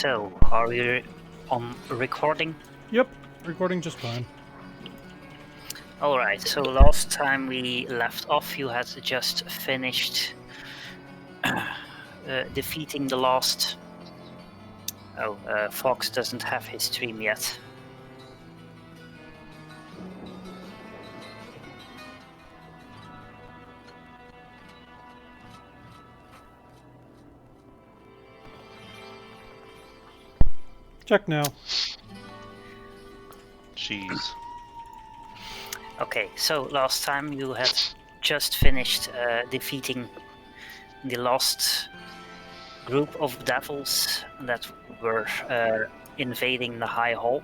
So, are we on recording? Yep, recording just fine. Alright, so last time we left off, you had just finished defeating the last... Fox doesn't have his stream yet. Check now. Jeez. Okay, so last time you had just finished defeating the last group of devils that were invading the High Hall.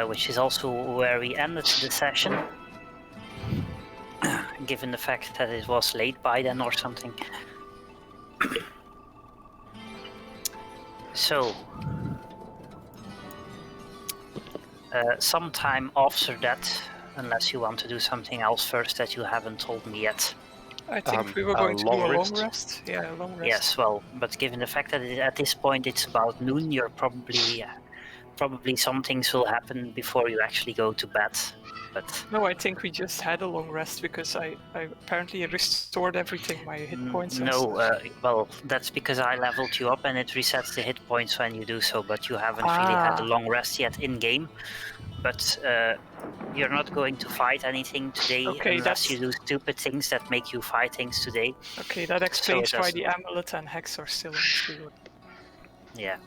Which is also where we ended the session. Given the fact that it was late by then or something. So, sometime after that, unless you want to do something else first that you haven't told me yet. I think we were going to do a long rest. Yeah, a long rest. Yes, well, but given the fact that at this point it's about noon, you're probably some things will happen before you actually go to bed. But no, I think we just had a long rest because I apparently restored everything, my hit points. Well, that's because I leveled you up and it resets the hit points when you do so, but you haven't really had a long rest yet in game. But you're not going to fight anything today unless you do stupid things that make you fight things today. Okay, that explains why the amulet and hex are still in the field. Yeah.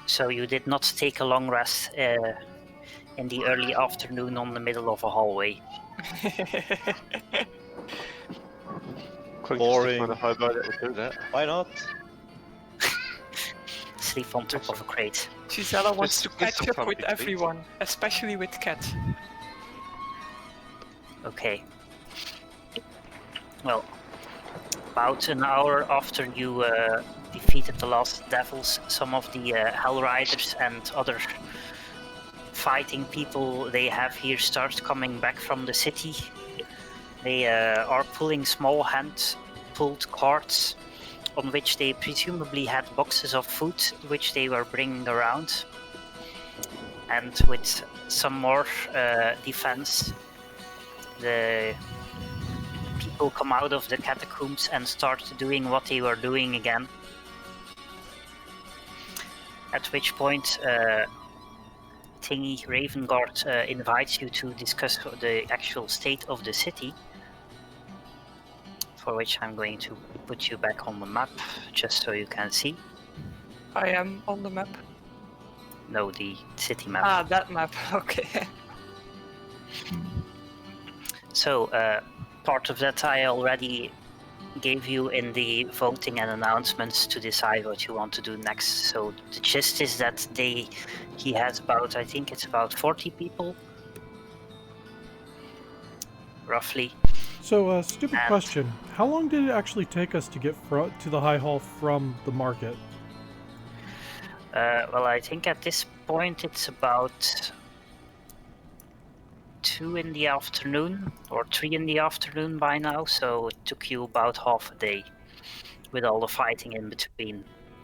So you did not take a long rest in the early afternoon on the middle of a hallway. Boring. Why not? Sleep on top of a crate. Gisela wants to catch up with everyone, especially with Cat. Okay. Well, about an hour after you defeated the last devils, some of the Hellriders and other fighting people they have here start coming back from the city. They are pulling small hand-pulled carts on which they presumably had boxes of food which they were bringing around. And with some more defense, the people come out of the catacombs and start doing what they were doing again. At which point Thingy Ravenguard invites you to discuss the actual state of the city, for which I'm going to put you back on the map, just so you can see. I am on the map? No, the city map. Ah, that map, okay. So, part of that I already gave you in the voting and announcements to decide what you want to do next. So the gist is that he has about, I think it's about 40 people, roughly. So, stupid question. How long did it actually take us to get to the High Hall from the market? Well, I think at this point it's about 2 in the afternoon or 3 in the afternoon by now, so it took you about half a day with all the fighting in between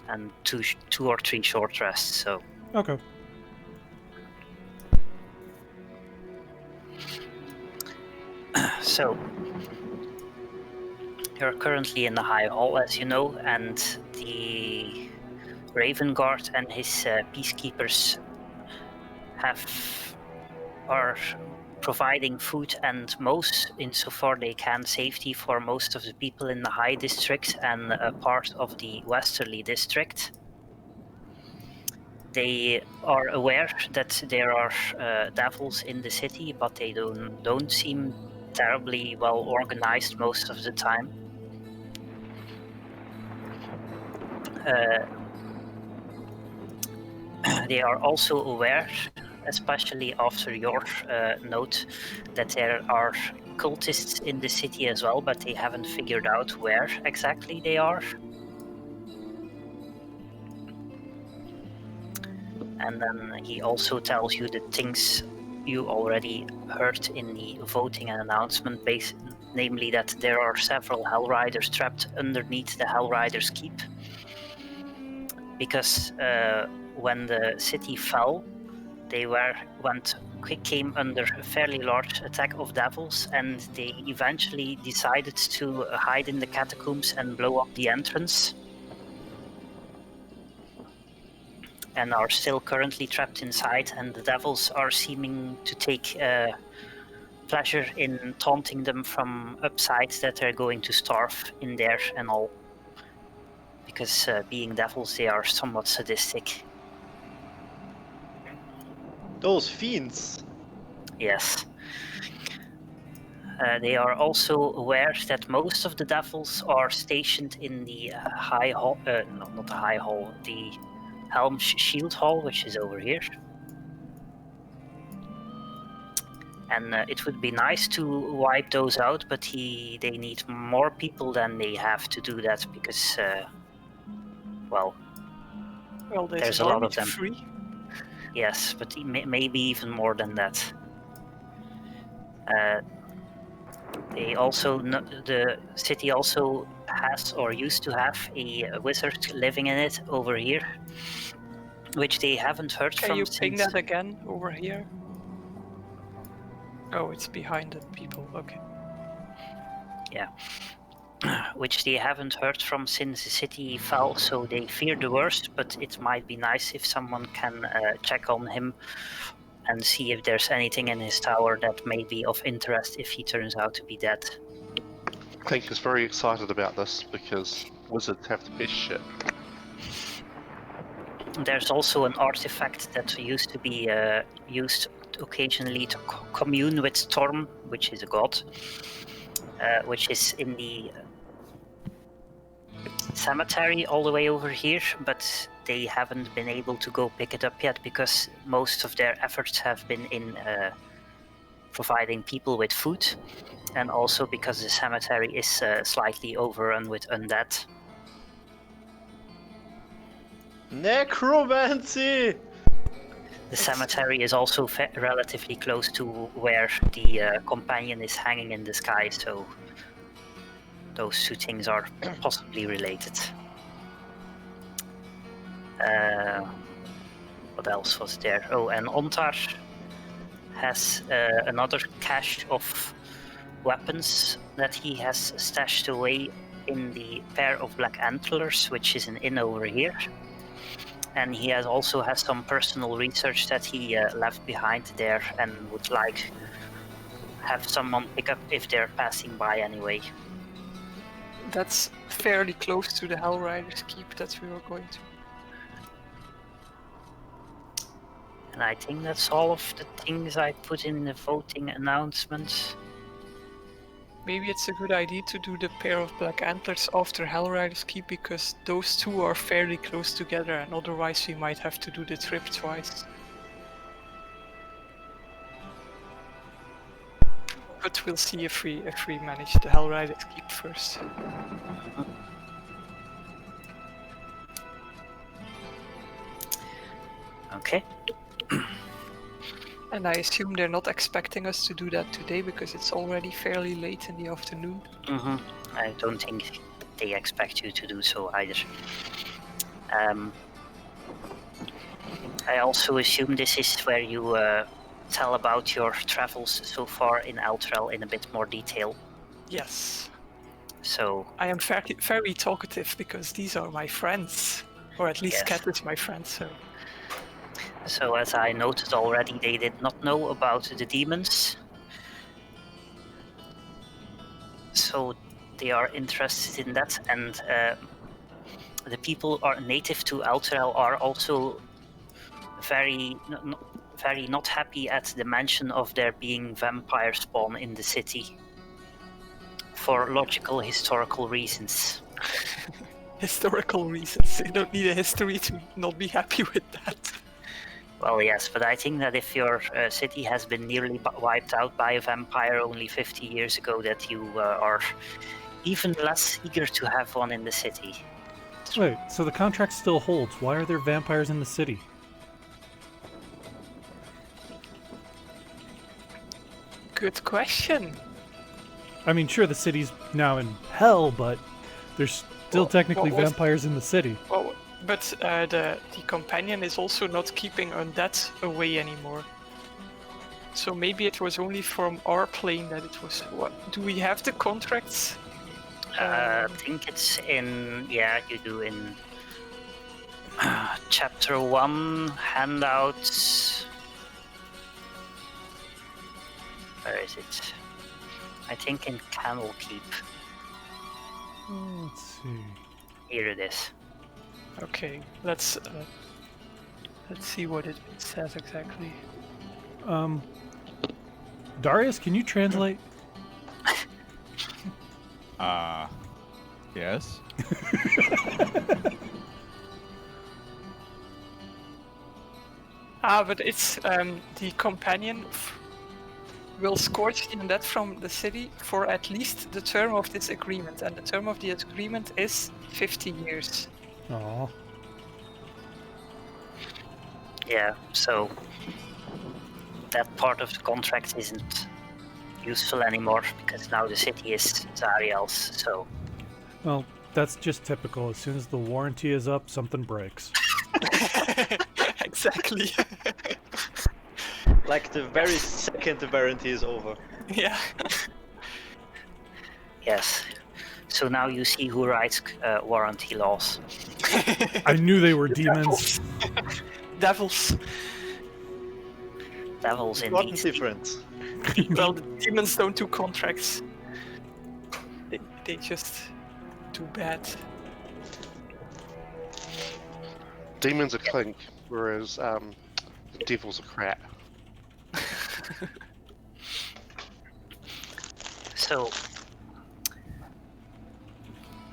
and two or three short rests. So okay. So you're currently in the High Hall, as you know, and the Raven Guard and his peacekeepers are providing food and most, insofar they can, safety for most of the people in the High District and a part of the Westerly District. They are aware that there are devils in the city, but they don't seem terribly well organized most of the time. They are also aware, especially after your note, that there are cultists in the city as well, but they haven't figured out where exactly they are. And then he also tells you the things you already heard in the voting and announcement namely that there are several Hellriders trapped underneath the Hellrider's Keep. Because when the city fell, they came under a fairly large attack of devils, and they eventually decided to hide in the catacombs and blow up the entrance. And are still currently trapped inside, and the devils are seeming to take pleasure in taunting them from upside that they're going to starve in there and all. Because being devils, they are somewhat sadistic. Those fiends. Yes. They are also aware that most of the devils are stationed in the High Hall, no, not the High Hall, the Helm Shield Hall, which is over here. And it would be nice to wipe those out, but they need more people than they have to do that because, well, there's a an lot army of to them. free. Yes, but maybe even more than that. They also, the city also has or used to have a wizard living in it over here, which they haven't heard Can from you ping since. that again over here? Oh, it's behind the people. Okay. Yeah. Which they haven't heard from since the city fell, so they fear the worst, but it might be nice if someone can check on him and see if there's anything in his tower that may be of interest if he turns out to be dead. Clink is very excited about this because wizards have the best shit. There's also an artifact that used to be used occasionally to commune with Storm, which is a god, which is in the cemetery all the way over here, but they haven't been able to go pick it up yet because most of their efforts have been in providing people with food, and also because the cemetery is slightly overrun with undead. Necromancy! The cemetery is also relatively close to where the companion is hanging in the sky, so those two things are possibly related. What else was there? Oh, and Ontar has another cache of weapons that he has stashed away in the pair of black antlers, which is an inn over here. And he also has some personal research that he left behind there and would like have someone pick up if they're passing by anyway. That's fairly close to the Hellrider's Keep that we were going to. And I think that's all of the things I put in the voting announcements. Maybe it's a good idea to do the pair of black antlers after Hellrider's Keep because those two are fairly close together and otherwise we might have to do the trip twice. But we'll see if we manage the Hellrider's Keep first. Okay. And I assume they're not expecting us to do that today because it's already fairly late in the afternoon. I don't think they expect you to do so either. I also assume this is where you tell about your travels so far in Eltrel in a bit more detail. Yes. So I am very talkative because these are my friends. Or at least Yes. Cat is my friend, so... So as I noted already, they did not know about the demons. So they are interested in that, and the people are native to Elturel are also very not happy at the mention of there being vampire spawn in the city. For logical, historical reasons. Historical reasons. You don't need a history to not be happy with that. Well, yes, but I think that if your city has been nearly wiped out by a vampire only 50 years ago, that you are even less eager to have one in the city. Wait, so the contract still holds. Why are there vampires in the city? Good question. I mean, sure, the city's now in hell, but there's still technically what was- vampires in the city. Well, but the companion is also not keeping undead away anymore. So maybe it was only from our plane that it was. What do we have the contracts? I think it's in, yeah, you do in chapter 1 handouts. Where is it? I think in Camel Keep. Let's see. Here it is. Okay, let's see what it says exactly. Darius, can you translate? Yes. But it's the companion will scourge the undead from the city for at least the term of this agreement, and the term of the agreement is 50 years. Aw. Yeah, so that part of the contract isn't useful anymore because now the city is Zariel's, so Well, that's just typical. As soon as the warranty is up, something breaks. Exactly. Like the very second the warranty is over. Yeah. yes. So now you see who writes warranty laws. I knew they were demons. Devils. Devils Important indeed. difference. Well, the demons don't do contracts. They just do bad. Demons are clink, whereas the devils are crap. So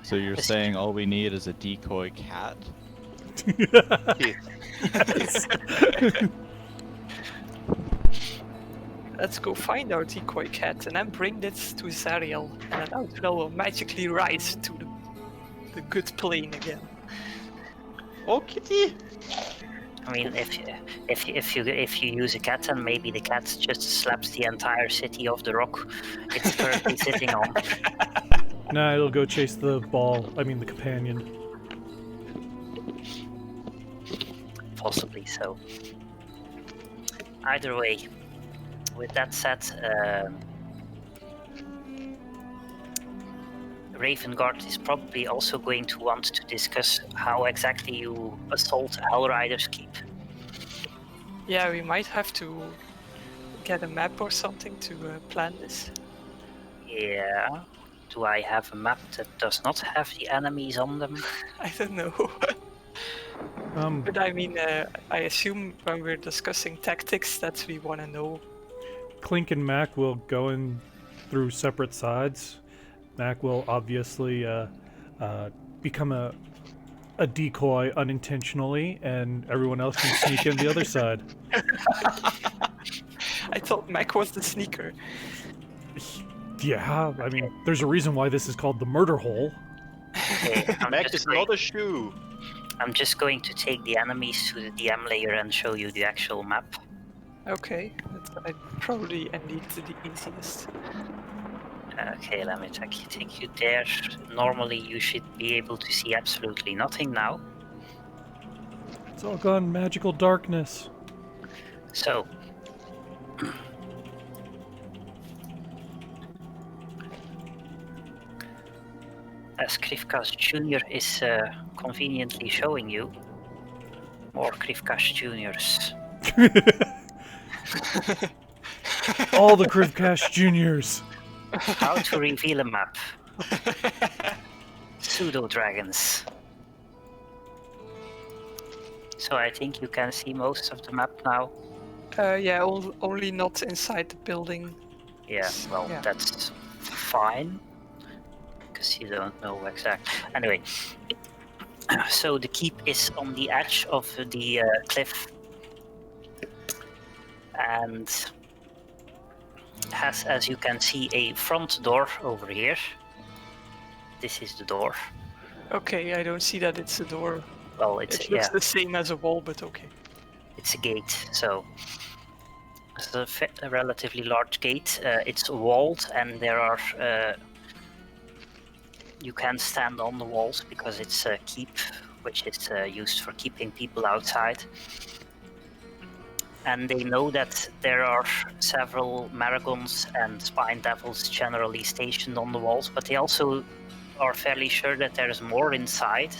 So you're saying all we need is a decoy cat? Yeah. Let's go find our decoy cat and then bring this to Zariel, and then Outlaw will magically rise to the good plane again. Oh, kitty! I mean, if you use a cat, then maybe the cat just slaps the entire city off the rock it's currently sitting on. Nah, it'll go chase the ball. I mean, the companion. Possibly so. Either way, with that said, Ravengard is probably also going to want to discuss how exactly you assault Hellrider's Keep. Yeah, we might have to get a map or something to plan this. Yeah. Do I have a map that does not have the enemies on them? I don't know. But I mean, I assume when we're discussing tactics that we want to know. Clink and Mac will go in through separate sides. Mac will obviously become a decoy unintentionally, and everyone else can sneak in the other side. I thought Mac was the sneaker. Yeah, I mean, there's a reason why this is called the murder hole. Okay, Mac is not a shoe. I'm just going to take the enemies to the DM layer and show you the actual map. Okay, that's probably indeed the easiest. Okay, let me take you there. Normally you should be able to see absolutely nothing now. It's all gone magical darkness. So, as Krivkas Jr. is conveniently showing you, more Krivkas Juniors. All the Krivkash Juniors. How to reveal a map. Pseudo dragons. So I think you can see most of the map now. Yeah, only not inside the building. Yeah, well, Yeah. that's fine. Because you don't know exactly. Anyway, so the keep is on the edge of the cliff. And has, as you can see, a front door over here. This is the door. Okay, I don't see that it's a door. Well, it's It looks yeah, the same as a wall, but okay. it's a gate. So It's a relatively large gate. It's walled, and there are you can stand on the walls because it's a keep, which is used for keeping people outside. And they know that there are several Maragons and Spine Devils generally stationed on the walls, but they also are fairly sure that there's more inside.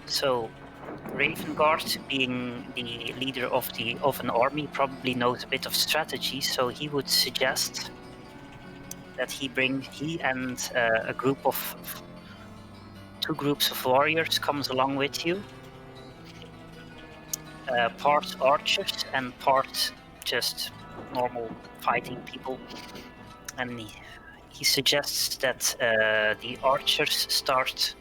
So Ravengard, being the leader of an army, probably knows a bit of strategy, so he would suggest that he and a group of 2 groups of warriors comes along with you. Part archers and part just normal fighting people. And he suggests that the archers start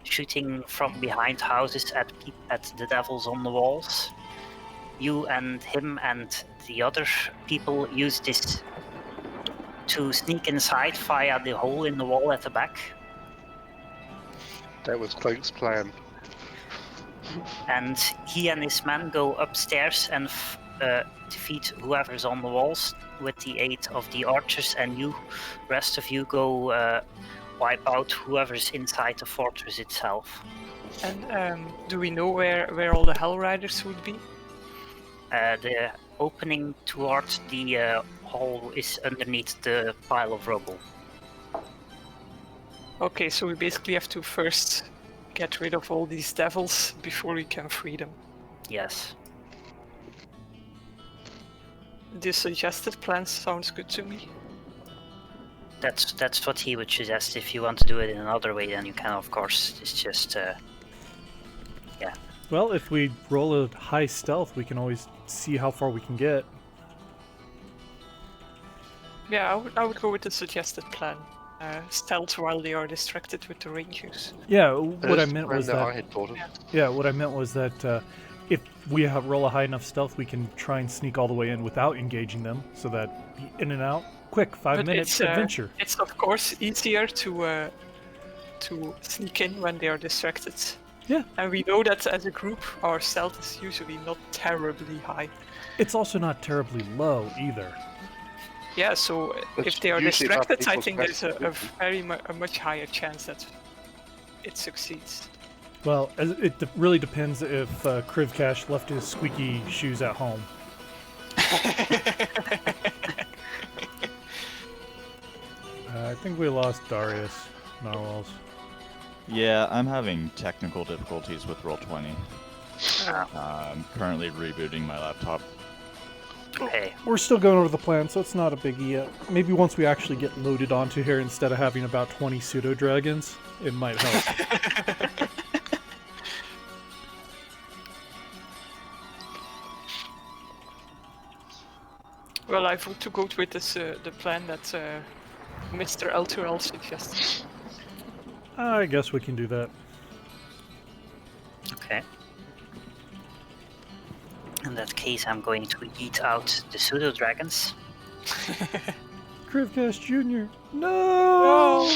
shooting from behind houses at the devils on the walls. You and him and the other people use this to sneak inside via the hole in the wall at the back. That was Clink's plan. And he and his men go upstairs and defeat whoever's on the walls with the aid of the archers, and you, rest of you, go wipe out whoever's inside the fortress itself. And do we know where all the Hellriders would be? The opening towards the hall is underneath the pile of rubble. Okay, so we basically have to first get rid of all these devils before we can free them. Yes. The suggested plan sounds good to me. That's what he would suggest. If you want to do it in another way, then you can, of course. It's just, yeah. Well, if we roll a high stealth, we can always see how far we can get. Yeah, I would go with the suggested plan. Stealth while they are distracted with the rangers. Yeah, what I meant was I that. had thought of. Yeah, what I meant was that if we roll a high enough stealth, we can try and sneak all the way in without engaging them, so that be in and out, quick, 5 minutes adventure. It's of course easier to sneak in when they are distracted. Yeah. And we know that as a group, our stealth is usually not terribly high. It's also not terribly low either. Yeah, so It's if they are usually about distracted, I people's think there's best a much higher chance that it succeeds. Well, it really depends if Krivkash left his squeaky shoes at home. I think we lost Darius. Narwhals. Yeah, I'm having technical difficulties with Roll20. I'm currently rebooting my laptop. Okay. We're still going over the plan, so it's not a biggie yet. Maybe once we actually get loaded onto here instead of having about 20 pseudo-dragons, it might help. Well, I vote to go with this, the plan that Mr. L2L suggested. I guess we can do that. Okay. In that case, I'm going to eat out the pseudo dragons. Krivkash Jr. No!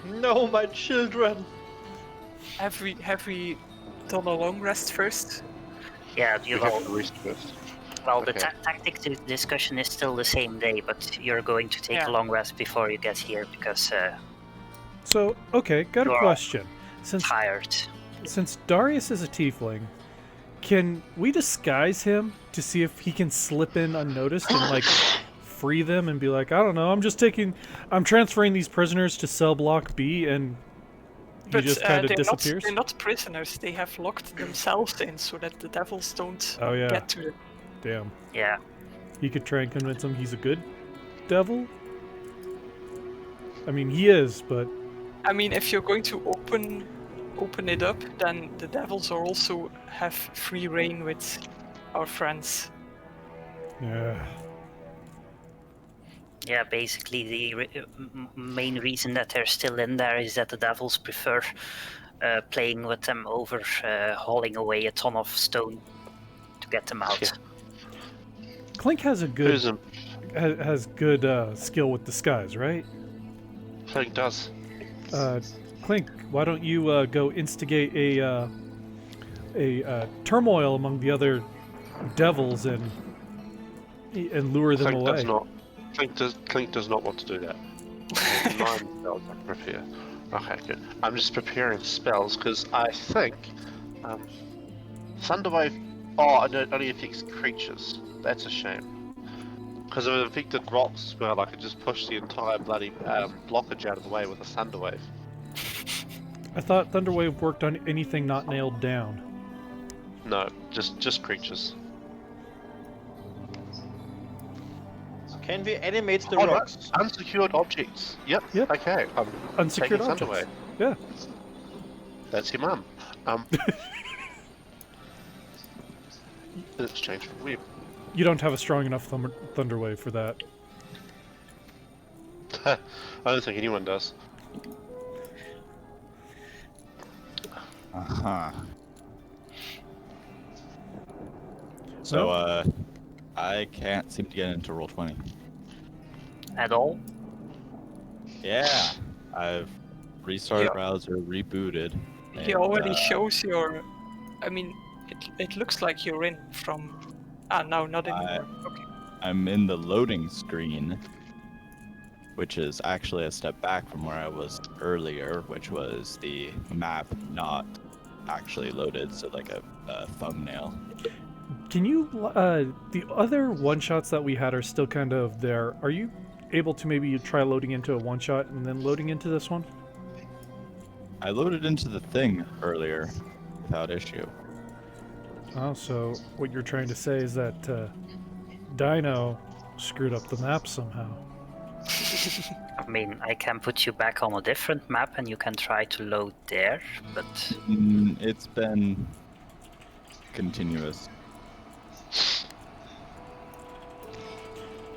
No, my children. Have we done a long rest first? Yeah, We you have will. to rest first. Well, the Okay. tactic discussion is still the same day, but you're going to take Yeah. a long rest before you get here because So, okay, got a You're question. tired. Since Darius is a tiefling, can we disguise him to see if he can slip in unnoticed and like free them and be like, I don't know, I'm transferring these prisoners to cell block B, and he just kind of disappears? They're not prisoners. They have locked themselves in so that the devils don't Oh yeah, get to them. damn. Yeah. He could try and convince him he's a good devil. I mean, he is, but I mean, if you're going to open it up, then the devils are also have free reign with our friends. yeah. Yeah, basically the main reason that they're still in there is that the devils prefer playing with them over hauling away a ton of stone to get them out. Yeah. Clink has a good Who's him? has good skill with disguise, right? Clink does. Clink, why don't you go instigate turmoil among the other devils and lure them Clink away. does not. Clink does not want to do that. 9 spells I can prepare. Okay, good. I'm just preparing spells because I think Thunderwave. Oh, and it only affects creatures. That's a shame. Because if it affected rocks as well, I could just push the entire bloody blockage out of the way with a Thunderwave. I thought Thunderwave worked on anything not nailed down. No, just creatures. Can we animate the Oh, no, rocks? unsecured objects. Yep. Yep. Okay. I'm Unsecured taking objects. Thunderwave. Yeah. That's your mum. In exchange for web. You don't have a strong enough Thunderwave for that. I don't think anyone does. Uh-huh. So, I can't seem to get into Roll20. At all? Yeah, I've restarted Yeah. browser, rebooted. He and, already shows your. I mean, it looks like you're in from. No, not anymore. Okay. I'm in the loading screen, which is actually a step back from where I was earlier, which was the map not actually loaded, so like a thumbnail. Can you, the other one-shots that we had are still kind of there. Are you able to maybe try loading into a one-shot and then loading into this one? I loaded into the thing earlier without issue. Oh, so what you're trying to say is that Dino screwed up the map somehow. I mean, I can put you back on a different map and you can try to load there, but It's been continuous.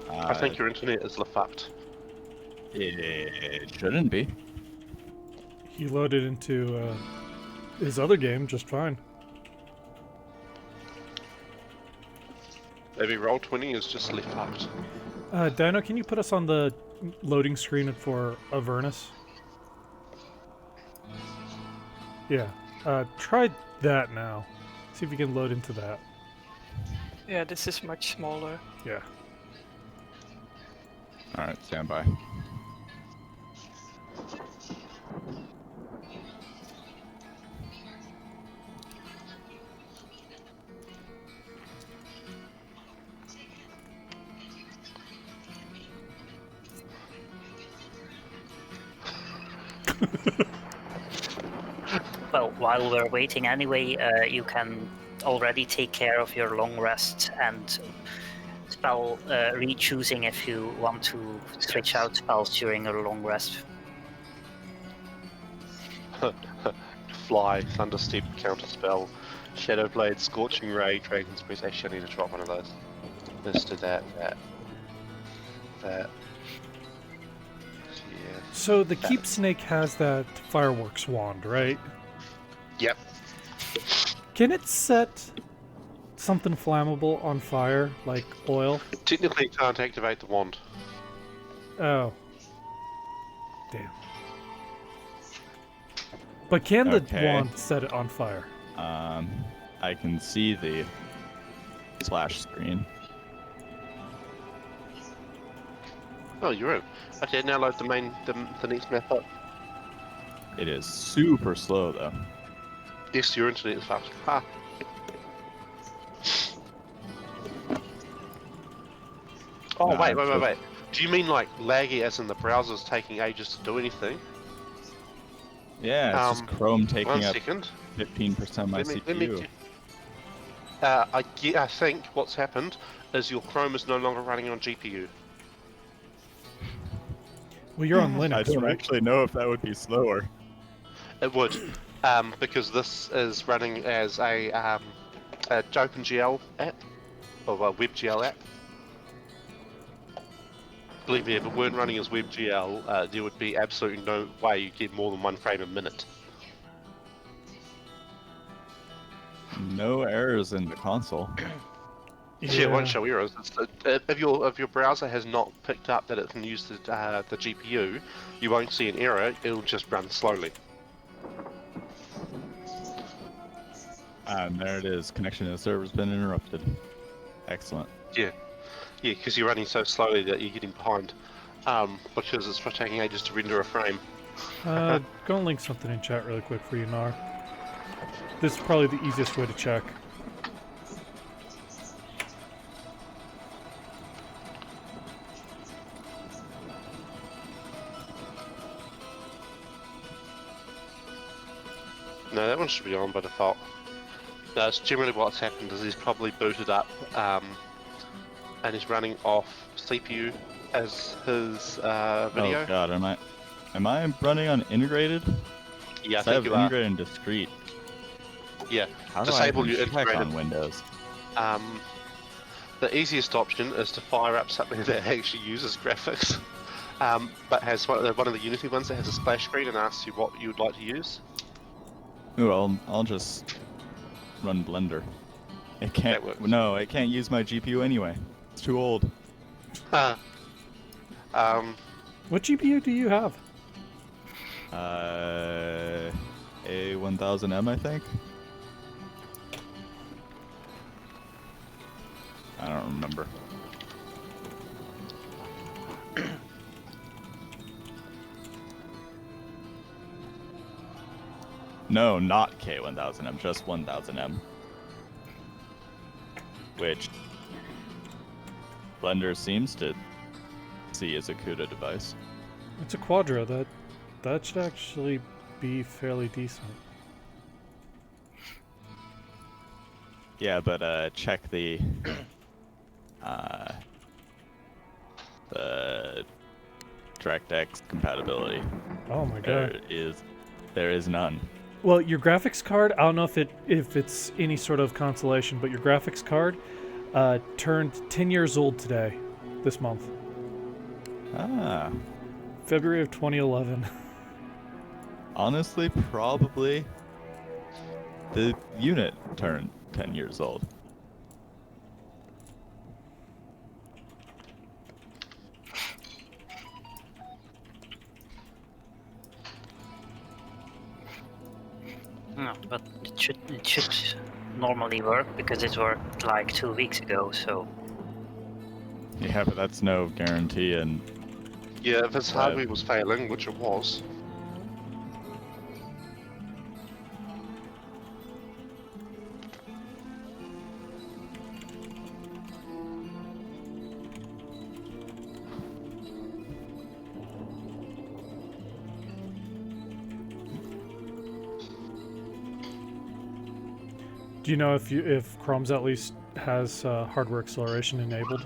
I think your internet is fucked. It shouldn't be. He loaded into his other game just fine. Maybe Roll20 is just fucked. Dino, can you put us on the loading screen for Avernus? Yeah. Try that now. See if you can load into that. Yeah, this is much smaller. Yeah. Alright, stand by. well, while we're waiting anyway, you can already take care of your long rest and spell re-choosing if you want to switch out spells during your long rest. Fly, Thunderstep, Counterspell, Shadowblade, Scorching Ray, Dragon's Breath. Actually, I need to drop one of those. Let's do that. Yeah. So the Keep Snake has that fireworks wand, right? Yep. Can it set something flammable on fire, like oil? Technically, it can't activate the wand. Oh. Damn. But can the Okay. wand set it on fire? I can see the splash screen. Oh, you're in. Okay, now load the next map up. It is super slow though. Yes, your internet is fucked. Ha. Oh, Nah, wait. Do you mean like laggy as in the browser's taking ages to do anything? Yeah, it's just Chrome One taking up second. 15% of my CPU. I think what's happened is your Chrome is no longer running on GPU. Well, you're on I Linux, don't right? actually know if that would be slower. It would, because this is running as a OpenGL app, or a WebGL app. Believe me, if it weren't running as WebGL, there would be absolutely no way you get more than 1 frame a minute. No errors in the console. Yeah, it won't show errors. If your browser has not picked up that it can use the GPU, you won't see an error. It'll just run slowly. And there it is. Connection to the server's been interrupted. Excellent. Yeah, because you're running so slowly that you're getting behind. Because it's taking ages to render a frame. Go and link something in chat really quick for you, Nar. This is probably the easiest way to check. No, that one should be on by default. That's generally what's happened is he's probably booted up and he's running off CPU as his video. Oh god, am I running on integrated? Yeah, I I think have you are. integrated and discrete. Yeah, How do disable I your even check integrated. on Windows? The easiest option is to fire up something that actually uses graphics, but has one of the Unity ones that has a splash screen and asks you what you would like to use. Ooh, I'll just run Blender. It can't. That works. No, it can't use my GPU anyway. It's too old. What GPU do you have? A1000M, I think. I don't remember. No, not K1000M, just 1000M. Which Blender seems to see as a CUDA device. It's a Quadro. That should actually be fairly decent. Yeah, but check the DirectX compatibility. Oh my god. There is none. Well, your graphics card, I don't know if it's any sort of consolation, but your graphics card turned 10 years old today, this month. Ah. February of 2011. Honestly, probably the unit turned 10 years old. No, but it should normally work because it worked like 2 weeks ago. So Yeah, but that's no guarantee, and Yeah, if his hardware was failing, which it was. Do you know if Chrome's at least has hardware acceleration enabled?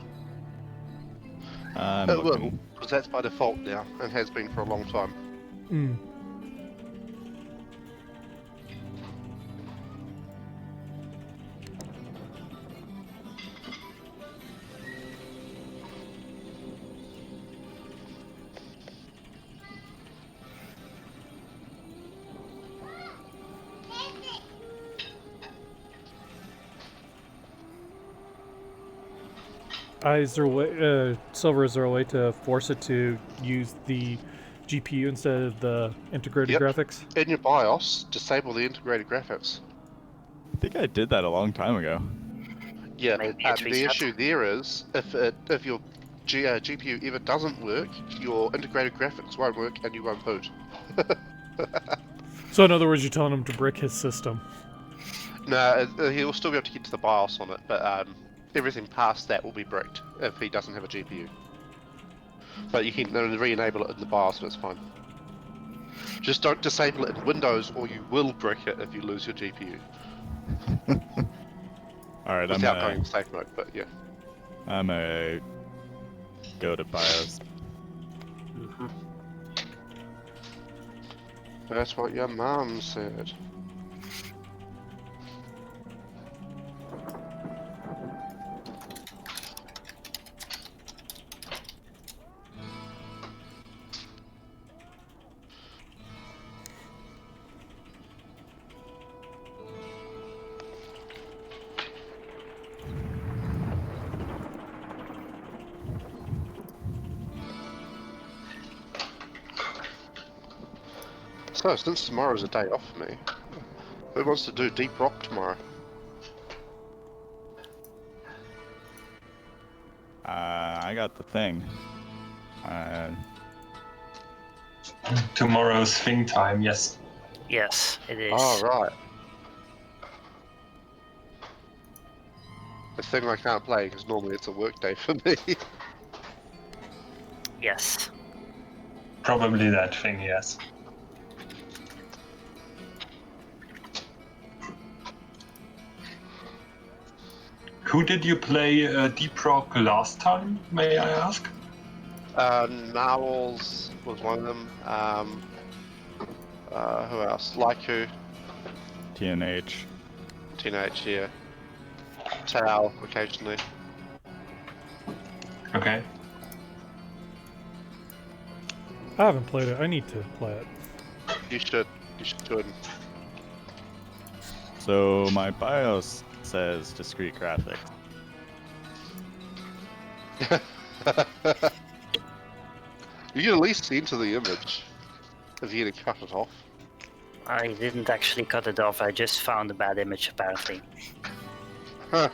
I'm It will, looking. because that's by default now, and has been for a long time. Hmm. Is there a way, Silver, is there a way to force it to use the GPU instead of the integrated Yep. graphics? In your BIOS, disable the integrated graphics. I think I did that a long time ago. Yeah, Maybe it's the reset. issue there is if your GPU ever doesn't work, your integrated graphics won't work and you won't boot. So in other words, you're telling him to brick his system. No, he'll still be able to get to the BIOS on it, but everything past that will be bricked if he doesn't have a GPU. But you can re-enable it in the BIOS and it's fine. Just don't disable it in Windows or you will brick it if you lose your GPU. Alright, Without going in safe mode, but yeah. I'm gonna go to BIOS. That's what your mom said. So, since tomorrow's a day off for me, who wants to do Deep Rock tomorrow? I got the thing. Tomorrow's thing time, yes. Yes, it is. Oh, right. The thing I can't play because normally it's a work day for me. Yes. Probably that thing, yes. Who did you play Deep Rock last time, may I ask? Narwhals was one of them. Who else? Laiku, TNH. Teenage, yeah. Tao, occasionally. Okay. I haven't played it. I need to play it. You should. You should. So my BIOS says discrete graphics. You can at least see into the image if you didn't cut it off. I didn't actually cut it off. I just found a bad image, apparently. Huh.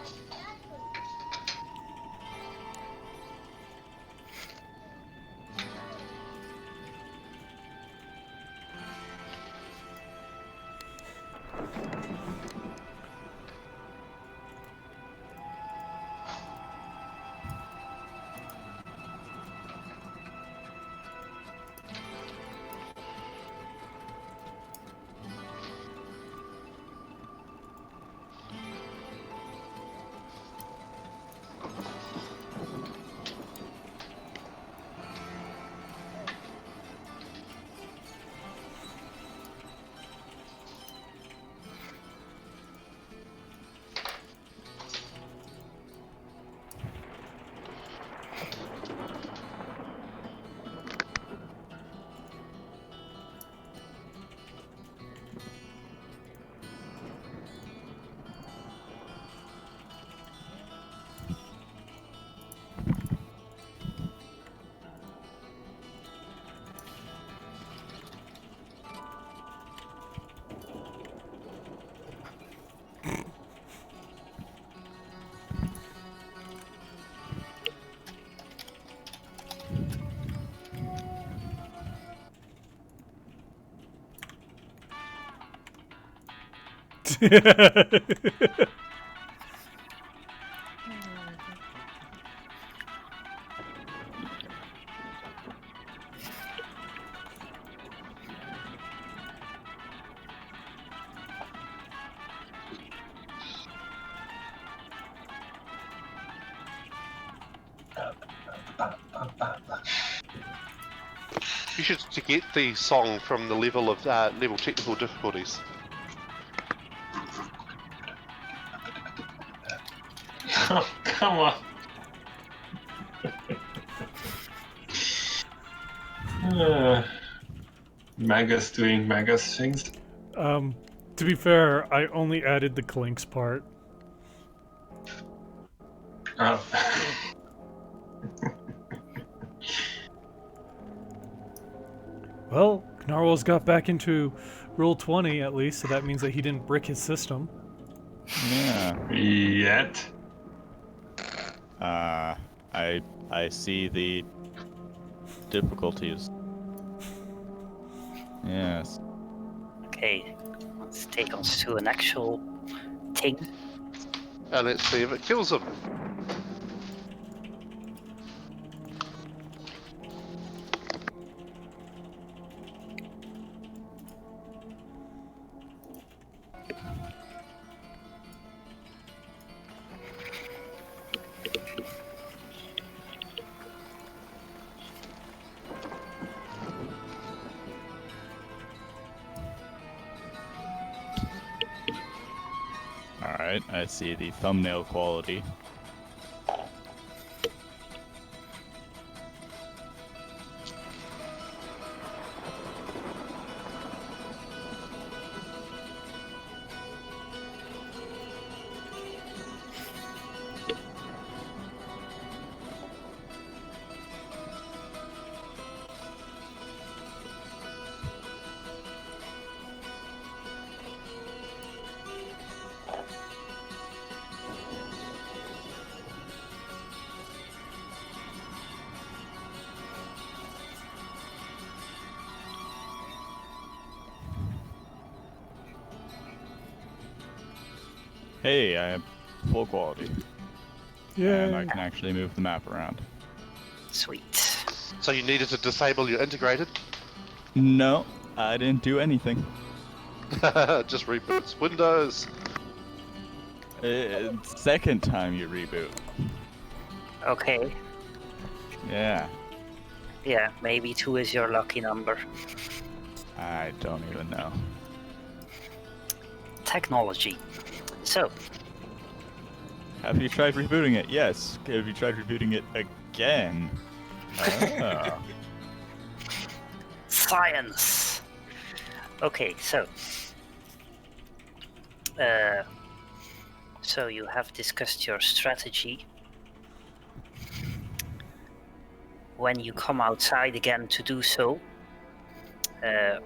You should get the song from the level of level technical difficulties. Oh, come on. Magus doing Magus things. To be fair, I only added the Clinks part. Oh. Well, Knarwhal's got back into Rule 20 at least, so that means that he didn't brick his system. Yeah. Yet. I see the difficulties. Yes. Okay, let's take us to an actual thing. And let's see if it kills him. Alright, I see the thumbnail quality. Hey, I have full quality. And I Yeah. can actually move the map around. Sweet. So you needed to disable your integrated? No, I didn't do anything. Just reboots Windows. Second time you reboot. Okay. Yeah, Yeah, maybe 2 is your lucky number. I don't even know. Technology. So, Have you tried rebooting it? Yes. Have you tried rebooting it again? Oh. science. Okay, so you have discussed your strategy. When you come outside again to do so, let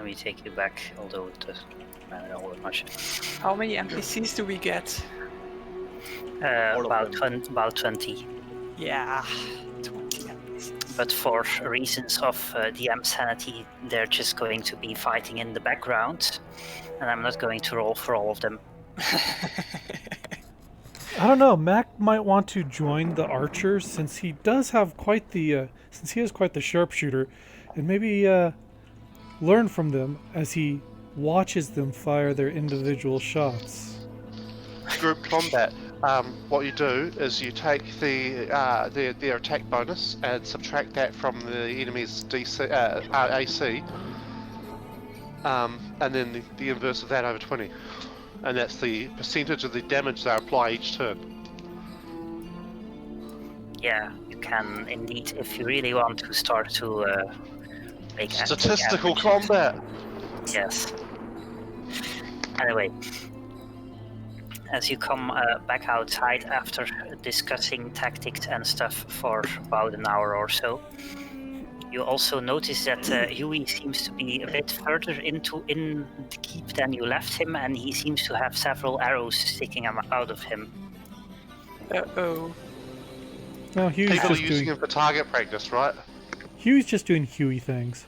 me take you back, although it doesn't matter all that much. How many NPCs do we get? All of About them. about 20. Yeah, 20 NPCs. But for reasons of DM sanity, they're just going to be fighting in the background, and I'm not going to roll for all of them. I don't know. Mac might want to join the archers since he does have quite the since he is quite the sharpshooter, and maybe learn from them as he watches them fire their individual shots. Group combat. What you do is you take their attack bonus and subtract that from the enemy's DC, AC, and then the inverse of that over 20. And that's the percentage of the damage they apply each turn. Yeah, you can indeed, if you really want to start to make Statistical averages. combat! Yes. Anyway, as you come back outside after discussing tactics and stuff for about an hour or so, you also notice that Huey seems to be a bit further in the keep than you left him, and he seems to have several arrows sticking out of him. Uh-oh. No, Huey's People are just using doing him for target practice, right? Huey's just doing Huey things.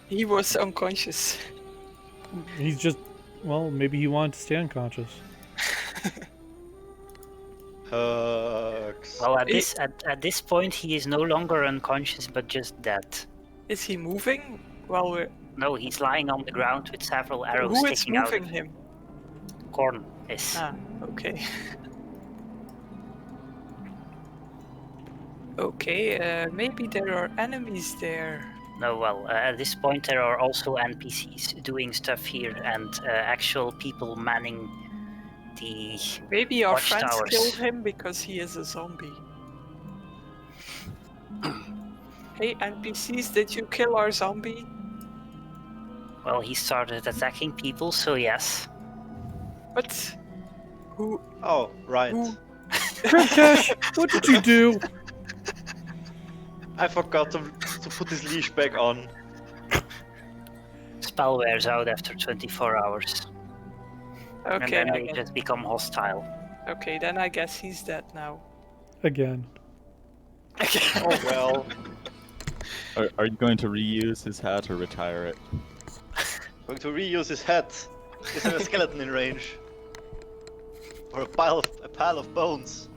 He was unconscious. He's just maybe he wanted to stay unconscious. Hugs. Well, at this point, he is no longer unconscious, but just dead. Is he moving? Well, we're... No, he's lying on the ground with several arrows Who is sticking out moving of him? Corn is. Ah, okay. Okay, maybe there are enemies there. No, well, at this point there are also NPCs doing stuff here and actual people manning the Maybe our friends watchtowers. killed him because he is a zombie. Hey, NPCs, did you kill our zombie? Well, he started attacking people, so yes. What? Who? Oh, right. Who? Krivkesh, what did you do? I forgot to put his leash back on. Spell wears out after 24 hours. And Okay, then I they guess, just become hostile. okay, then I guess he's dead now. Again. Oh well. Are you going to reuse his hat or retire it? Going to reuse his hat. Is there a skeleton in range? Or a pile of bones?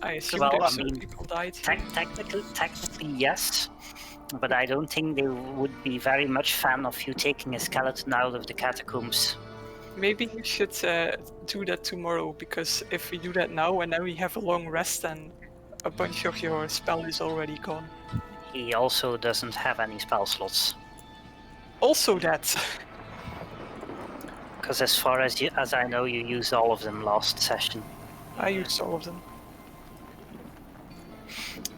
I assume Well, there's I mean, people died. Technically, yes. But I don't think they would be very much fan of you taking a skeleton out of the catacombs. Maybe you should do that tomorrow, because if we do that now and then we have a long rest and a bunch of your spell is already gone. He also doesn't have any spell slots. Also that. Because as far as I know, you used all of them last session. I used all of them.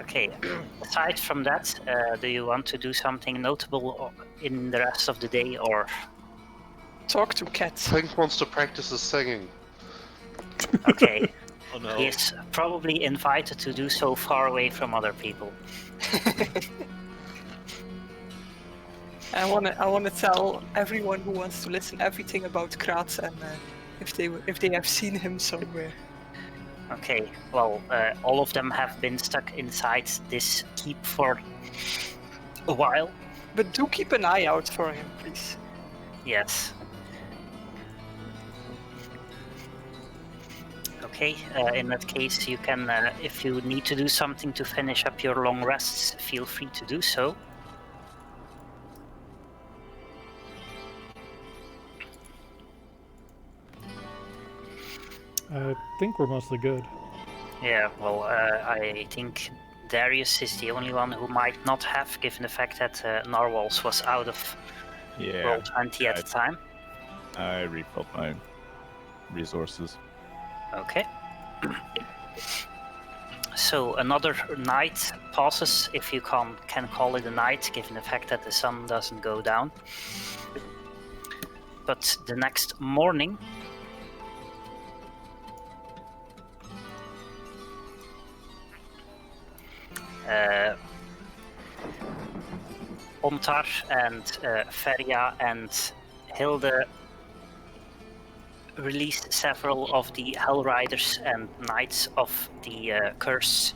Okay, aside from that, do you want to do something notable in the rest of the day, or... Talk to Cat. Pink wants to practice his singing. Okay, Oh no. he is probably invited to do so far away from other people. I wanna tell everyone who wants to listen everything about Krat and if they have seen him somewhere. Okay, well, all of them have been stuck inside this keep for a while. But do keep an eye out for him, please. Yes. Okay, in that case, you can, if you need to do something to finish up your long rests, feel free to do so. I think we're mostly good. Yeah, well, I think Darius is the only one who might not have, given the fact that Narwhals was out of Yeah. roll 20 at the time. I refilled my resources. Okay. So another night passes, if you can call it a night, given the fact that the sun doesn't go down. But the next morning, Ontar and Feria and Hilde released several of the Hellriders and Knights of the curse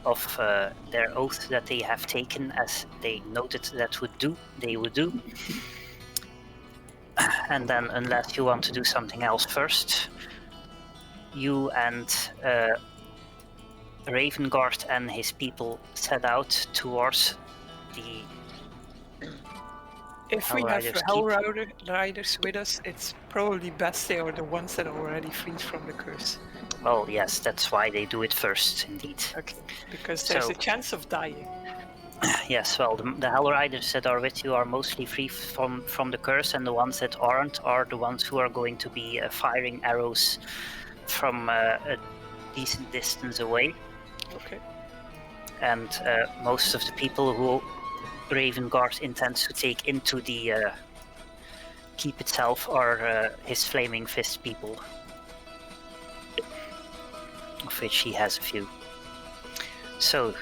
of their oath that they have taken, as they noted that they would do. And then, unless you want to do something else first, you and Ravengard and his people set out towards the If we have Hellriders keep. Hellriders with us, it's probably best they are the ones that are already freed from the curse. Well, yes, that's why they do it first, indeed. Okay, because there's So- a chance of dying. Yes, well, the Hellriders that are with you are mostly free from the curse, and the ones that aren't are the ones who are going to be firing arrows from a decent distance away. Okay. And most of the people who Ravengard intends to take into the keep itself are his Flaming Fist people, of which he has a few. So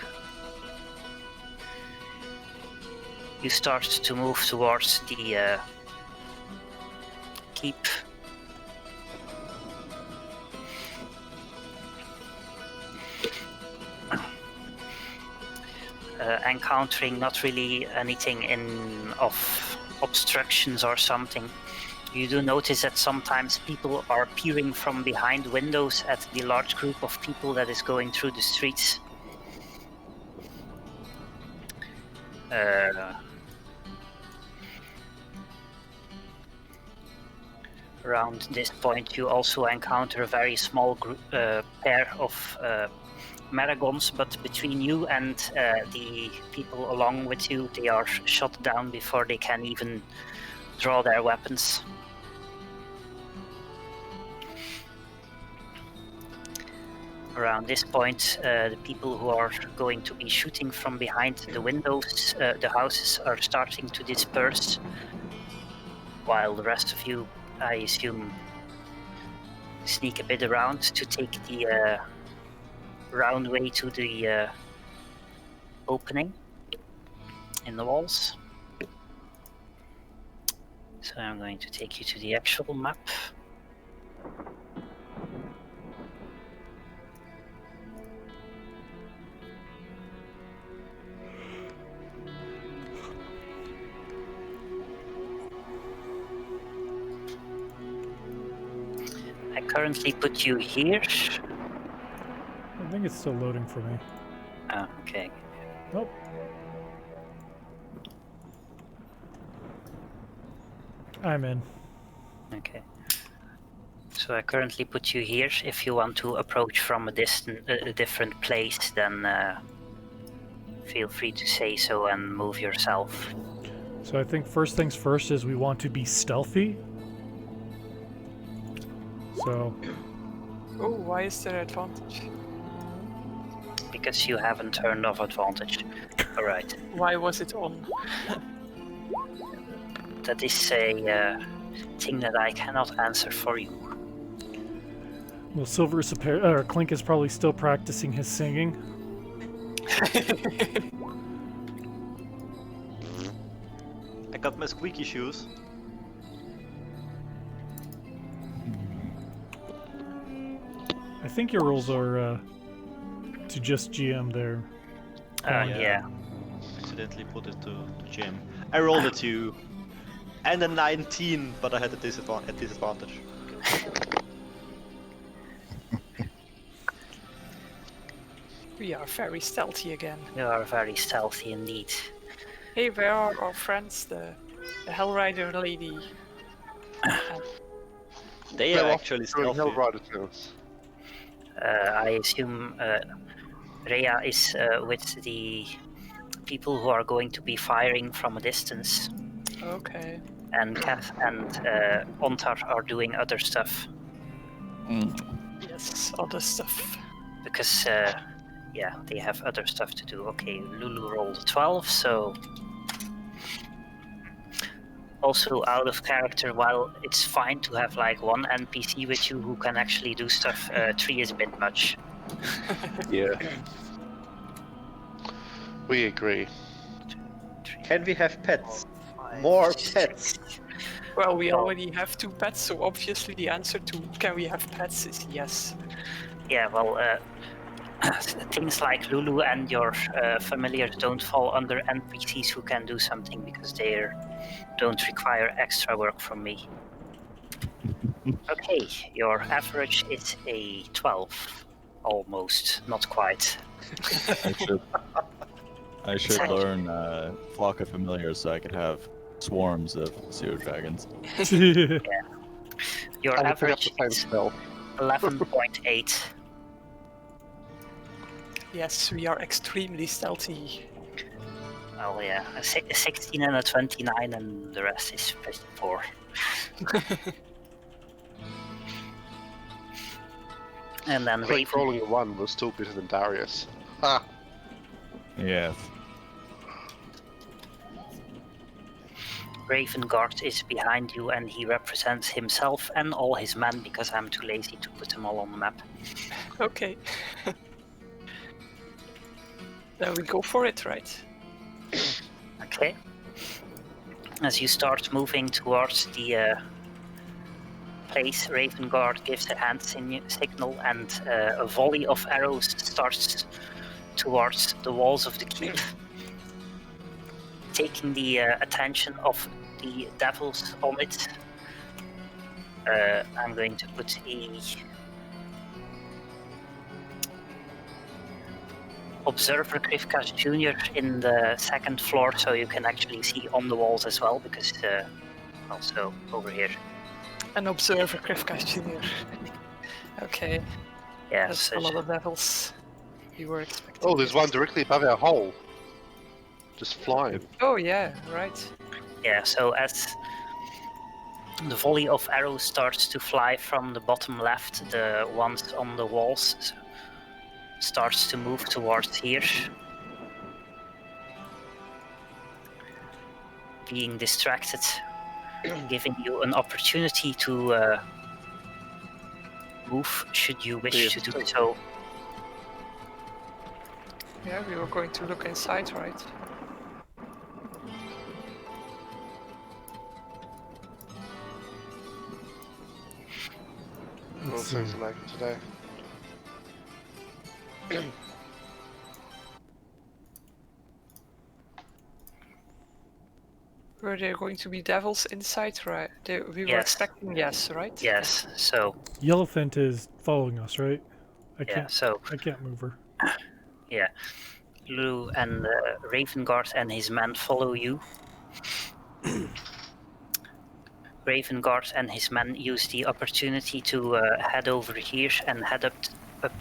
you start to move towards the keep. Encountering not really anything of obstructions or something. You do notice that sometimes people are peering from behind windows at the large group of people that is going through the streets. Around this point you also encounter a very small pair of Maragons, but between you and the people along with you, they are shot down before they can even draw their weapons. Around this point, the people who are going to be shooting from behind the windows, the houses, are starting to disperse, while the rest of you, I assume, sneak a bit around to take the round way to the opening in the walls. So I'm going to take you to the actual map. I currently put you here. I think it's still loading for me. Oh, okay. Nope. I'm in. Okay. So I currently put you here. If you want to approach from a different place, then feel free to say so and move yourself. So I think first things first is we want to be stealthy. So Oh, why is there advantage? Because you haven't turned off advantage. Alright. Why was it on? That is a thing that I cannot answer for you. well, Clink is probably still practicing his singing. I got my squeaky shoes. I think your rules are to just GM there. Yeah. Accidentally put it to Jim. I rolled a 2 and a 19, but I had a disadvantage. We are very stealthy again. You are very stealthy indeed. Hey, where are our friends, the Hellrider lady? They They're are off actually doing stealthy. Hellrider things. I assume Rhea is with the people who are going to be firing from a distance, Okay. and Kath and Ontar are doing other stuff Yes, other stuff. because, yeah, they have other stuff to do. Okay, Lulu rolled a 12, so also out of character. While it's fine to have like one NPC with you who can actually do stuff, 3 is a bit much. Yeah. We agree. Can we have pets? 5, More 6. pets. Well, we Well- already have 2 pets, so obviously the answer to can we have pets is yes. Yeah, well, things like Lulu and your familiars don't fall under NPCs who can do something because they don't require extra work from me. Okay, your average is a 12. Almost, not quite. I should learn Flock of Familiars so I could have swarms of pseudo dragons. Your And we pick up average the same is spell. 11.8. Yes, we are extremely stealthy. Well, yeah, a 16 and a 29, and the rest is pretty poor. And then I think Raven, rolling a 1 was still better than Darius. Ah, Yes. Ravengard is behind you, and he represents himself and all his men because I'm too lazy to put them all on the map. Okay. Then we go for it, right? Okay. As you start moving towards the place, Ravengard gives a hand signal, and a volley of arrows starts towards the walls of the keep, taking the attention of the devils on it. I'm going to put a Observer Krivkas Jr. in the second floor, so you can actually see on the walls as well, because also over here. An observer, Krivkas Jr. Okay, Yeah, that's so a lot of devils. You were expecting. oh, there's this. one directly above our hole. Just flying. Oh yeah, right. yeah, so as the volley of arrows starts to fly from the bottom left, the ones on the walls starts to move towards here, being distracted, giving you an opportunity to move should you wish Yes, to do so- so. Yeah, we were going to look inside, right? All Let's see. things are like today. Were there going to be devils inside, right? We were Yes. expecting yes, right? Yes, so Yellowfin is following us, right? I yeah, can't. so I can't move her. yeah, Lou and Ravengard and his men follow you. Ravengard and his men use the opportunity to head over here and head up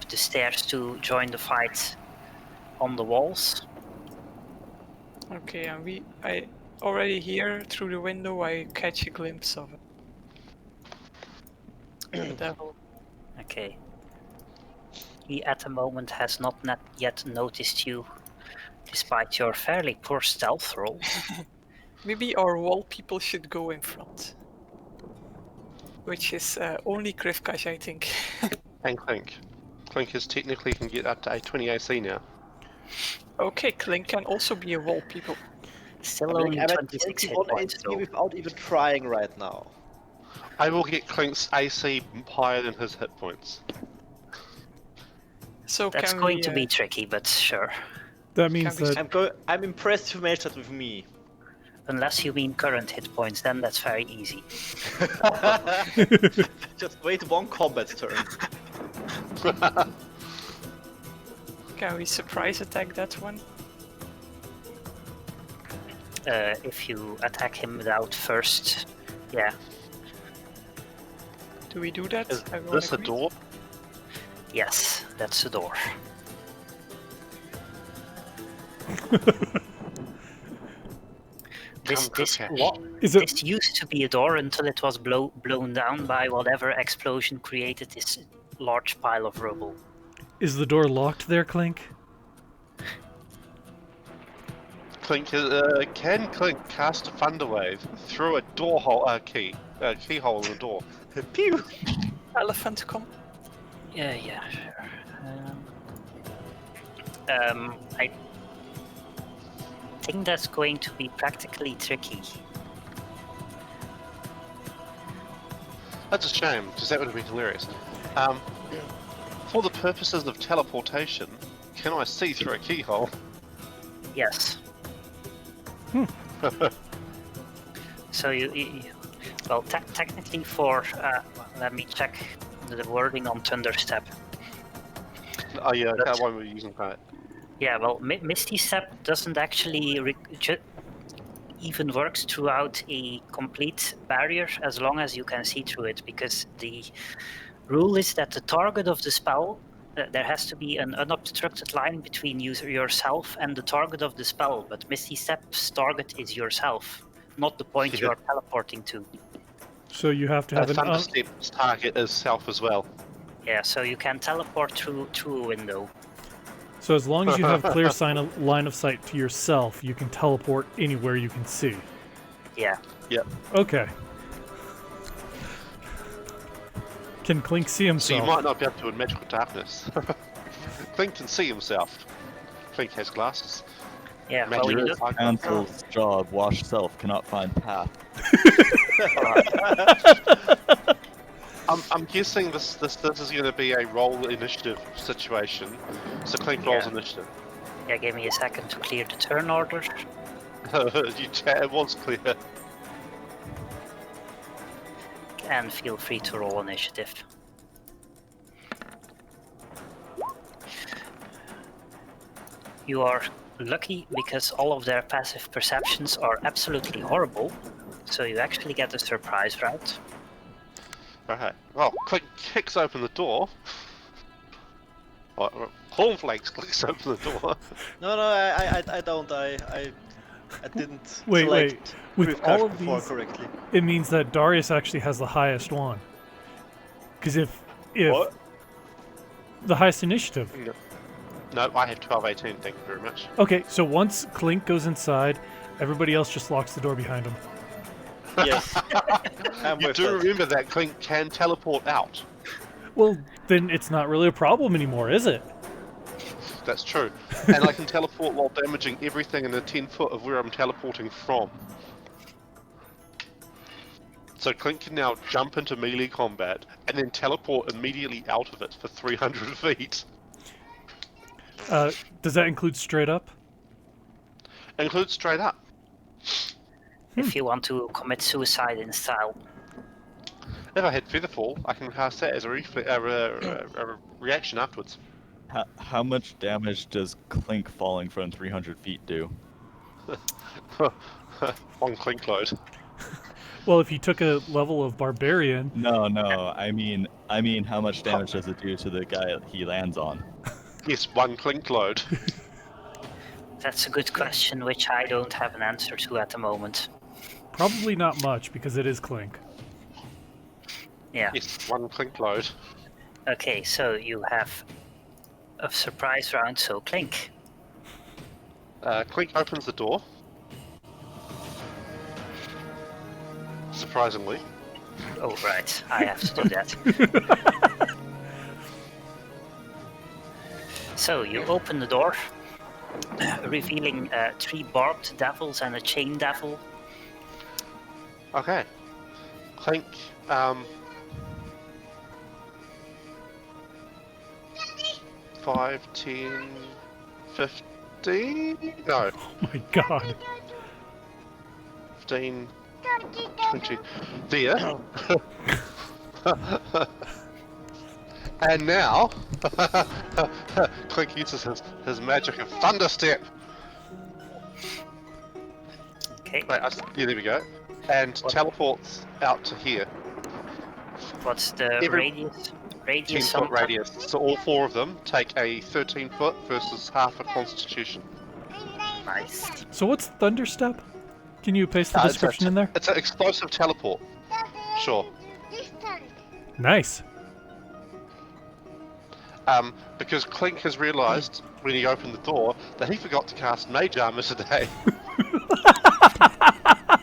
the stairs to join the fight on the walls. Okay, and I already here through the window. I catch a glimpse of it. The devil. Okay. He at the moment has not yet noticed you, despite your fairly poor stealth roll. Maybe our wall people should go in front. Which is only Krivkas, I think. And Clink. Clink is technically can get up to a 20 AC now. Okay, Clink can also be a wall people. Still only I'm at 26 hit 21 points AC though. without even trying right now. I will get Clink's AC higher than his hit points. So That's can going we, to be tricky, but sure. That means we that I'm impressed you managed that with me. Unless you mean current hit points, then that's very easy. Just wait one combat turn. Can we surprise attack that one? If you attack him without first, yeah. Do we do that? Is Everyone this a agree? door? Yes, that's the door. This Come, what Is it? this used to be a door until it was blown down by whatever explosion created this large pile of rubble. Is the door locked there, Clink? Clink, can Clink cast a thunder wave through a door hole, keyhole in the door? Pew! Elephant, come. Yeah, sure. I think that's going to be practically tricky. That's a shame, because that would have been hilarious. For the purposes of teleportation, can I see through a keyhole? Yes. So well, technically for let me check the wording on Thunderstep. Oh yeah, that one we're using that. Yeah, well, Misty Step doesn't actually even works throughout a complete barrier as long as you can see through it, because the rule is that the target of the spell, there has to be an unobstructed line between yourself and the target of the spell, but Misty Step's target is yourself, not the point you are teleporting to. So you have to have an Thunderstep's target is self as well. Yeah, so you can teleport through a window. So as long as you have clear line of sight to yourself, you can teleport anywhere you can see. Yeah. Yep. Okay. Can Clink see So himself? you might not be able to in magical darkness. Clink can see himself. Clink has glasses. Yeah, Magic well, you is look, like- Council's job, wash self, cannot find path. I'm guessing this is going to be a roll initiative situation. So Clink rolls Yeah. initiative. yeah, give me a second to clear the turn order. It was clear. And feel free to roll initiative. You are lucky because all of their passive perceptions are absolutely horrible, so you actually get a surprise route. Right. Well, Clink kicks open the door. Cornflakes clicks open the door. No, I don't. I didn't Wait. select With Griff Cash all of before these, correctly. it means that Darius actually has the highest one. Because if What? the highest initiative. No, I have 12/18. Thank you very much. Okay, so once Clink goes inside, everybody else just locks the door behind him. Yes. I'm You with do that. remember that Clink can teleport out. Well, then it's not really a problem anymore, is it? That's true. And I can teleport while damaging everything in a 10 foot of where I'm teleporting from. So Clink can now jump into melee combat and then teleport immediately out of it for 300 feet. Does that include straight up? Includes straight up. If you want to commit suicide in style. If I had Featherfall, I can cast that as a reaction afterwards. How much damage does Clink falling from 300 feet do? One Clink load. Well, if he took a level of barbarian, No, I mean how much damage does it do to the guy he lands on? Yes, one Clink load. That's a good question, which I don't have an answer to at the moment. probably not much because it is Clink. Yeah. Yes, one Clink load. Okay, so you have a surprise round, so Clink. Clink opens the door. Surprisingly. Oh, right, I have to do that. So you open the door, revealing 3 barbed devils and a chain devil. Okay. Clink, 5, 10, 15? No, Oh my god. 15, 20. There. And now, Clink uses his magic of Thunder Step. Okay. Wait, yeah, there we go. And What? teleports out to here. What's the Every- radius? 10 Radius foot on radius. So all 4 of them take a 13 foot versus half a constitution. Nice. So what's Thunderstep? Can you paste the It's a- description in there? It's an explosive teleport. Sure. Nice. Because Clink has realised when he opened the door that he forgot to cast Mage Armor today.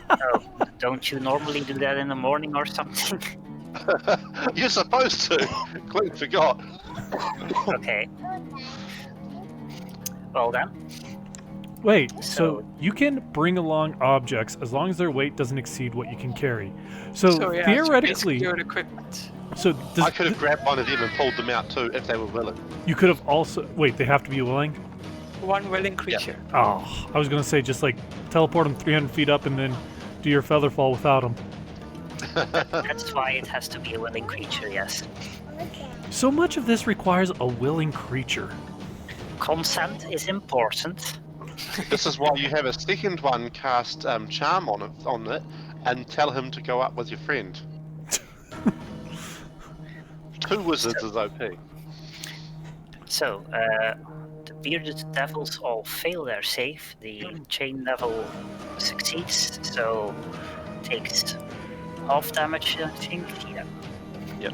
Oh, don't you normally do that in the morning or something? You're supposed to. Clink forgot. Okay. Well then. Wait, so So- you can bring along objects as long as their weight doesn't exceed what you can carry. So, So yeah, theoretically, it's basically your equipment. so I could have grabbed one of them and pulled them out too if they were willing. you could have also wait. They have to be willing. One willing creature. Oh, I was gonna say just like teleport them 300 feet up and then do your feather fall without them. That's why it has to be a willing creature, yes. So much of this requires a willing creature. Consent is important. This is why you have a second one cast Charm on it and tell him to go up with your friend. 2 wizards is OP. So, the bearded devils all fail their save. The chain devil succeeds, so takes half damage, I think. Yeah. Yep.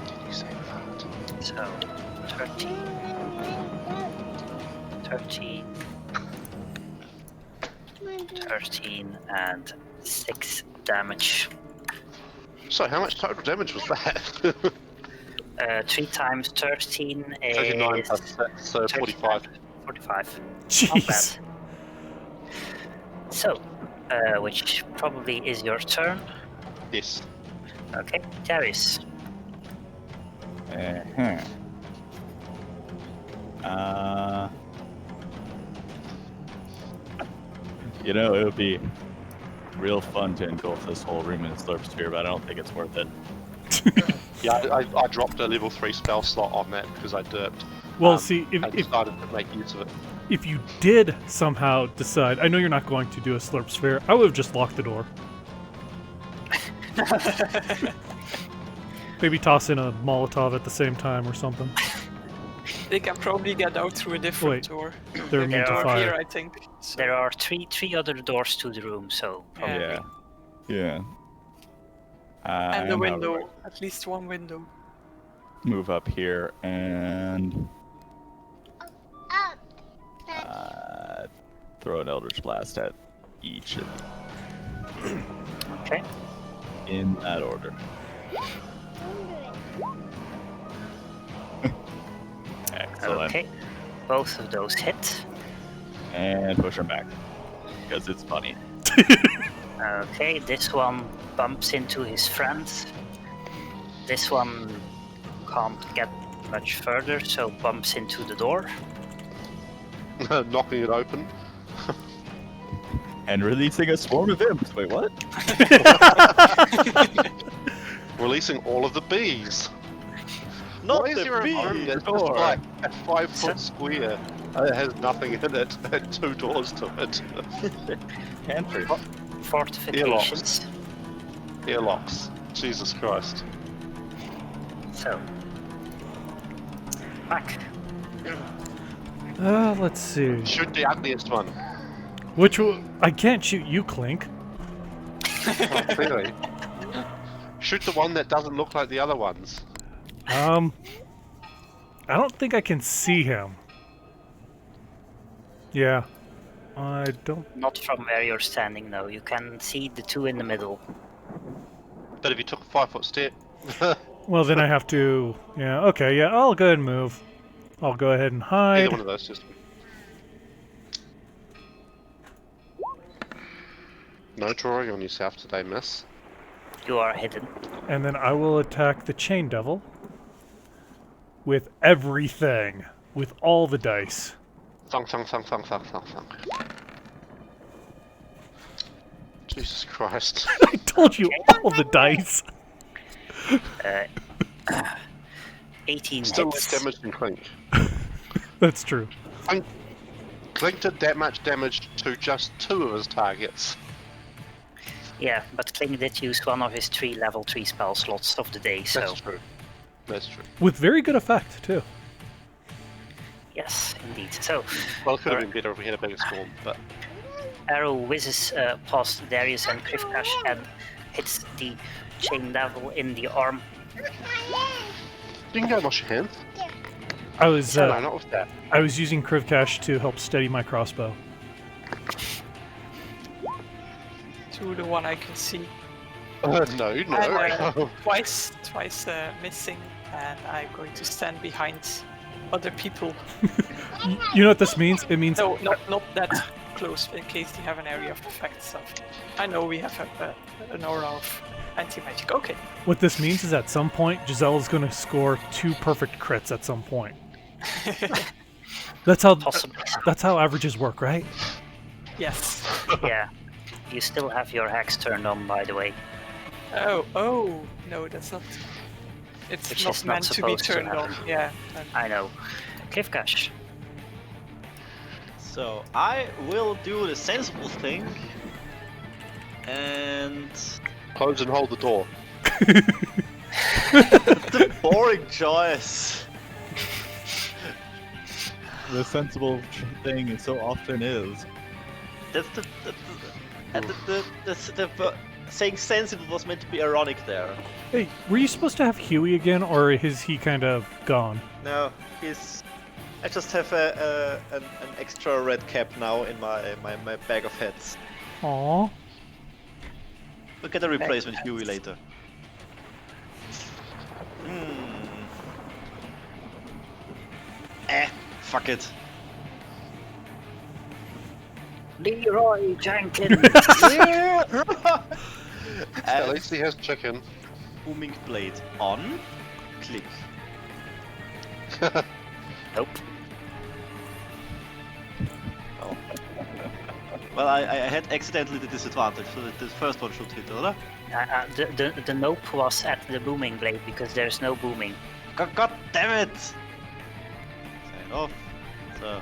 Did you say that? So, 13, 13, and 6 damage. So how much total damage was that? 3 times 13 is 39 plus 6, so 45. 45. Not Jeez. bad. So, which probably is your turn. Yes. Okay, Darius. Uh-huh. You know, it would be real fun to engulf this whole room in a slurp sphere, but I don't think it's worth it. Yeah, I dropped a level 3 spell slot on that because I derped. Well, see, I decided to make use of it. if you did somehow decide, I know you're not going to do a slurp sphere. I would have just locked the door. Maybe toss in a Molotov at the same time or something. They can probably get out through a different Wait. door. They're immune to are Or here, fire. I think. So, There are three other doors to the room, so probably. Yeah. Yeah. and the I'm window. gonna At least one window. move up here and throw an Eldritch Blast at each of them Okay. in that order. Excellent. Okay. Both of those hit. And push him back. Because it's funny. Okay, this one bumps into his friend. This one can't get much further, so bumps into the door. Knocking it open. And releasing a swarm of imps. Wait, what? Releasing all of the bees. Not Why is the there a room bee that's just door. like a 5-foot square? It has nothing in it and 2 doors to it. Cantrip. Fortifications. Airlocks. Jesus Christ. So. Back. Let's see. Shoot the ugliest one. Which I can't shoot you, Clink. Oh, clearly. Shoot the one that doesn't look like the other ones. I don't think I can see him. Yeah. I don't. Not from where you're standing, no. You can see the 2 in the middle. But if you took a 5-foot step, Well, then I have to. Yeah, okay, yeah, I'll go ahead and move. I'll go ahead and either hide. one of those just. No drawing on yourself today, miss. You are hidden. And then I will attack the Chain Devil with everything. With all the dice. Thunk, thunk, thunk, thunk, thunk, thunk, thunk. Jesus Christ. I told you all the dice. 18 Still hits. less damage than Clink. That's true. Clink did that much damage to just 2 of his targets. Yeah, but Kling did use one of his 3 level 3 spell slots of the day, so That's true. That's true. With very good effect, too. yes, indeed. So Well, it could have been better if we had a bigger storm, but arrow whizzes past Darius and Krivkash and hits the chain devil in the arm. you can go and wash your hands. I was No, not with that. I was using Krivkash to help steady my crossbow. To the one I can see. No. And, twice missing, and I'm going to stand behind other people. You know what this means? It means No, not that close, in case they have an area of effect. So I know we have an aura of anti-magic. Okay. what this means is at some point Giselle's going to score 2 perfect crits at some point. That's how averages work, right? Yes. Yeah. You still have your hex turned on, by the way. Oh, no, that's not. It's Which not is not meant to be supposed to turned happen. on. Yeah. I know. Krivkash. So I will do the sensible thing and Close and hold the door. the boring choice. The sensible thing it so often is. That's the saying sensible was meant to be ironic there. Hey, were you supposed to have Huey again, or is he kind of gone? No, he's. I just have an extra red cap now in my bag of heads. Aww. We'll get a replacement Huey later. Fuck it. Leroy Jenkins. At least he has chicken. Booming blade on. Click. Nope. Oh. Well, I had accidentally the disadvantage, so that the first one should hit, or? The nope was at the booming blade because there's no booming. God damn it! Sign off. So.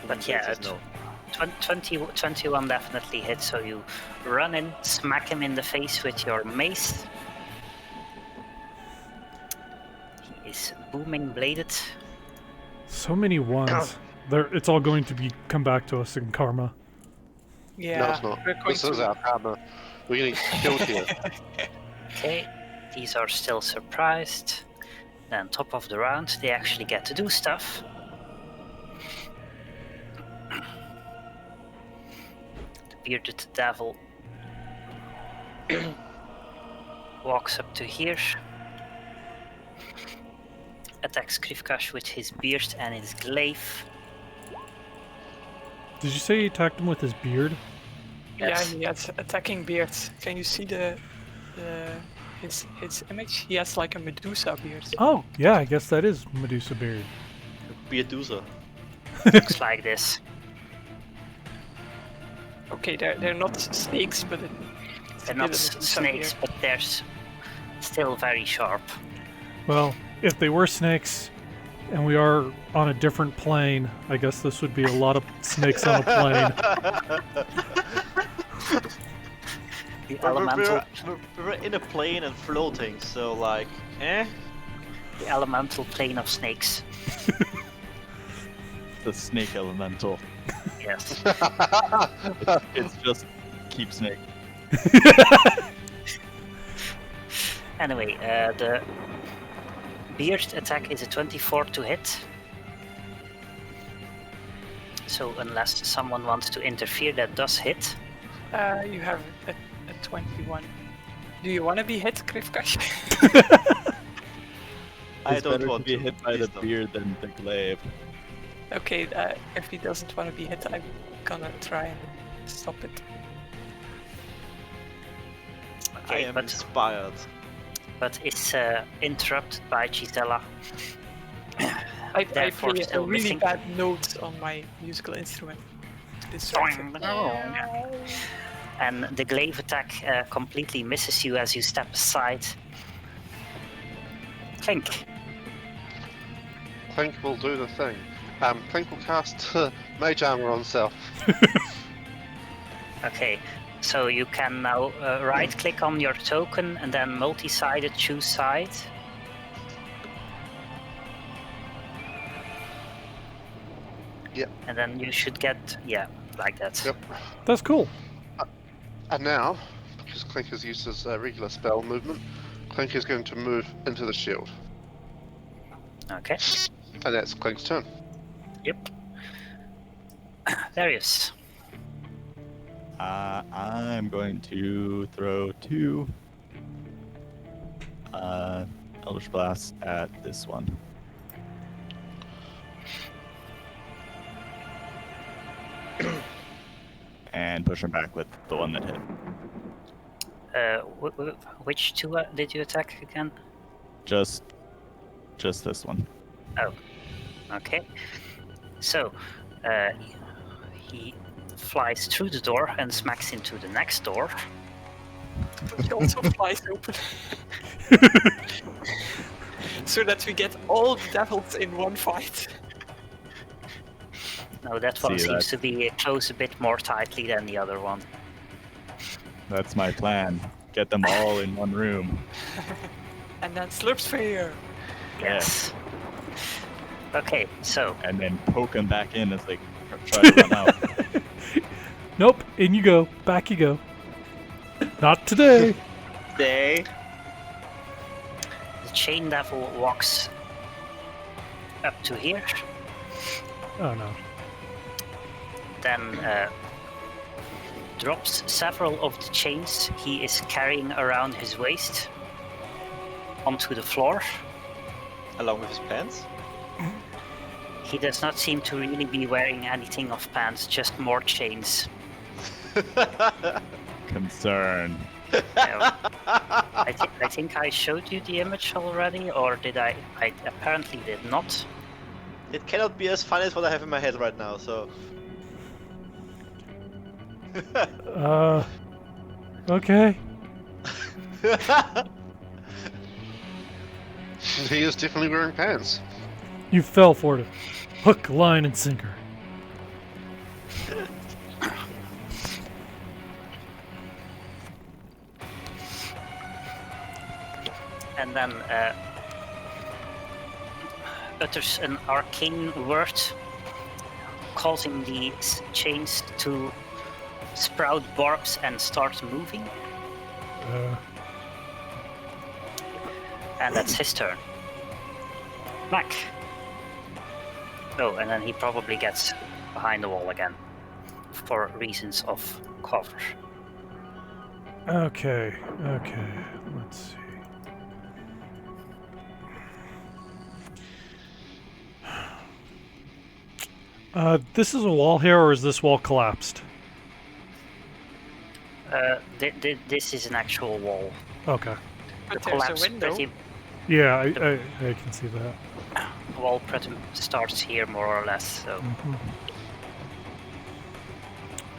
But yeah, Says no. 21 definitely hits, so you run in, smack him in the face with your mace. He is booming bladed. So many ones. It's all going to come back to us in karma. Yeah. No, it's not. We're going This is to. our karma. We're getting killed here. Okay, these are still surprised. Then top of the round, they actually get to do stuff. The bearded devil walks up to here, attacks Krivkash with his beard and his glaive. Did you say he attacked him with his beard? Yes. Yeah, he has attacking beards. Can you see his image? He has like a Medusa beard. Oh, yeah, I guess that is Medusa beard. Beardusa. Looks like this. Okay, they're not snakes, but it's They're a not bit of Medusa snakes, beard. but they're still very sharp. Well, if they were snakes, and we are on a different plane, I guess this would be a lot of snakes on a plane. The elemental, We're in a plane and floating, so like, the elemental plane of snakes. The snake elemental. Yes. It's just keep snake. Anyway, the beard attack is a 24 to hit. So unless someone wants to interfere, that does hit. You have a 21. Do you want to be hit, Krivkash? I It's don't better want to be to. hit by the Please don't. beard than the glaive. Okay, if he doesn't want to be hit, I'm gonna try and stop it. I Okay, am but inspired. it's interrupted by Gisela. I Therefore play a still really missing. bad note on my musical instrument. distracted. And the glaive attack completely misses you as you step aside. Clink. Clink will do the thing. Clink will cast Mage Armor on self. Okay, so you can now right-click on your token and then multi-sided choose side. Yep. And then you should get, yeah, like that. Yep. That's cool. And now, because Clink has used his regular spell movement, Clink is going to move into the shield. Okay. And that's Clink's turn. Yep. Darius. I'm going to throw 2 Eldritch Blast at this one. And push him back with the one that hit. Which two did you attack again? Just this one. Oh, okay. So, he flies through the door and smacks into the next door. Which also flies open. So that we get all the devils in one fight. No, that one See, seems to be closed a bit more tightly than the other one. That's my plan. Get them all in one room. And then slurp sphere. Yes. Okay, so And then poke them back in as they try to run out. Nope, in you go. Back you go. Not today. Day. the chain devil walks up to here, Oh no. then drops several of the chains he is carrying around his waist onto the floor. Along with his pants? He does not seem to really be wearing anything of pants, just more chains. Concern. I think I showed you the image already, or did I? I apparently did not. It cannot be as funny as what I have in my head right now, so... Okay. He is definitely wearing pants. You fell for it. Hook, line, and sinker. And then utters an arcane word, causing the chains to sprout barbs and start moving. And that's his turn. Mac. Oh, and then he probably gets behind the wall again for reasons of cover. Okay. Let's see. This is a wall here, or is this wall collapsed? This is an actual wall. Okay. But The there's a collapse window. pretty Yeah, I can see that. wall pretty starts here more or less. So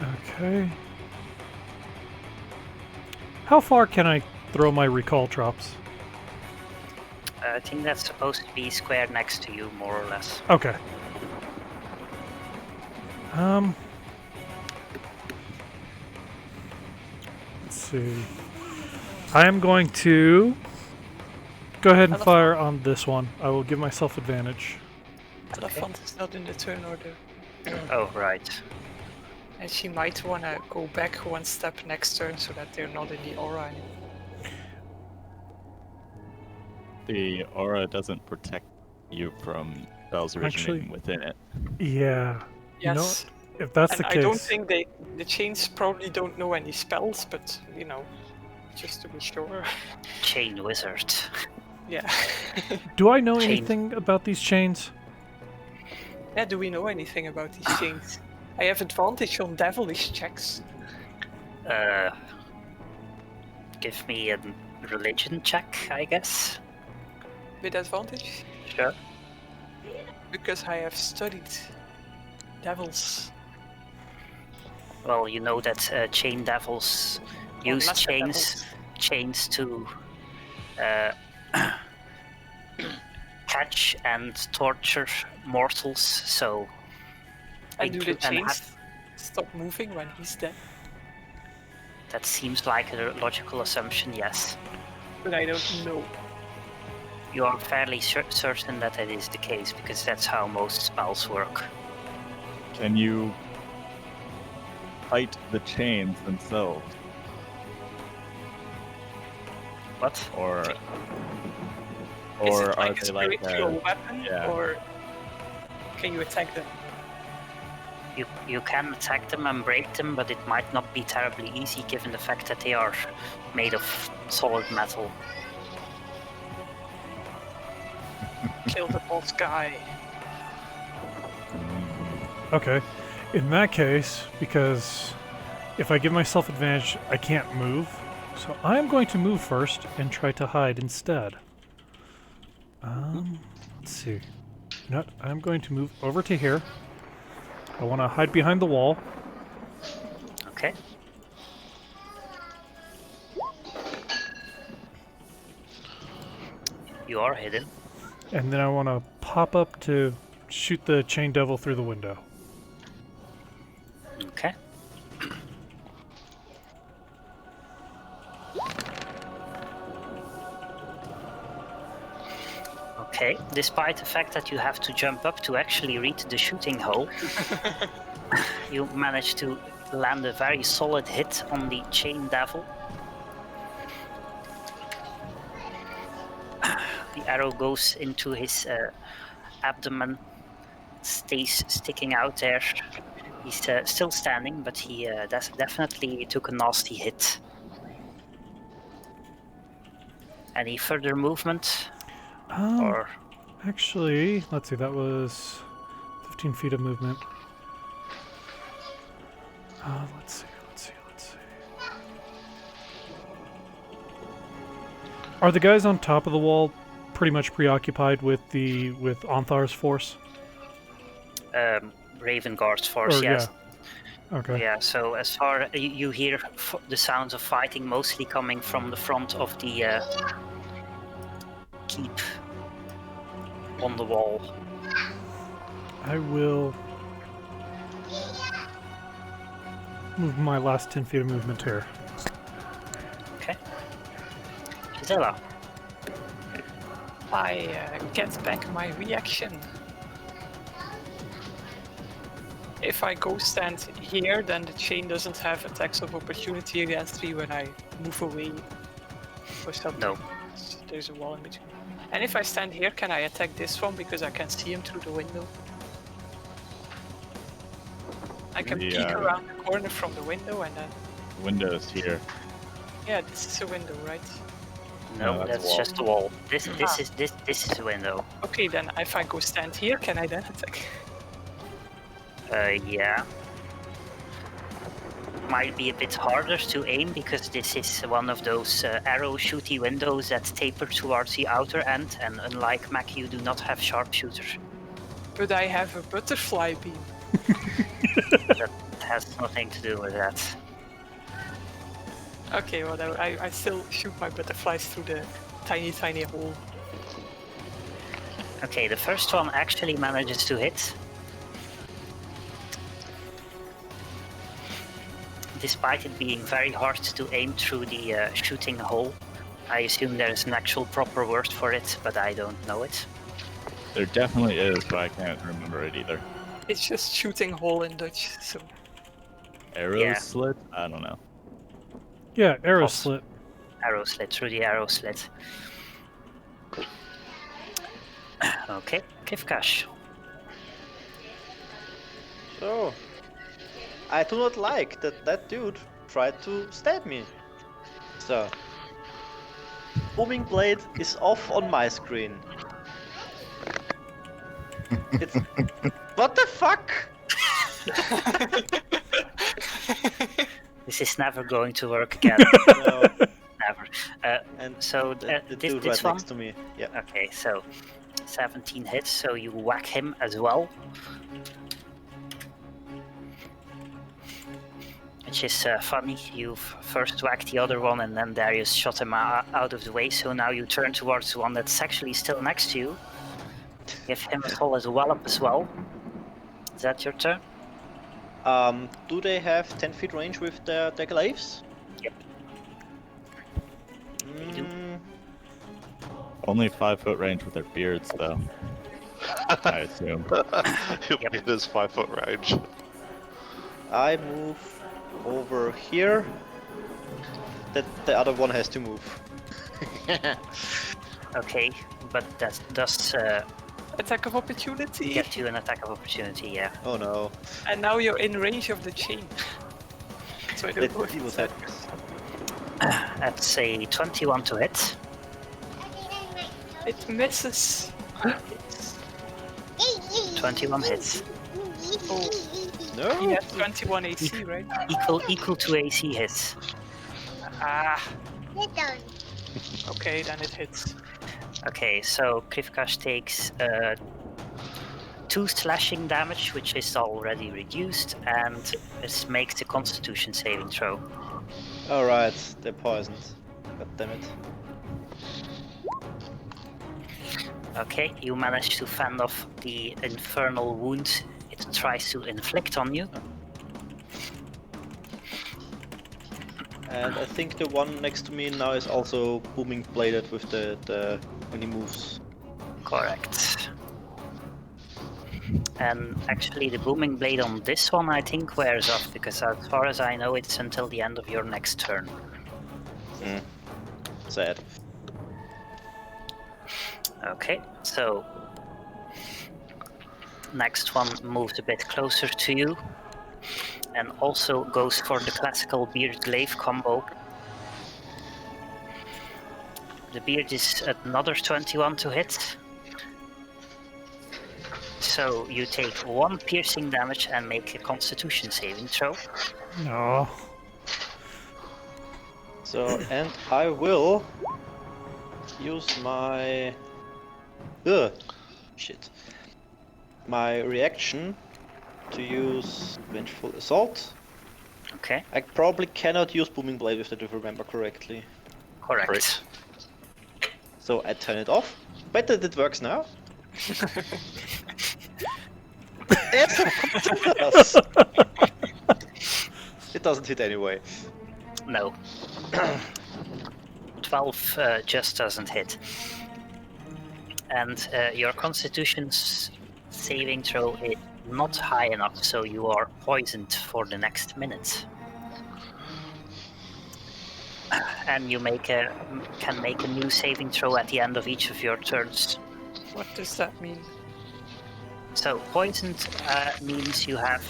Okay. How far can I throw my recall drops? I think that's supposed to be square next to you, more or less. Okay. Let's see. I am going to go ahead and fire on this one. I will give myself advantage. Elephant is not in the turn order. Oh, right. And she might wanna go back one step next turn so that they're not in the aura anymore. The aura doesn't protect you from spells originating Actually- within it. Yeah. You know, Yes. if that's And the I case, don't think the chains probably don't know any spells, but you know, just to be sure. Chain wizard. Yeah. do I know Chain. anything about these chains? Yeah, do we know anything about these chains? I have advantage on devilish checks. Give me a religion check, I guess. With advantage? Sure. Because I have studied devils. Well, you know that chain devils Well, use master chains to catch and torture mortals. So And do the inclu- and chains have- stop moving when he's dead? that seems like a logical assumption. Yes, But I don't know. you are fairly certain that it is the case because that's how most spells work. Can you fight the chains themselves, What? or Is it are like a they like spiritual weapon, yeah. or can you attack them? You can attack them and break them, but it might not be terribly easy given the fact that they are made of solid metal. Kill the boss guy. Okay. In that case, because if I give myself advantage, I can't move. So I'm going to move first and try to hide instead. Let's see. You know what? I'm going to move over to here. I want to hide behind the wall. Okay. You are hidden. And then I want to pop up to shoot the chain devil through the window. Okay. Okay, despite the fact that you have to jump up to actually reach the shooting hole, you manage to land a very solid hit on the chain devil. The arrow goes into his abdomen, stays sticking out there. He's still standing, but he definitely took a nasty hit. Any further movement? Or Actually, let's see, that was 15 feet of movement. Let's see. Are the guys on top of the wall pretty much preoccupied with Onthar's force? Raven Guard's force, yes. Yeah. Okay. Yeah, so as far you hear the sounds of fighting mostly coming from the front of the keep on the wall. I will move my last 10 feet of movement here. Okay. Gisela. I get back my reaction. If I go stand here, then the chain doesn't have attacks of opportunity against me when I move away or something. No. There's a wall in between. And if I stand here, can I attack this one because I can see him through the window? I can peek around the corner from the window and then... Windows here. Yeah, this is a window, right? No, No, that's a that's wall. just a wall. This is a window. Okay, then if I go stand here, can I then attack? Yeah. Might be a bit harder to aim because this is one of those arrow shooty windows that taper towards the outer end, and unlike Mac, you do not have sharpshooter. But I have a butterfly beam. That has nothing to do with that. Okay, whatever. I still shoot my butterflies through the tiny hole. Okay, the first one actually manages to hit. Despite it being very hard to aim through the shooting hole. I assume there's an actual proper word for it, but I don't know it. There definitely is, but I can't remember it either. It's just shooting hole in Dutch, so... Arrow Yeah. slit? I don't know. Yeah, arrow Poss- slit. Arrow slit, through the arrow slit. Okay, Kivkash. So, I do not like that dude tried to stab me. So, booming blade is off on my screen. It's what the fuck? This is never going to work again. No, Never. and So the this dude right one. next to me. Yeah. Okay, so 17 hits, so you whack him as well. which is funny. You've first whacked the other one, and then Darius shot him out of the way. So now you turn towards the one that's actually still next to you. Give him a solid wallop as well. Is that your turn? Do they have 10 feet range with their glaives? Yep. They do. Only 5-foot range with their beards, though. I assume. He'll be in his 5-foot range. I move over here. That the other one has to move. Okay, but that does Attack of opportunity. get you an attack of opportunity, yeah. Oh no. And now you're in range of the chain. So I don't Let's know if see what it's happens. That's a 21 to hit. It misses. 21 hits. Oh, No? he has 21 AC, right? Equal to AC hits. Ah. Okay, then it hits. Okay, so Krivkash takes 2 slashing damage, which is already reduced, and this makes a Constitution saving throw. Alright, they're poisoned. God damn it. Okay, you manage to fend off the infernal wound it tries to inflict on you. And I think the one next to me now is also booming bladed with the when he moves. Correct. And actually the booming blade on this one I think wears off, because as far as I know it's until the end of your next turn. Sad. Okay, so next one moves a bit closer to you and also goes for the classical beard glaive combo. The beard is another 21 to hit. So you take 1 piercing damage and make a Constitution saving throw. No. So, and I will use my... Ugh. Shit. My reaction to use Vengeful Assault. Okay, I probably cannot use Booming Blade if I do remember correctly. correct. Correct. So I turn it off. Bet that it works now. It does. It doesn't hit anyway. No. 12 just doesn't hit. And your Constitution's saving throw is not high enough, so you are poisoned for the next minute. And you can make a new saving throw at the end of each of your turns. What does that mean? So poisoned means you have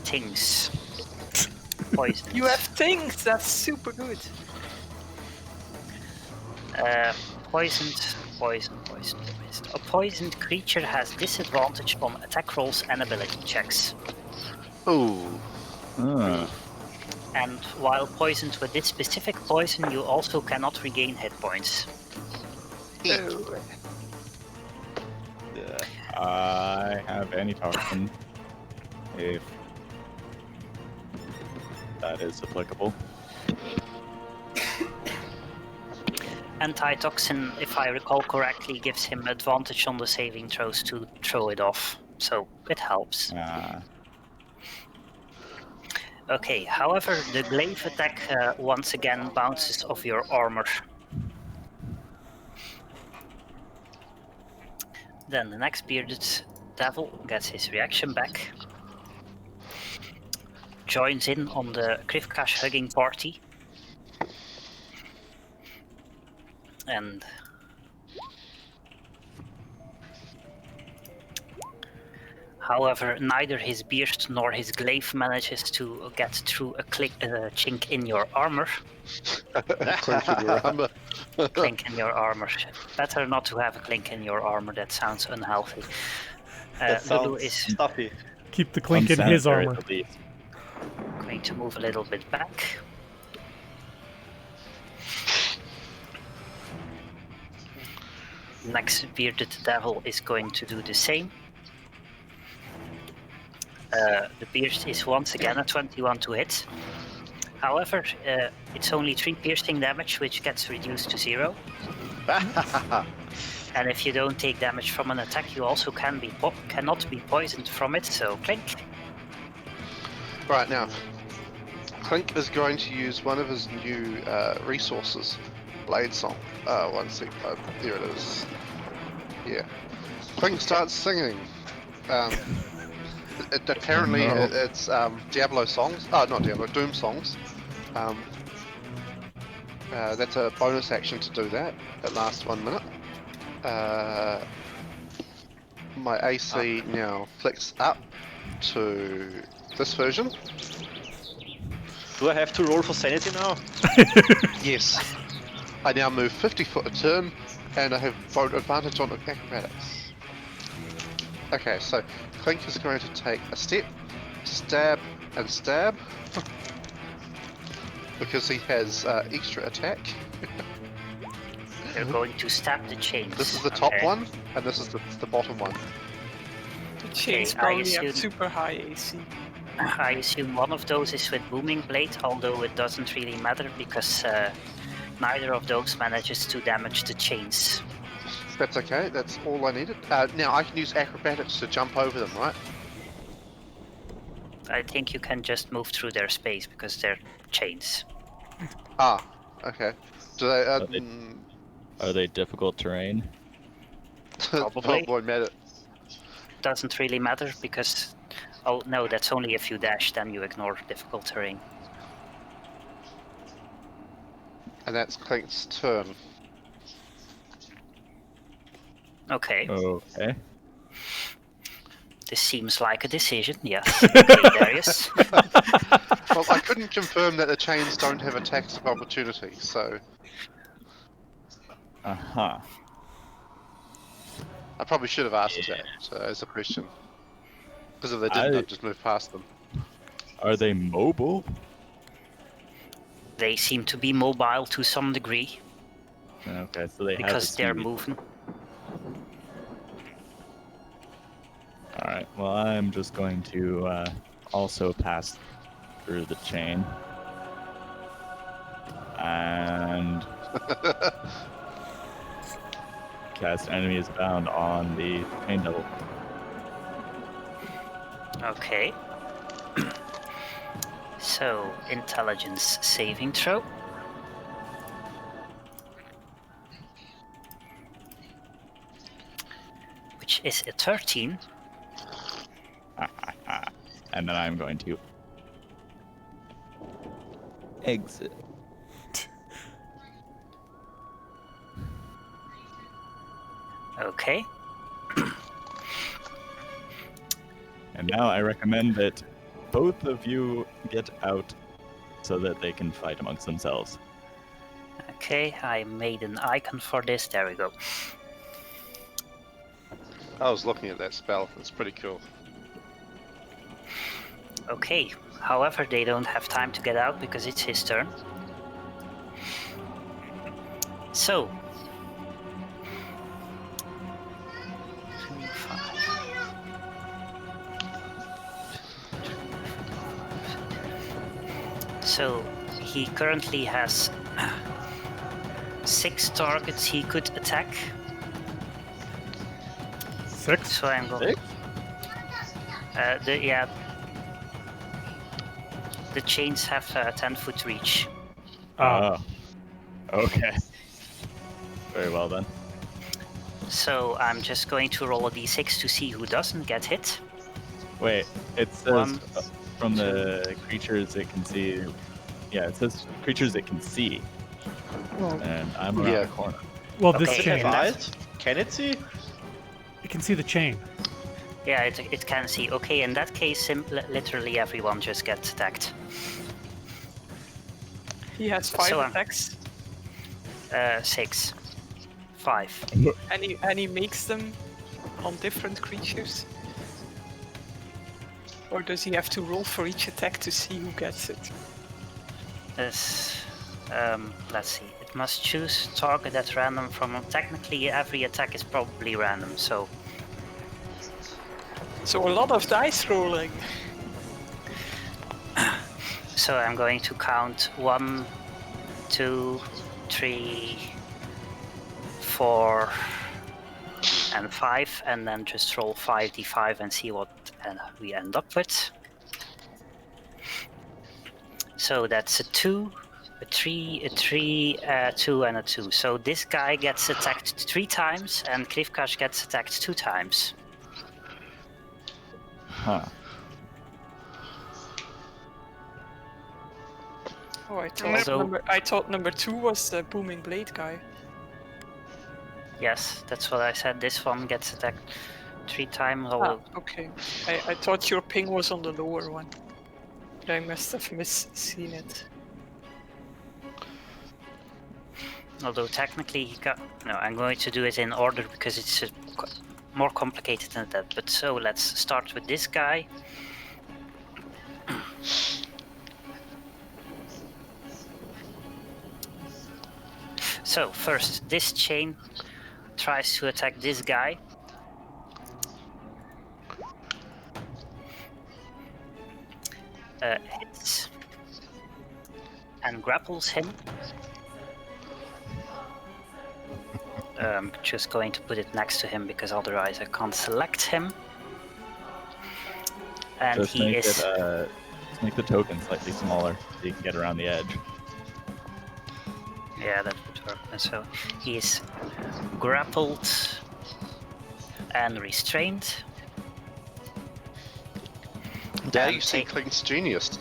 things. Poisoned. You have things! That's super good. Poisoned. A poisoned creature has disadvantage on attack rolls and ability checks. Ooh. Ah. And while poisoned with this specific poison, you also cannot regain hit points. Oh. Yeah. I have antitoxin, if that is applicable. Antitoxin, if I recall correctly, gives him advantage on the saving throws to throw it off, so it helps. Okay, however, the glaive attack once again bounces off your armor. Then the next bearded devil gets his reaction back. Joins in on the Krivkash hugging party. And however, neither his beard nor his glaive manages to get through a chink in your armor. Clink in your armor. Clink in your armor. Better not to have a clink in your armor, that sounds unhealthy. That Lulu sounds is stuffy. Keep the clink in his Unsanitary, armor. at least. going to move a little bit back. Next bearded devil is going to do the same. The pierce is once again a 21 to hit. However, it's only 3 piercing damage, which gets reduced to 0. And if you don't take damage from an attack, you also cannot be poisoned from it, so clink. Right now, Clink is going to use one of his new resources, Blade Song. One sec, there it is. Yeah. Clink starts singing. Apparently, it's Diablo songs. Oh, not Diablo, Doom songs. That's a bonus action to do that. It lasts 1 minute. My AC now flicks up to this version. Do I have to roll for sanity now? Yes. I now move 50 foot a turn, and I have both advantage on acrobatics. Okay, so Clink is going to take a step, stab, and stab. Because he has extra attack. You're going to stab the chains. This is the top one, and this is the bottom one. The chains I probably assume- have super high AC. I assume one of those is with Booming Blade, although it doesn't really matter because neither of those manages to damage the chains. That's okay, that's all I needed. Now I can use acrobatics to jump over them, right? I think you can just move through their space because they're chains. Ah, okay. Do they, Are they difficult terrain? Probably. Won't matter. Doesn't really matter because... Oh no, that's only if you dash, then you ignore difficult terrain. And that's Clink's turn. Okay, Okay. this seems like a decision, yes. Okay, Darius. Well, I couldn't confirm that the chains don't have attacks of opportunity, so Uh-huh. I probably should have asked that as a question. Because if they didn't, I'd just move past them. Are they mobile? They seem to be mobile to some degree Okay, so they have because the they're speed. moving. Alright, well I'm just going to also pass through the chain. And cast enemies bound on the chain devil. Okay. So, intelligence saving throw. Which is a 13. And then I'm going to exit. Okay. And now I recommend that both of you get out so that they can fight amongst themselves. Okay, I made an icon for this. There we go. I was looking at that spell, it's pretty cool. Okay, however, they don't have time to get out because it's his turn. So. 3, 5. So, he currently has 6 targets he could attack. 6? So I'm going. The chains have 10-foot reach. Oh. Okay. Very well then. So I'm just going to roll a d6 to see who doesn't get hit. Wait, it says One, from the creatures it can see. Yeah, it says creatures it can see. Well, And I'm around the corner. well this Okay, chain. and Right? Can it see? You can see the chain. Yeah, it can see. Okay, in that case, literally everyone just gets attacked. He has 5 So, attacks, 6. 5. and he makes them on different creatures. Or does he have to roll for each attack to see who gets it? Let's see. It must choose target at random from. Technically, every attack is probably random, so. So a lot of dice rolling. So I'm going to count 1, 2, 3, 4, and 5, and then just roll 5d5 and see what we end up with. So that's a 2, a 3, a 3, a 2, and a 2. So this guy gets attacked 3 times, and Krivkash gets attacked 2 times. Huh. Oh, I thought number 2 was the booming blade guy. Yes, that's what I said. This one gets attacked 3 times. Ah, okay. I thought your ping was on the lower one. But I must have seen it. Although technically he got... No, I'm going to do it in order because it's more complicated than that. But so let's start with this guy. So first, this chain tries to attack this guy. Hits and grapples him. I'm just going to put it next to him because otherwise I can't select him. And Just he is... just make the token slightly smaller so you can get around the edge. Yeah, that would work. And so he is grappled and restrained. There And you see Clink's genius.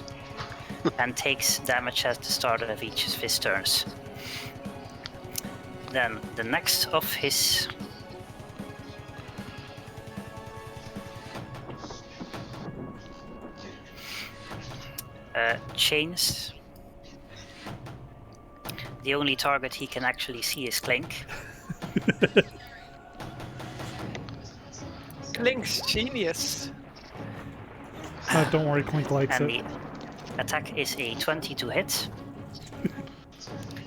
and takes damage at the start of each of his turns. Then the next of his chains. The only target he can actually see is Clink. Clink's genius. Don't worry, Clink likes And it. the attack is a 20 to hit.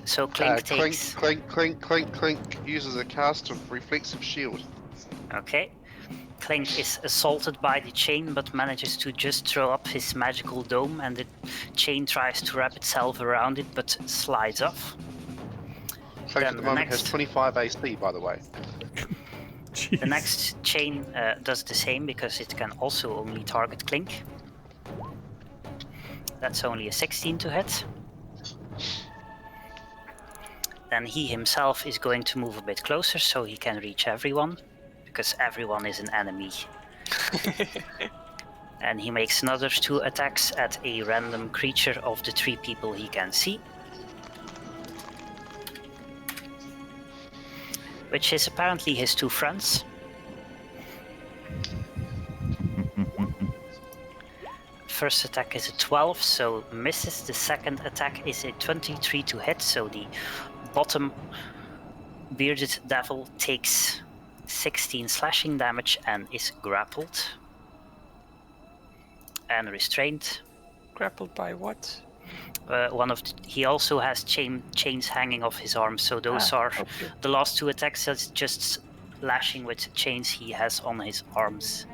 So Clink takes... Clink uses a cast of reflexive shield. Okay. Clink is assaulted by the chain, but manages to just throw up his magical dome, and the chain tries to wrap itself around it, but slides off. Clink Then at the the moment next- has 25 AC, by the way. The next chain does the same because it can also only target Clink. That's only a 16 to hit. Then he himself is going to move a bit closer so he can reach everyone, because everyone is an enemy. And he makes another 2 attacks at a random creature of the 3 people he can see. Which is apparently his 2 friends. First attack is a 12, so misses. The second attack is a 23 to hit, so the bottom bearded devil takes 16 slashing damage and is grappled. And restrained. Grappled by what? He also has chains hanging off his arms, so those are okay. the last 2 attacks. That's just lashing with chains he has on his arms.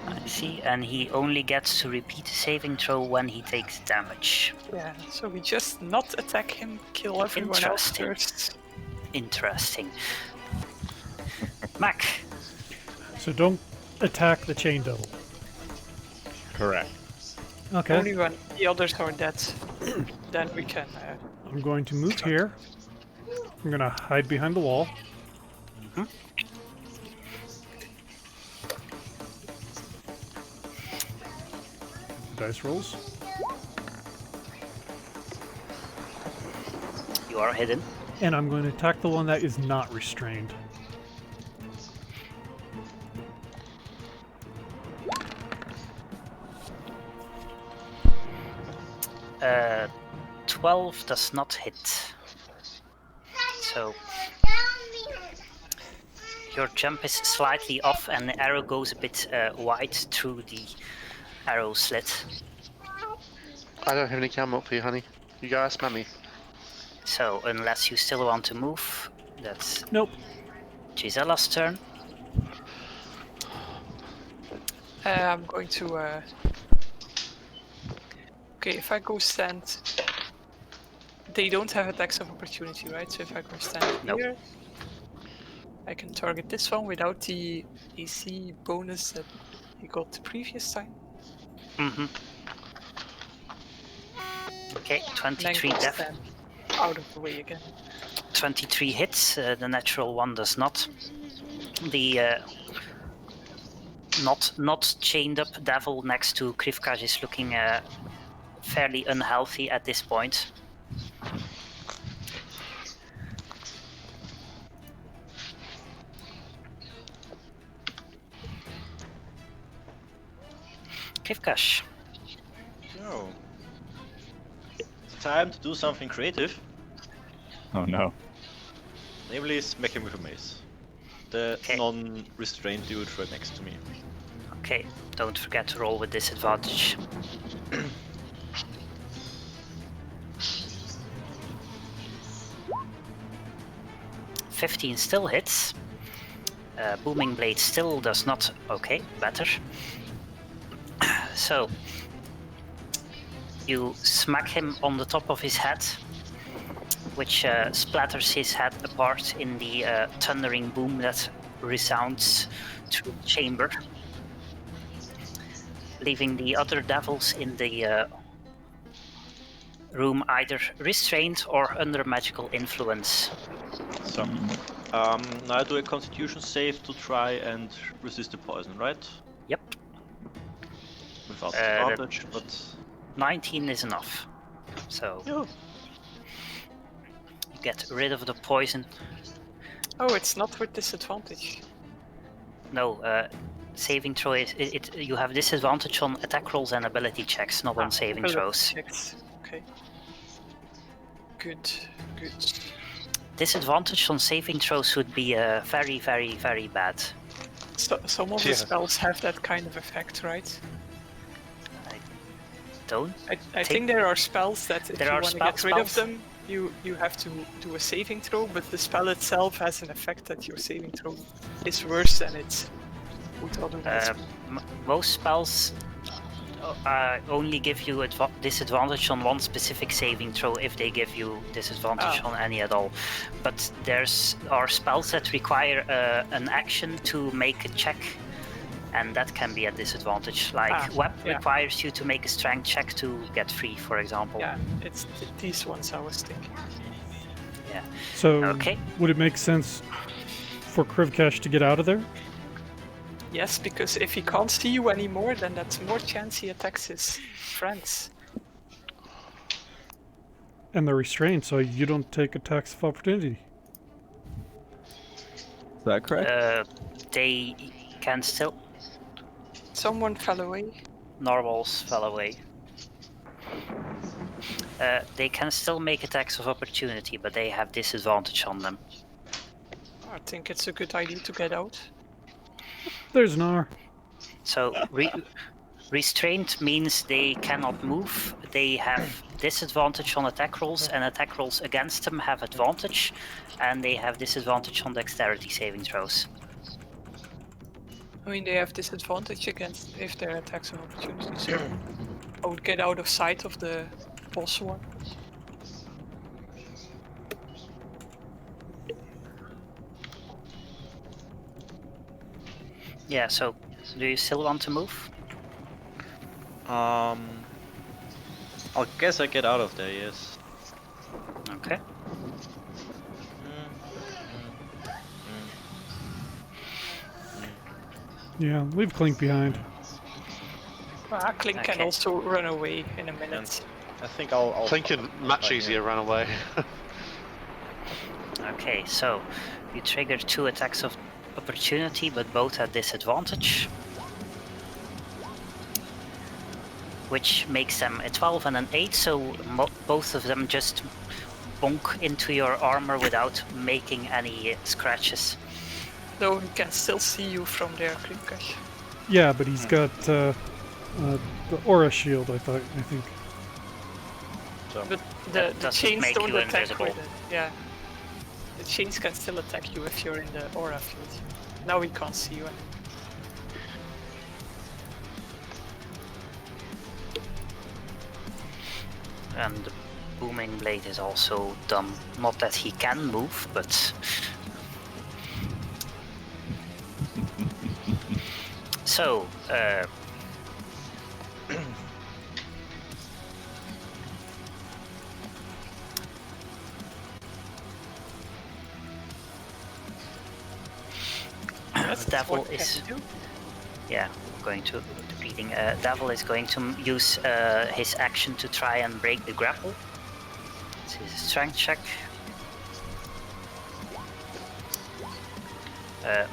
I see, and he only gets to repeat the saving throw when he takes damage. Yeah, so we just not attack him, kill everyone else Interesting. first. Interesting. Mac, So don't attack the chain devil. Correct. Okay. Only when the others are dead, then we can. I'm going to move here. I'm going to hide behind the wall. Dice rolls. you are hidden. And I'm going to attack the one that is not restrained. Uh, 12 does not hit. So your jump is slightly off and the arrow goes a bit wide through the arrow slit. I don't have any camel for you, honey. You go ask Mummy. So unless you still want to move, that's Nope. Gisella's turn. I'm going to. Okay, if I go stand, they don't have attacks of opportunity, right? So if I go stand Nope. here, I can target this one without the AC bonus that he got the previous time. Mm-hmm. Okay, And then 23 go def. stand out of the way again. 23 hits. The natural one does not. The not chained up devil next to Krivkaj is looking fairly unhealthy at this point. Krivkaj. So, it's time to do something creative. Oh no. Namely, smack him with a mace. The Okay. non-restrained dude right next to me. Okay, don't forget to roll with disadvantage. $15 still hits. Booming Blade still does not. Okay, better. So you smack him on the top of his head, which splatters his head apart in the thundering boom that resounds through the chamber, leaving the other devils in the room either restrained or under magical influence. So, now I do a constitution save to try and resist the poison, right? Yep, Without that- advantage, but 19 is enough. So yeah. you get rid of the poison. Oh, it's not with disadvantage. No, saving throw is you have disadvantage on attack rolls and ability checks, not on saving ability throws. checks. Okay. Good. Disadvantage on saving throws would be very, very, very bad. So, some of the Yeah. spells have that kind of effect, right? Don't. I think there are spells that if There you are want to get rid of spells- them, you have to do a saving throw, but the spell itself has an effect that your saving throw is worse than it would otherwise be. Most spells only give you disadvantage on one specific saving throw if they give you disadvantage on any at all. But are spells that require an action to make a check, and that can be a disadvantage. Like Web requires you to make a strength check to get free, for example. Yeah, it's these ones I was thinking. Yeah. So, Okay. would it make sense for Krivkash to get out of there? Yes, because if he can't see you anymore, then that's more chance he attacks his friends. And they're restrained, so you don't take attacks of opportunity. Is that correct? They can still. Someone fell away. Normals fell away. They can still make attacks of opportunity, but they have disadvantage on them. I think it's a good idea to get out. There's an R. So restrained means they cannot move. They have disadvantage on attack rolls, and attack rolls against them have advantage, and they have disadvantage on dexterity saving throws. I mean, they have disadvantage against if their attacks of opportunity, so I would get out of sight of the boss one. Yeah, so do you still want to move? I guess I get out of there, yes. Okay. Yeah, leave Clink behind. Clink can Okay. also run away in a minute. I think I'll Thinking much easier run away. Okay, so you trigger 2 attacks of opportunity, but both at disadvantage. Which makes them a 12 and an 8, so both of them just bonk into your armor without making any scratches. Though he can still see you from there, Krimkash. Yeah, but he's got The aura shield, I think. So But That the doesn't chains make don't you attack invisible. with it. Yeah. The chains can still attack you if you're in the aura field. Now we can't see you. And the booming blade is also dumb. Not that he can move, but so That's Devil what is can do. yeah going to reading. Devil is going to use his action to try and break the grapple. It's his strength check.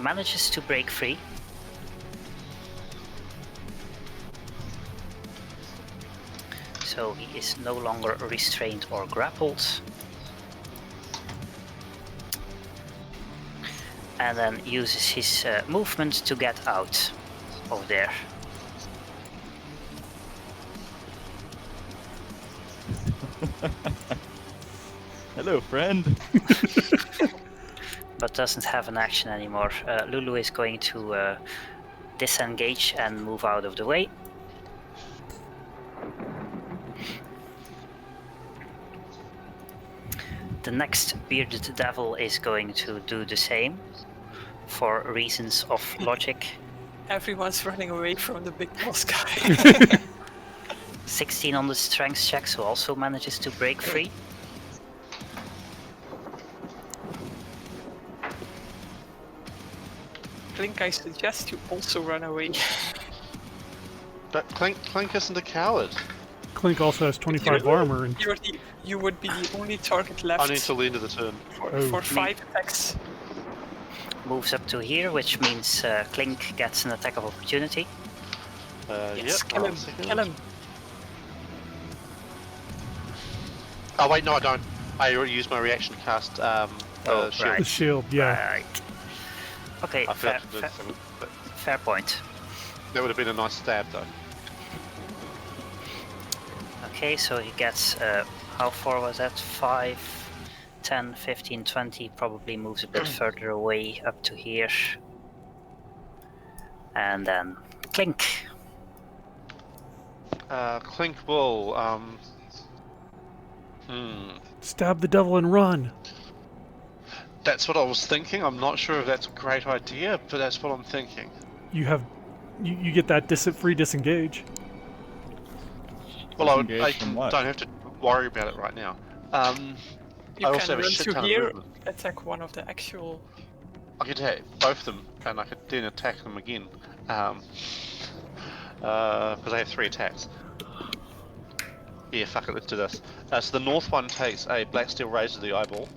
Manages to break free. So he is no longer restrained or grappled. And then uses his movement to get out of there. Hello, friend. But doesn't have an action anymore. Lulu is going to disengage and move out of the way. The next bearded devil is going to do the same for reasons of logic. Everyone's running away from the big boss guy. 16 on the strength check, so also manages to break free. Clink, I suggest you also run away. But Clink isn't a coward. Clink also has 25 armor and You would be the only target left Only until the end of the turn. for 5 attacks. Moves up to here, which means Clink gets an attack of opportunity. Yes, Yep, kill him, 1 second. kill him. Oh wait, no I don't. I already used my reaction to cast shield. right. the shield. Yeah. Right. Okay, I fair, forgot to do something, but fair point. that would have been a nice stab though. Okay, so he gets, how far was that? 5, 10, 15, 20, probably moves a bit further away up to here. And then Clink. Clink will, Stab the devil and run. that's what I was thinking. I'm not sure if that's a great idea, but that's what I'm thinking. You get that free disengage. Well, I Disengage from what? don't have to worry about it right now. You I also can have a run shit to ton of here, movement. attack one of the actual. I could hit both of them, and I could then attack them again. Because I have 3 attacks. Yeah, fuck it, let's do this. So the north one takes a black steel razor to the eyeball,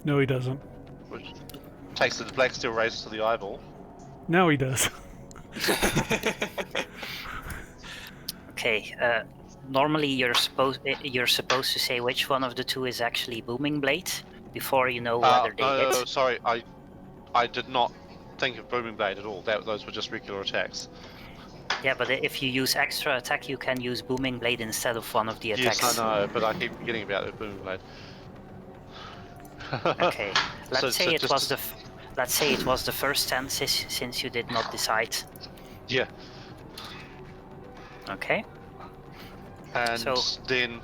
No, he doesn't. which takes the black steel razor to the eyeball. Now he does. Okay, normally you're supposed to say which one of the two is actually Booming Blade before you know whether they No, hit. sorry, I did not think of Booming Blade at all. Those were just regular attacks. Yeah, but if you use extra attack, you can use Booming Blade instead of one of the attacks. Yes, I know, but I keep forgetting about it, Booming Blade. Okay, let's say so it was the first 10 since you did not decide. Yeah, Okay. and So- then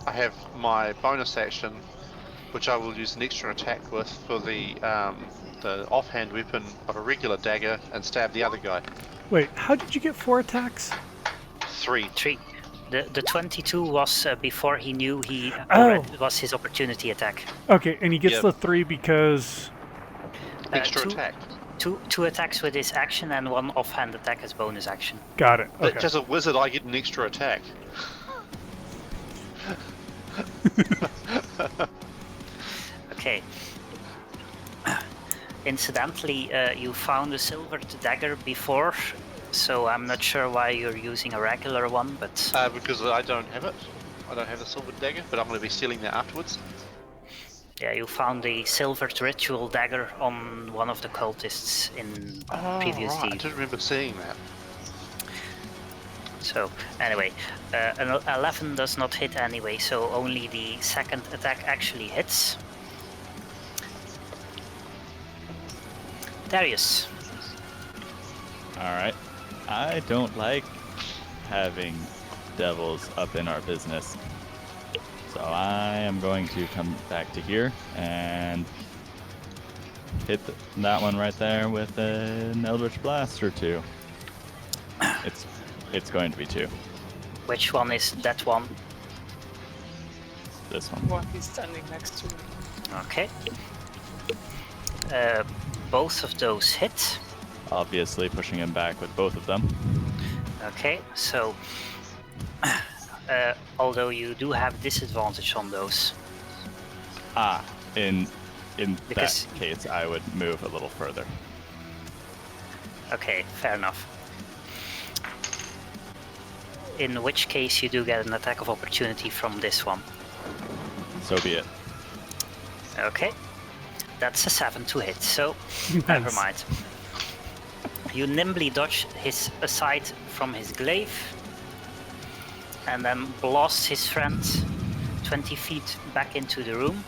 I have my bonus action, which I will use an extra attack with for the offhand weapon of a regular dagger and stab the other guy. Wait, how did you get 4 attacks? 3. 3. The 22 was before he knew Oh. it was his opportunity attack. Okay, and he gets Yep. the 3 because... Extra two- attack. Two attacks with his action and 1 offhand attack as bonus action. Got it. But Okay. as a wizard, I get an extra attack. Okay. Incidentally, you found a silvered dagger before, so I'm not sure why you're using a regular one, but Because I don't have it. I don't have the silver dagger, but I'm going to be stealing that afterwards. yeah, you found a silvered ritual dagger on one of the cultists in previous right. I deed. do remember seeing that. So anyway, an 11 does not hit anyway, so only the second attack actually hits. Darius. Alright. I don't like having devils up in our business. So I am going to come back to here and hit that one right there with an Eldritch Blast or 2. It's going to be 2. Which one is that one? This one. One he's standing next to. Okay. Both of those hit. Obviously pushing him back with both of them. Okay, so although you do have disadvantage on those. In Because- that case, I would move a little further. Okay, fair enough. In which case you do get an attack of opportunity from this one. So be it. Okay. That's a 7 to hit, so never Nice. mind. You nimbly dodge his aside from his glaive and then blast his friend 20 feet back into the room.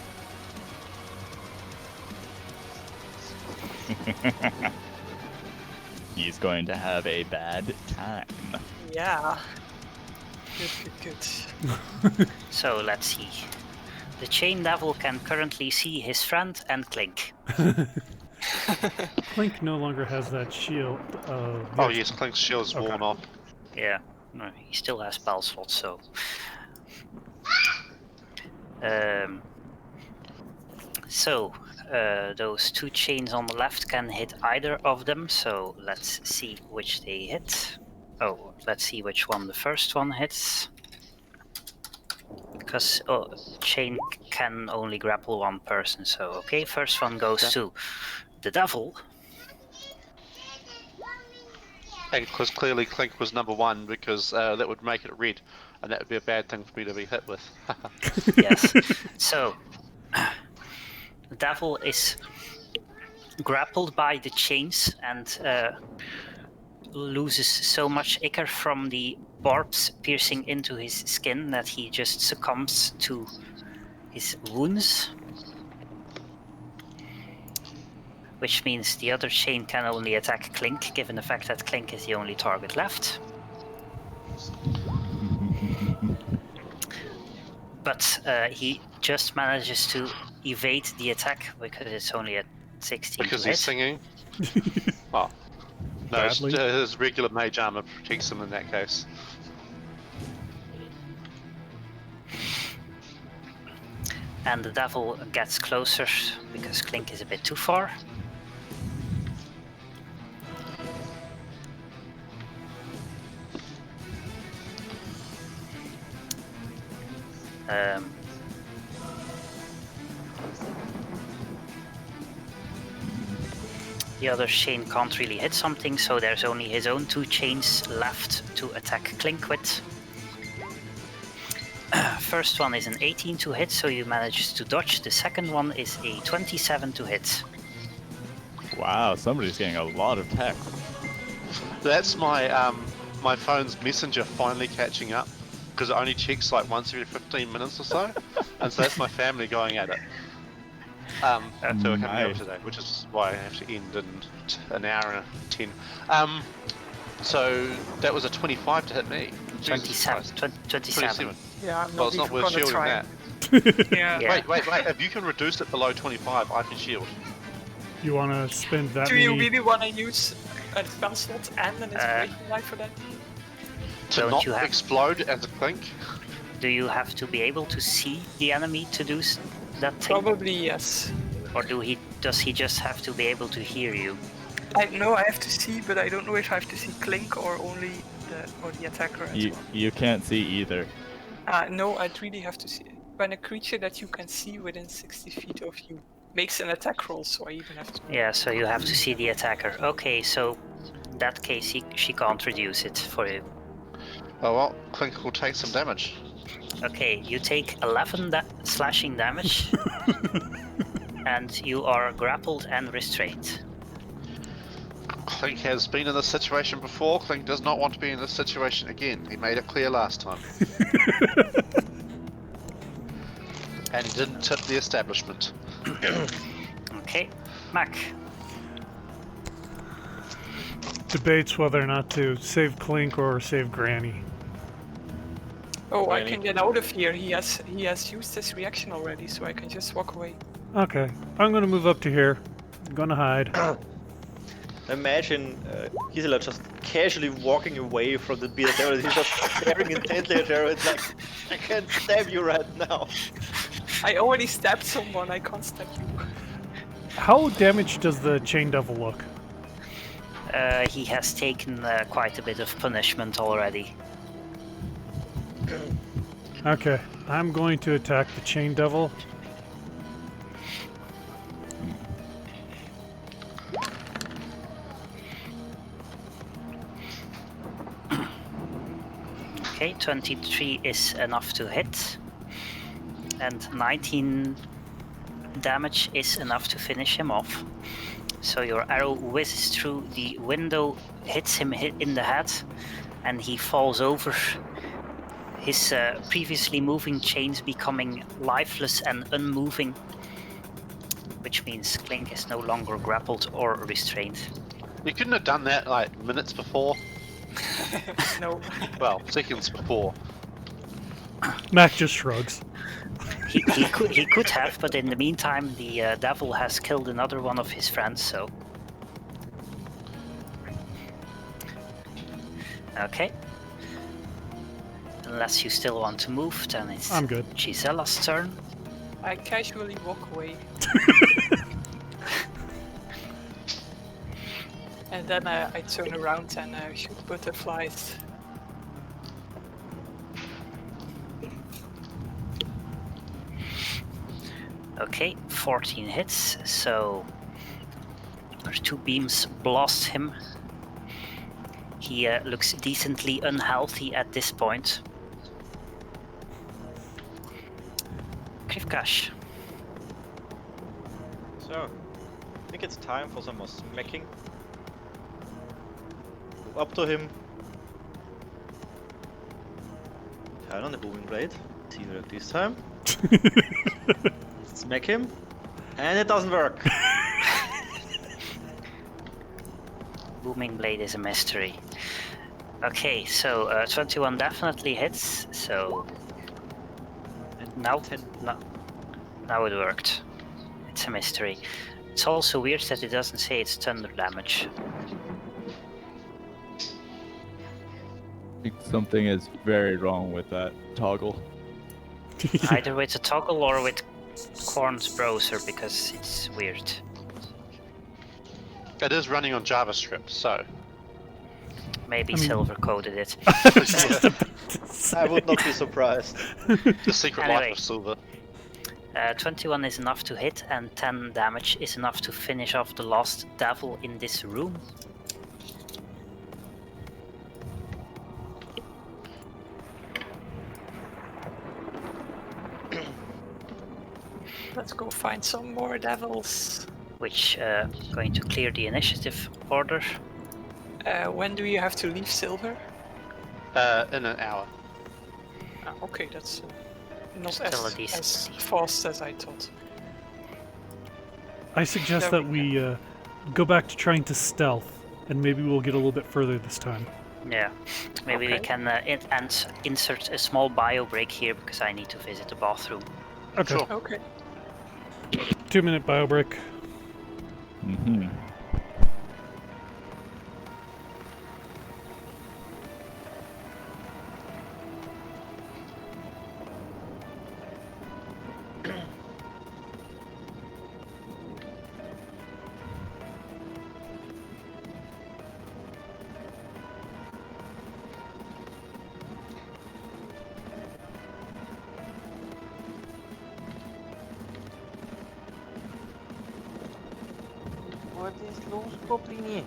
He's going to have a bad time. Yeah. Good. So let's see. The Chain Devil can currently see his friend and Clink. Clink no longer has that shield. Oh yes, Clink's shield's Okay. worn off. Yeah, no, he still has spell slots, so. Those 2 chains on the left can hit either of them, so let's see which they hit. Oh, let's see which one the first one hits. Because chain can only grapple one person, so okay, first one goes to the devil. And because clearly Clink was number 1, because that would make it red, and that would be a bad thing for me to be hit with. Yes. So the devil is grappled by the chains and loses so much ichor from the barbs piercing into his skin that he just succumbs to his wounds. Which means the other chain can only attack Clink, given the fact that Clink is the only target left. But he just manages to evade the attack because it's only at 16 Because to he's hit. singing. Oh. No, Badly. his regular mage armor protects him in that case. And the devil gets closer because Clink is a bit too far. The other chain can't really hit something, so there's only his own 2 chains left to attack Clink with. First one is an 18 to hit, so you manage to dodge. The second one is a 27 to hit. Wow, somebody's getting a lot of text. That's my my phone's messenger finally catching up, because it only checks like once every 15 minutes or so, and so that's my family going at it. So we're coming over Nice. today, which is why I have to end in an hour and 10. So that was a 25 to hit me. Jesus 27. Christ. 27. 27. Yeah, I'm Well, not it's not even worth gonna shielding try. that. Yeah. Yeah. Wait. If you can reduce it below 25, I can shield. You want to spend that Do many? you really want to use a spell slot and an inspiration die for that? To Don't not you have- explode as a Clink. Do you have to be able to see the enemy to do that thing? Probably yes. Or does he just have to be able to hear you? I know I have to see, but I don't know if I have to see Clink or only the attacker as well. You can't see either. No, I'd really have to see it. When a creature that you can see within 60 feet of you makes an attack roll, so I even have to. Yeah, so you have to see the attacker. Okay, so in that case she can't reduce it for you. Oh well, Clink will take some damage. Okay, you take 11 slashing damage. And you are grappled and restrained. Clink has been in this situation before. Clink does not want to be in this situation again. He made it clear last time. And he didn't tip the establishment. Okay, Mac. Debates whether or not to save Clink or save Granny. Oh, I Granny. can get out of here. He has used his reaction already, so I can just walk away. Okay, I'm gonna move up to here. I'm gonna hide. Imagine Gisela just casually walking away from the bearded terrorist. He's just staring intently at her. It's like, I can't stab you right now. I already stabbed someone. I can't stab you. How damaged does the Chain Devil look? He has taken quite a bit of punishment already. Okay, I'm going to attack the Chain Devil. Okay, 23 is enough to hit. And 19 damage is enough to finish him off. So your arrow whizzes through the window, hits him in the head, and he falls over. His previously moving chains becoming lifeless and unmoving, which means Clink is no longer grappled or restrained. You couldn't have done that like minutes before. No. Well, seconds before. Mac just shrugs. He could have, but in the meantime, the devil has killed another one of his friends. So, okay. Unless you still want to move, then it's I'm good. Gisella's turn. I casually walk away. And then I turn around and shoot butterflies. Okay, 14 hits, so our 2 beams blast him. He looks decently unhealthy at this point. Krivkash. So, I think it's time for some more smacking. Go up to him. Turn on the booming blade. See what this time. Smack him. And it doesn't work. Booming blade is a mystery. Okay, so 21 definitely hits, so now it worked. It's a mystery. It's also weird that it doesn't say it's thunder damage. I think something is very wrong with that toggle. Either with the toggle or with Korn's browser, because it's weird. It is running on JavaScript, so. Maybe Silver coded it. I would not be surprised. The secret Anyway. life of Silver. 21 is enough to hit, and 10 damage is enough to finish off the last devil in this room. Let's go find some more devils. Which going to clear the initiative order. When do you have to leave Silver? In an hour. Ah, okay, that's not Still a as decent fast as I thought. I suggest that we go back to trying to stealth, and maybe we'll get a little bit further this time. Yeah, maybe we Okay. can insert a small bio break here because I need to visit the bathroom. Okay, Sure. Okay. 2-minute bio break. Mm-hmm. What is los, Goblin?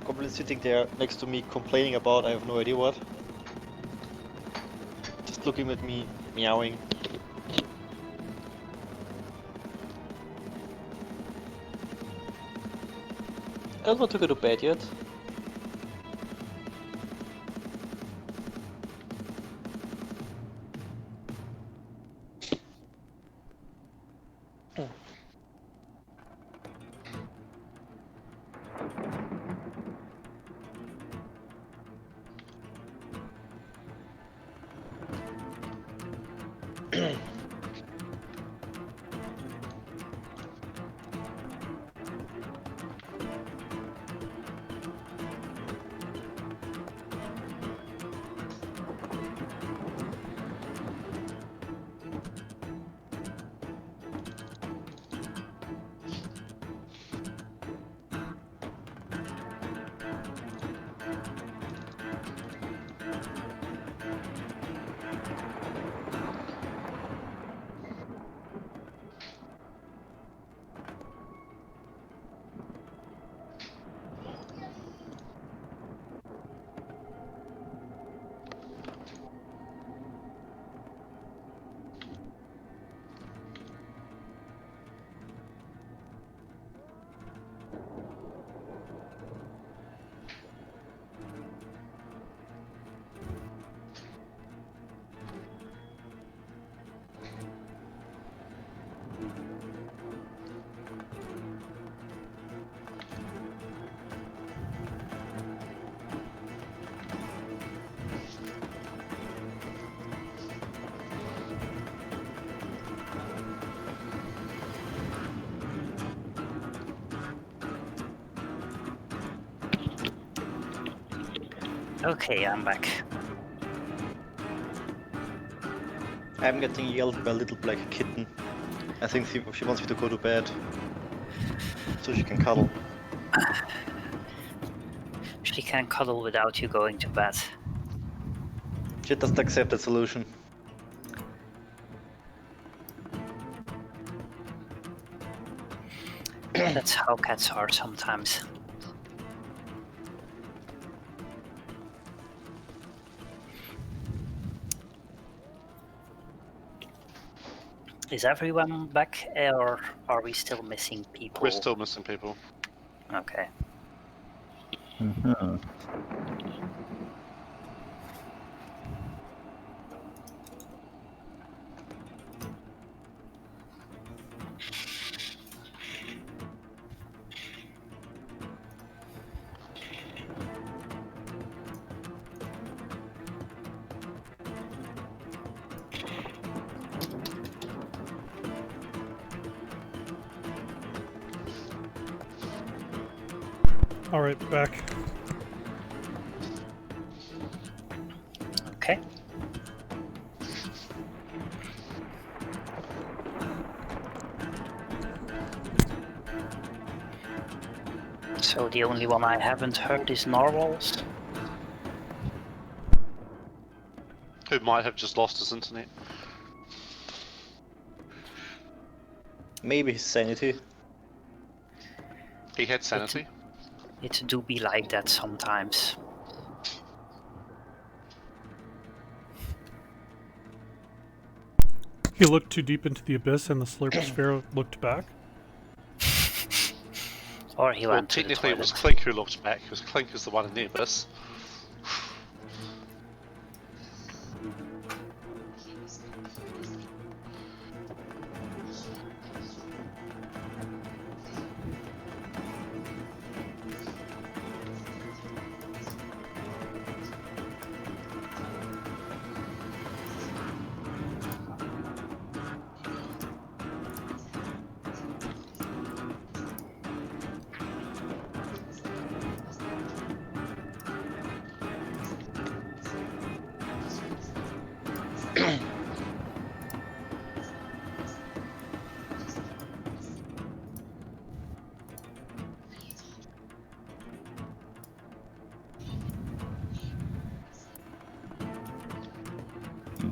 Goblin sitting there next to me complaining about I have no idea what. Just looking at me, meowing. don't want to go to bed yet. Okay, I'm back. I'm getting yelled by a little black kitten. I think she wants me to go to bed. So she can cuddle. She can cuddle without you going to bed. She doesn't accept that solution. That's how cats are sometimes. Is everyone back, or are we still missing people? We're still missing people. Okay. Uh-huh. All right, back. Okay. So the only one I haven't heard is Narwhals. Who might have just lost his internet. Maybe his sanity. He had sanity. It do be like that sometimes. He looked too deep into the abyss, and the slurp sphere looked back. Or he Well, went to the technically it was toilet. Clink who looked back, because Clink is the one in the abyss.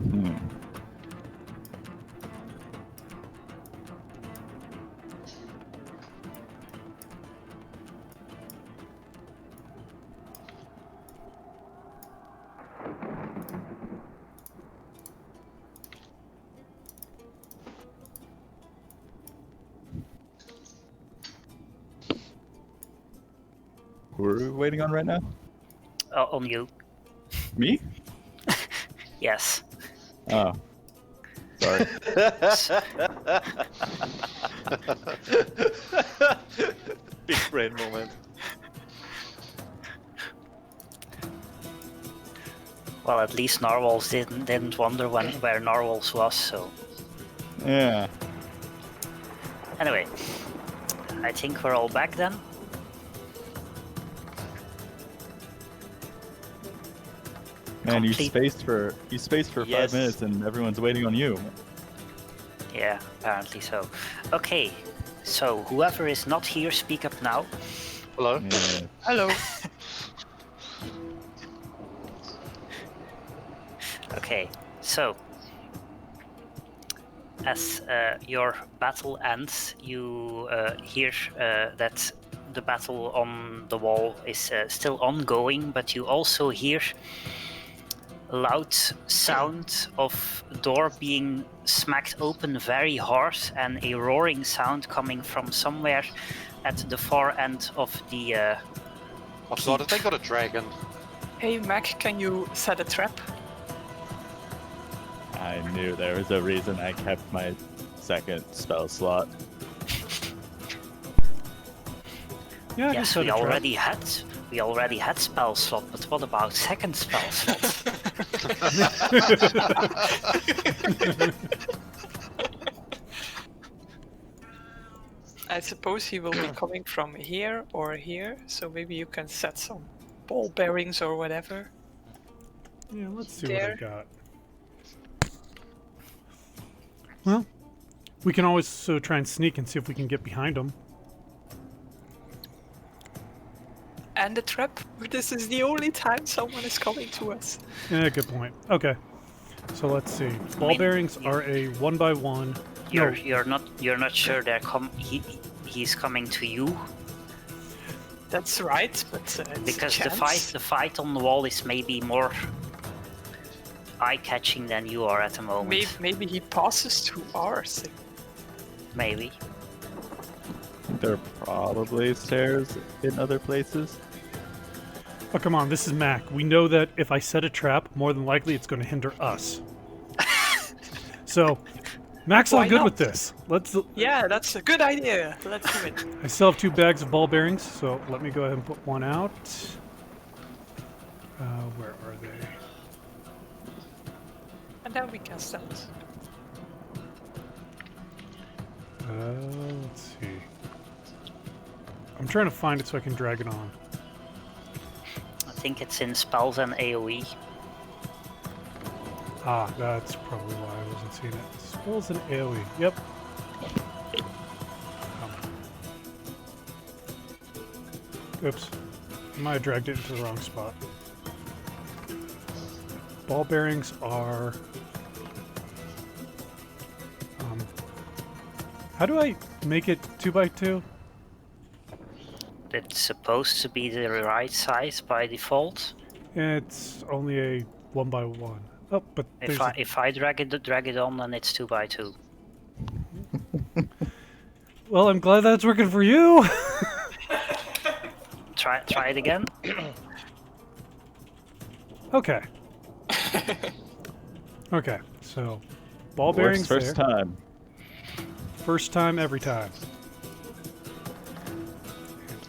Mhm. are we waiting on right now? On you. Me? Yes. Oh. Sorry. Big brain moment. Well, at least narwhals didn't wonder where narwhals was. So Yeah. anyway, I think we're all back then. Man, you Complete- spaced for Yes. 5 minutes and everyone's waiting on you. Yeah, apparently so. Okay, so whoever is not here, speak up now. Hello? Yeah. Hello. Okay, so as your battle ends, you hear that the battle on the wall is still ongoing, but you also hear a loud sound of door being smacked open very hard and a roaring sound coming from somewhere at the far end of the Oh god, have they got a dragon? Hey Mac, can you set a trap? I knew there was a reason I kept my second spell slot. Yeah, I can yes, set we a trap. already had spell slot, but what about second spell slot? I suppose he will be coming from here or here, so maybe you can set some ball bearings or whatever. Yeah, let's see what I There. got. Well, we can always try and sneak and see if we can get behind them. And the trap. This is the only time someone is coming to us. Yeah, good point. Okay, so let's see. Ball mean, bearings are a 1x1. No, You're not sure he's coming to you That's right, but it's because a the fight on the wall is maybe more eye-catching than you are at the moment. Maybe he passes through ours. Maybe. There are probably stairs in other places. oh come on, this is Mac. We know that if I set a trap, more than likely it's going to hinder us. So, Mac's all Why good not? with this. Yeah, that's a good idea. Let's do it. I still have 2 bags of ball bearings, so let me go ahead and put one out. Where are they? And then we can start. Let's see. I'm trying to find it so I can drag it on. I think it's in spells and AoE. Ah, that's probably why I wasn't seeing it. Spells and AoE. Yep. Oops. I might have dragged it into the wrong spot. Ball bearings are... how do I make it 2x2? It's supposed to be the right size by default. It's only a 1x1. Oh, but there's If I drag it on, then it's 2x2. Well, I'm glad that's working for you. Try it again. Okay. Okay, so ball Works bearings first there. time. First time, every time.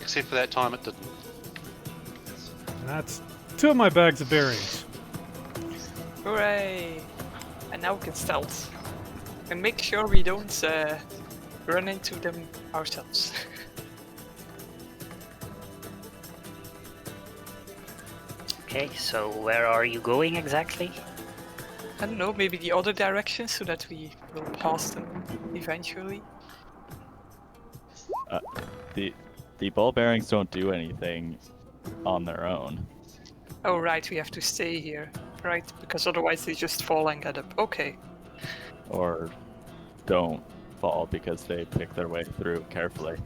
Except for that time it didn't. And that's 2 of my bags of bearings. Hooray! And now we can stealth. And make sure we don't run into them ourselves. Okay, so where are you going exactly? I don't know, maybe the other direction so that we will pass them eventually. The ball bearings don't do anything on their own. Oh right, we have to stay here. Right, because otherwise they just fall and get up. Okay. Or don't fall because they pick their way through carefully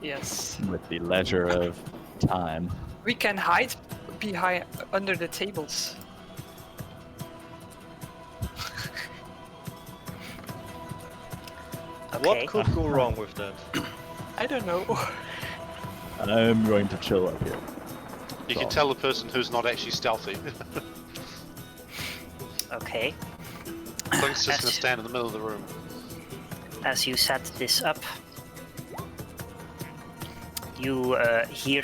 Yes. with the leisure of time. We can hide behind under the tables. Okay. What could go wrong with that? I don't know. I'm going to chill up here. You can tell the person who's not actually stealthy. Okay. Clink's just As- gonna stand in the middle of the room. As you set this up, you hear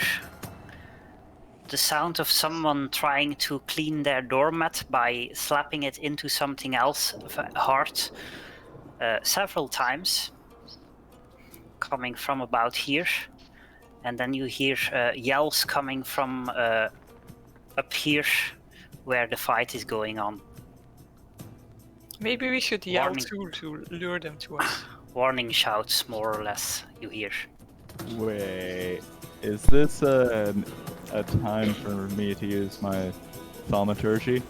the sound of someone trying to clean their doormat by slapping it into something else hard several times, coming from about here. And then you hear yells coming from up here where the fight is going on. Maybe we should yell Warning. too to lure them to us. Warning shouts, more or less, you hear. Wait, is this a time for me to use my thaumaturgy?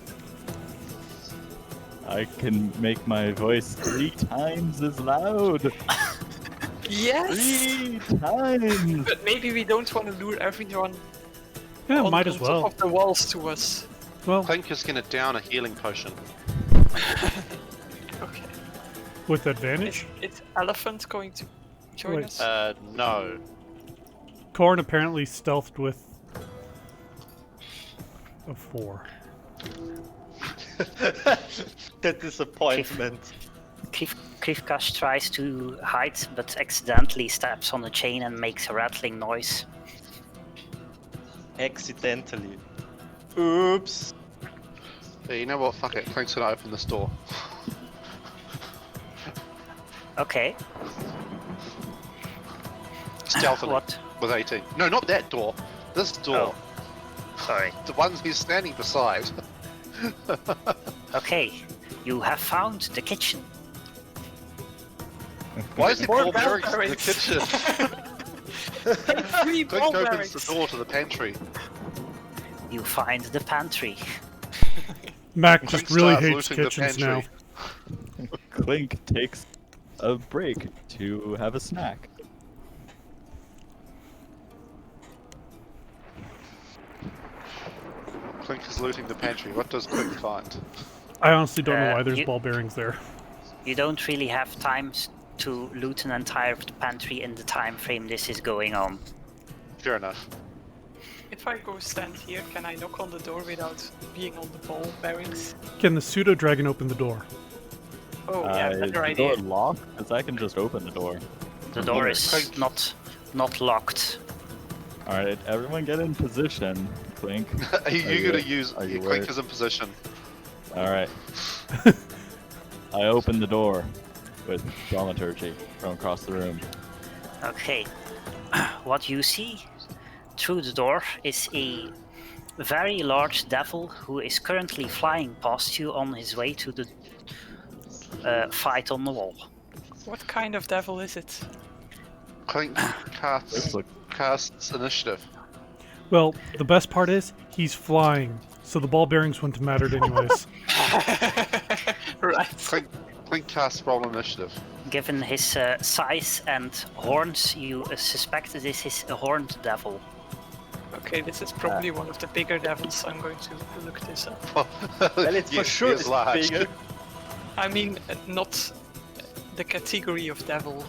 I can make my voice 3 times as loud. Yes! 3 times. But maybe we don't want to lure everyone Yeah, on, might as on top well. of the walls to us. Well, Clink is gonna down a healing potion. Okay. with advantage. Is Elephant going to join Wait. us? No. Korn apparently stealthed with a 4. The disappointment. Krivkash tries to hide, but accidentally steps on the chain and makes a rattling noise. Accidentally. Oops. Yeah, you know what? Fuck it. Clink's gonna open this door. Okay, Stealthily. what? With 18. No, not that door. This door. Sorry. The ones he's standing beside. Okay, you have found the kitchen. Why is there More ball bearings in the bearings. kitchen? 3 ball Clink opens bearings! the door to the pantry. You find the pantry. Mac Clink just really starts hates looting the kitchens now. pantry. Clink takes a break to have a snack. Clink is looting the pantry. What does Clink find? I honestly don't know Uh, why there's you- ball bearings there. You don't really have time to loot an entire pantry in the time frame this is going on. Fair enough. If I go stand here, can I knock on the door without being on the ball bearings? Can the pseudo dragon open the door? Oh, yeah, Is better the idea. door locked? Because I can just open the door. The door is Clink. not locked. Alright, everyone get in position. Clink. Are you gonna use are you Clink worried? is in position? Alright. I open the door with thaumaturgy from across the room. Okay, what you see through the door is a very large devil who is currently flying past you on his way to the fight on the wall. What kind of devil is it? Clink casts initiative. Well, the best part is he's flying, so the ball bearings wouldn't have mattered anyways. Right. Clink casts roll initiative. Given his size and horns, you suspect this is a horned devil. Okay, this is probably one of the bigger devils. I'm going to look this up. Well, it's for Yes, sure he is it's large. bigger. I mean, not the category of devil.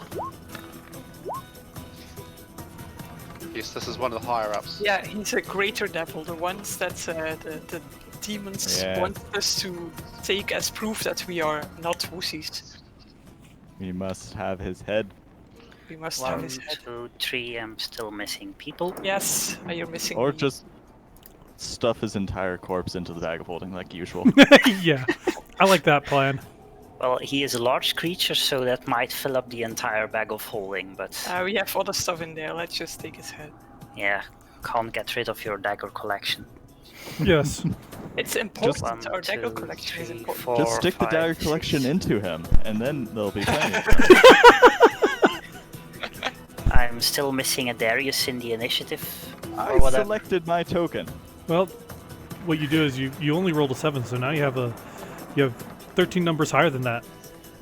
Yes, this is one of the higher ups. Yeah, he's a greater devil. The ones that the demons Yeah. want us to take as proof that we are not wussies. We must have his head. We must have 1, his head. 2, 3, I'm still missing people. Yes, you're missing Or me. just stuff his entire corpse into the bag of holding like usual. Yeah, I like that plan. Well, he is a large creature, so that might fill up the entire bag of holding, but We have other stuff in there. Let's just take his head. yeah, can't get rid of your dagger collection. Yes. It's important. One, Our dagger 2, collection is 3, important. 4, Just stick the 5, dagger 6. collection into him, and then there'll be plenty of time. I'm still missing a Darius in the initiative, I or whatever. selected my token. Well, what you do is you only rolled a 7, so now you have 13 numbers higher than that.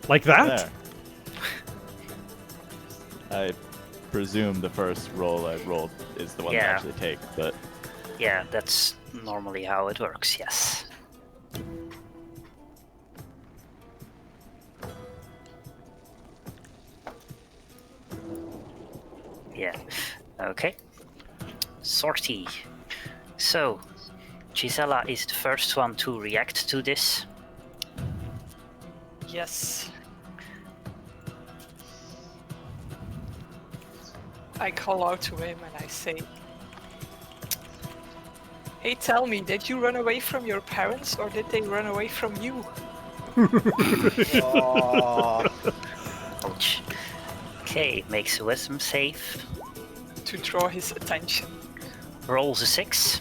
Like that? There. I presume the first roll I rolled is the one Yeah. I actually take, but Yeah, that's normally how it works, yes. Yeah, okay. Sortie. So, Gisela is the first one to react to this. Yes. I call out to him and I say, "Hey, tell me, did you run away from your parents or did they run away from you?" Oh, Ouch. Okay, makes a wisdom save. To draw his attention. Rolls a 6.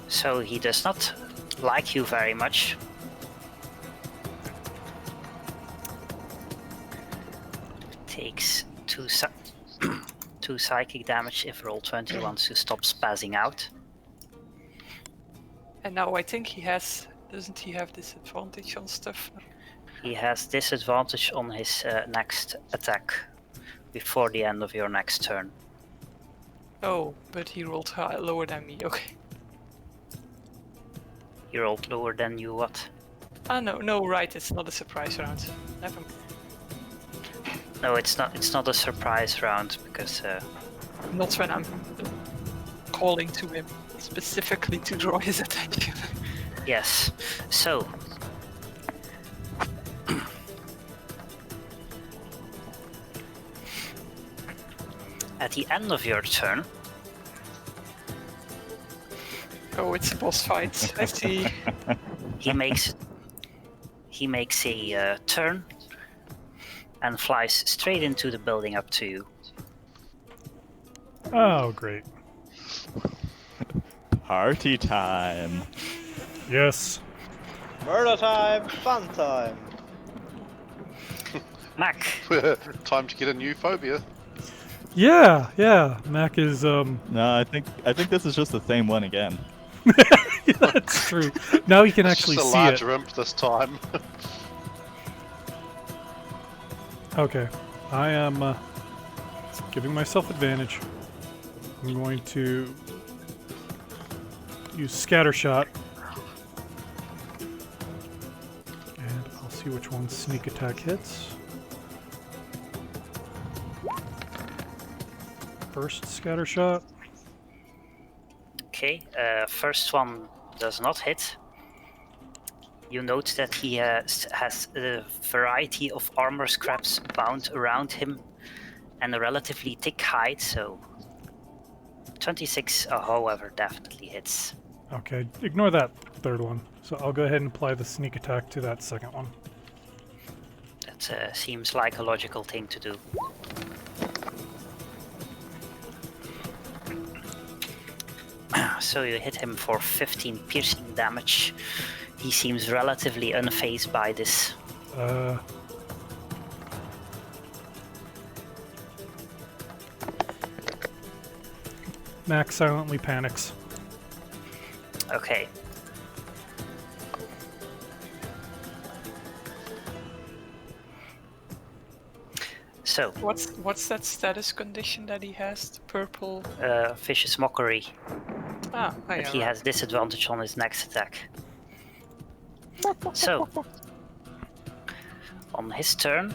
So he does not like you very much. Takes 2 psychic damage if roll 20 wants to stop spazzing out. And now I think he has... Doesn't he have disadvantage on stuff? He has disadvantage on his next attack before the end of your next turn. Oh, but he rolled lower than me, okay. He rolled lower than you what? Ah, no, right, it's not a surprise round. Never mind. No, it's not a surprise round because Not when I'm calling to him specifically to draw his attention. yes. So at the end of your turn, Oh, it's a boss fight. I see. he makes a turn and flies straight into the building up to you. Oh, great. Party time. Yes. murder time, fun time. Mac, Time to get a new phobia. Yeah. Mac is No, I think this is just the same one again. yeah, that's true. Now he can It's actually just a see it. larger imp this time. Okay, I am giving myself advantage. I'm going to use Scattershot. And I'll see which one sneak attack hits. First Scattershot. okay, first one does not hit. You note that he has a variety of armor scraps bound around him and a relatively thick hide, so 26, however, definitely hits. Okay, ignore that third one. So I'll go ahead and apply the sneak attack to that second one. That seems like a logical thing to do. So you hit him for 15 piercing damage. He seems relatively unfazed by this. Max silently panics. Okay. So, What's that status condition that he has? The purple. Vicious Mockery. Ah, But he has disadvantage on his next attack. So, on his turn,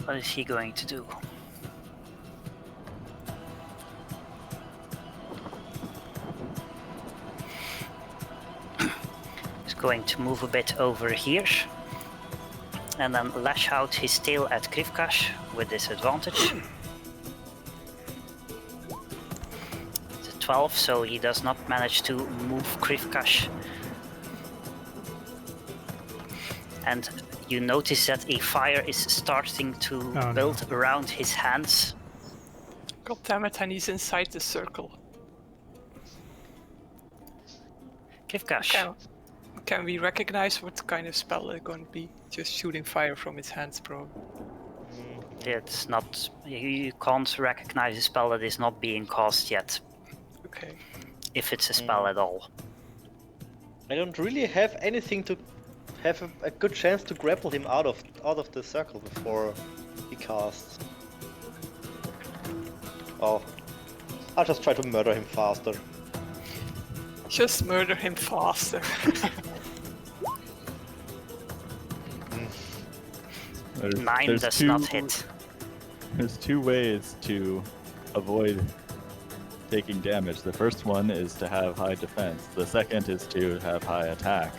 what is he going to do? He's going to move a bit over here and then lash out his tail at Krivkash with disadvantage. It's a 12, so he does not manage to move Krivkash. And you notice that a fire is starting to build around his hands. God damn it, and he's inside the circle. Krivkash. Can we recognize what kind of spell it's going to be? Just shooting fire from his hands, bro. It's not. You can't recognize a spell that is not being cast yet. Okay. If it's a spell at all. I don't really have anything to have a good chance to grapple him out of the circle before he casts. Oh, I'll just try to murder him faster. Just murder him faster. 9 there's does two, not hit. There's two ways to avoid taking damage. The first one is to have high defense. The second is to have high attack.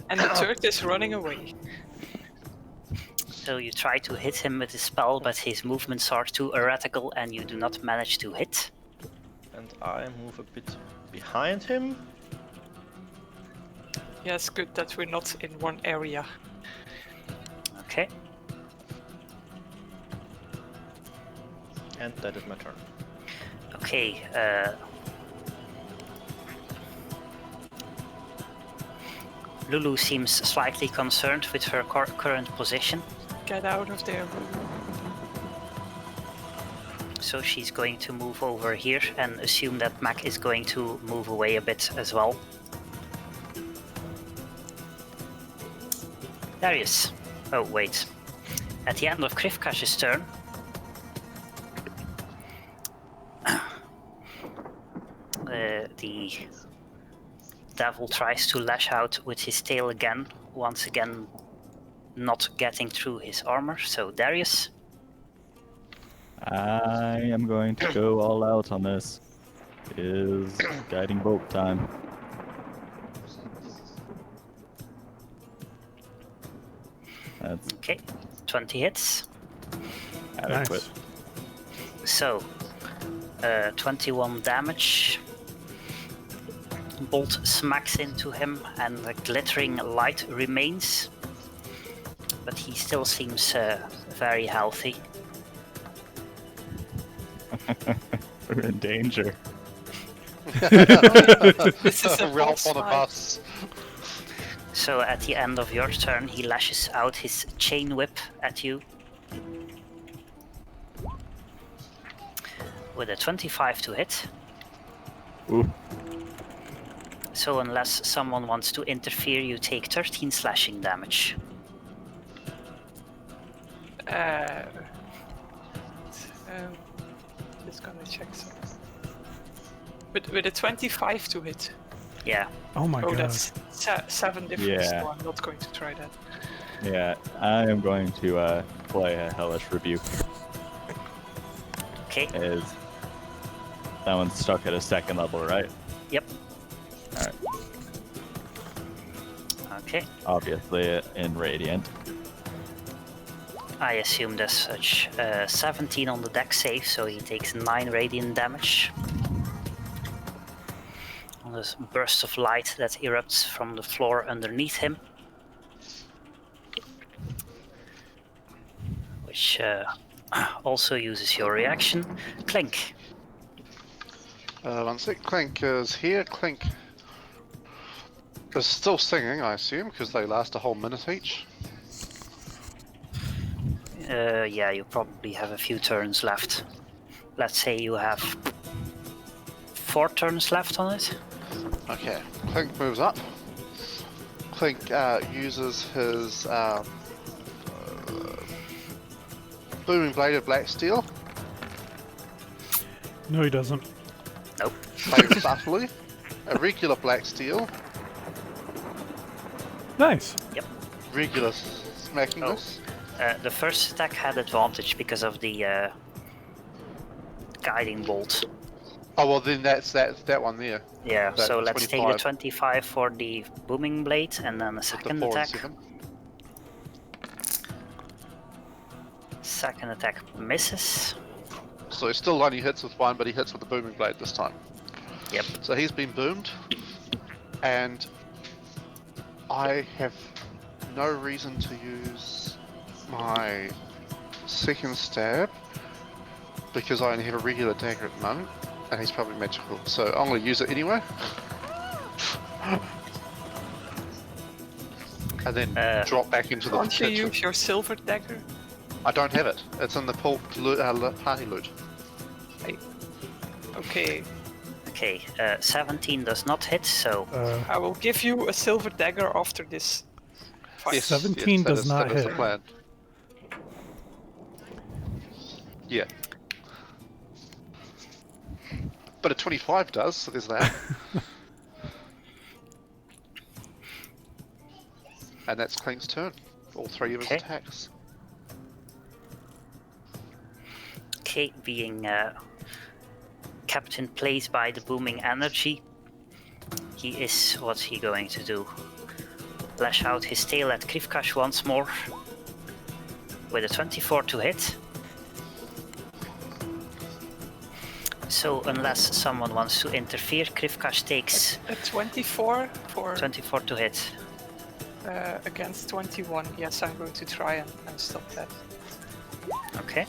And the third is running away. So you try to hit him with a spell, but his movements are too erratical and you do not manage to hit. And I move a bit behind him. Yeah, it's good that we're not in one area. Okay. And that is my turn. Okay. Lulu seems slightly concerned with her current position. Get out of there, Lulu. So she's going to move over here and assume that Mac is going to move away a bit as well. Darius. Oh, wait. At the end of Krivkash's turn, the devil tries to lash out with his tail again, once again not getting through his armor. So Darius. I am going to go all out on this. It is guiding bolt time. That's Okay, 20 hits. adequate. Nice. So, 21 damage. Bolt smacks into him and the glittering light remains. But he still seems very healthy. We're in danger. This is a Ralph boss on a fight. bus. So at the end of your turn, he lashes out his chain whip at you. With a 25 to hit. Ooh. So unless someone wants to interfere, you take 13 slashing damage. Just gonna check something. With a 25 to hit. Yeah. Oh my Oh, god. that's 7 difference, Yeah. so I'm not going to try that. Yeah, I am going to play a Hellish Rebuke. Okay. Is that one's stuck at a second level, right? Yep. Alright. Okay. Obviously in Radiant. I assumed as such. 17 on the deck save, so he takes 9 radiant damage. On this burst of light that erupts from the floor underneath him. Which also uses your reaction. Clink. One sec. Clink is here. Clink is still singing, I assume, because they last a whole minute each. Yeah, you probably have a few turns left. Let's say you have 4 turns left on it. Okay. Clink moves up. Clink uses his booming blade of black steel. No, he doesn't. Nope. Very subtly. A regular black steel. Nice. Regular smackiness. The first attack had advantage because of the guiding bolt. Oh well, then that's that one there. Yeah, That so let's take the 25. 25 for the booming blade and then a The second 4 and attack. 7. Second attack misses. So he still only hits with 1, but he hits with the booming blade this time. Yep. So he's been boomed, and I have no reason to use my second stab because I only have a regular dagger at the moment, and he's probably magical. So I'm going to use it anyway. And then drop back into the Can't you kitchen. use your silver dagger? I don't have it. It's in the party loot. Okay, Okay, 17 does not hit, so I will give you a silver dagger after this fight. Yes, 17 that does is- not that is the hit. plan. Yeah. But a 25 does, so there's that. And that's Clink's turn. All three of his Okay. attacks. Okay, being kept in place by the booming energy, what's he going to do? Lash out his tail at Krivkash once more with a 24 to hit. So unless someone wants to interfere, Krivkash takes A 24 for 24 to hit. against 21. Yes, I'm going to try and stop that. Okay.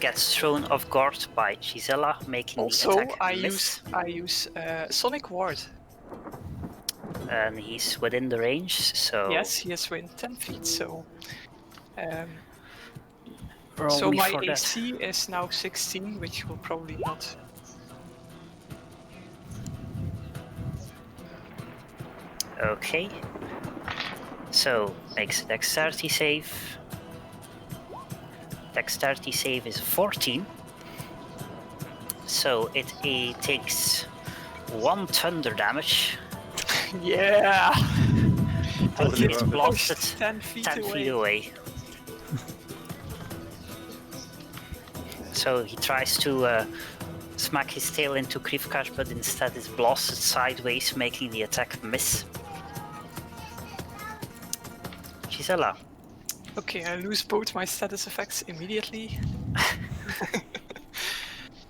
Gets thrown off guard by Gisela, making Also, the attack I miss. use Sonic Ward. And he's within the range, so Yes, he is within 10 feet. So, roll so me my for that. AC is now 16, which will probably not. Okay. So makes a dexterity save. Dexterity save is 14. So it takes 1 thunder damage. Yeah. And Totally it's worth it. blasted 10 feet 10 away. feet away. So he tries to smack his tail into Krivkash, but instead is blasted sideways, making the attack miss. Gisela. Okay, I lose both my status effects immediately.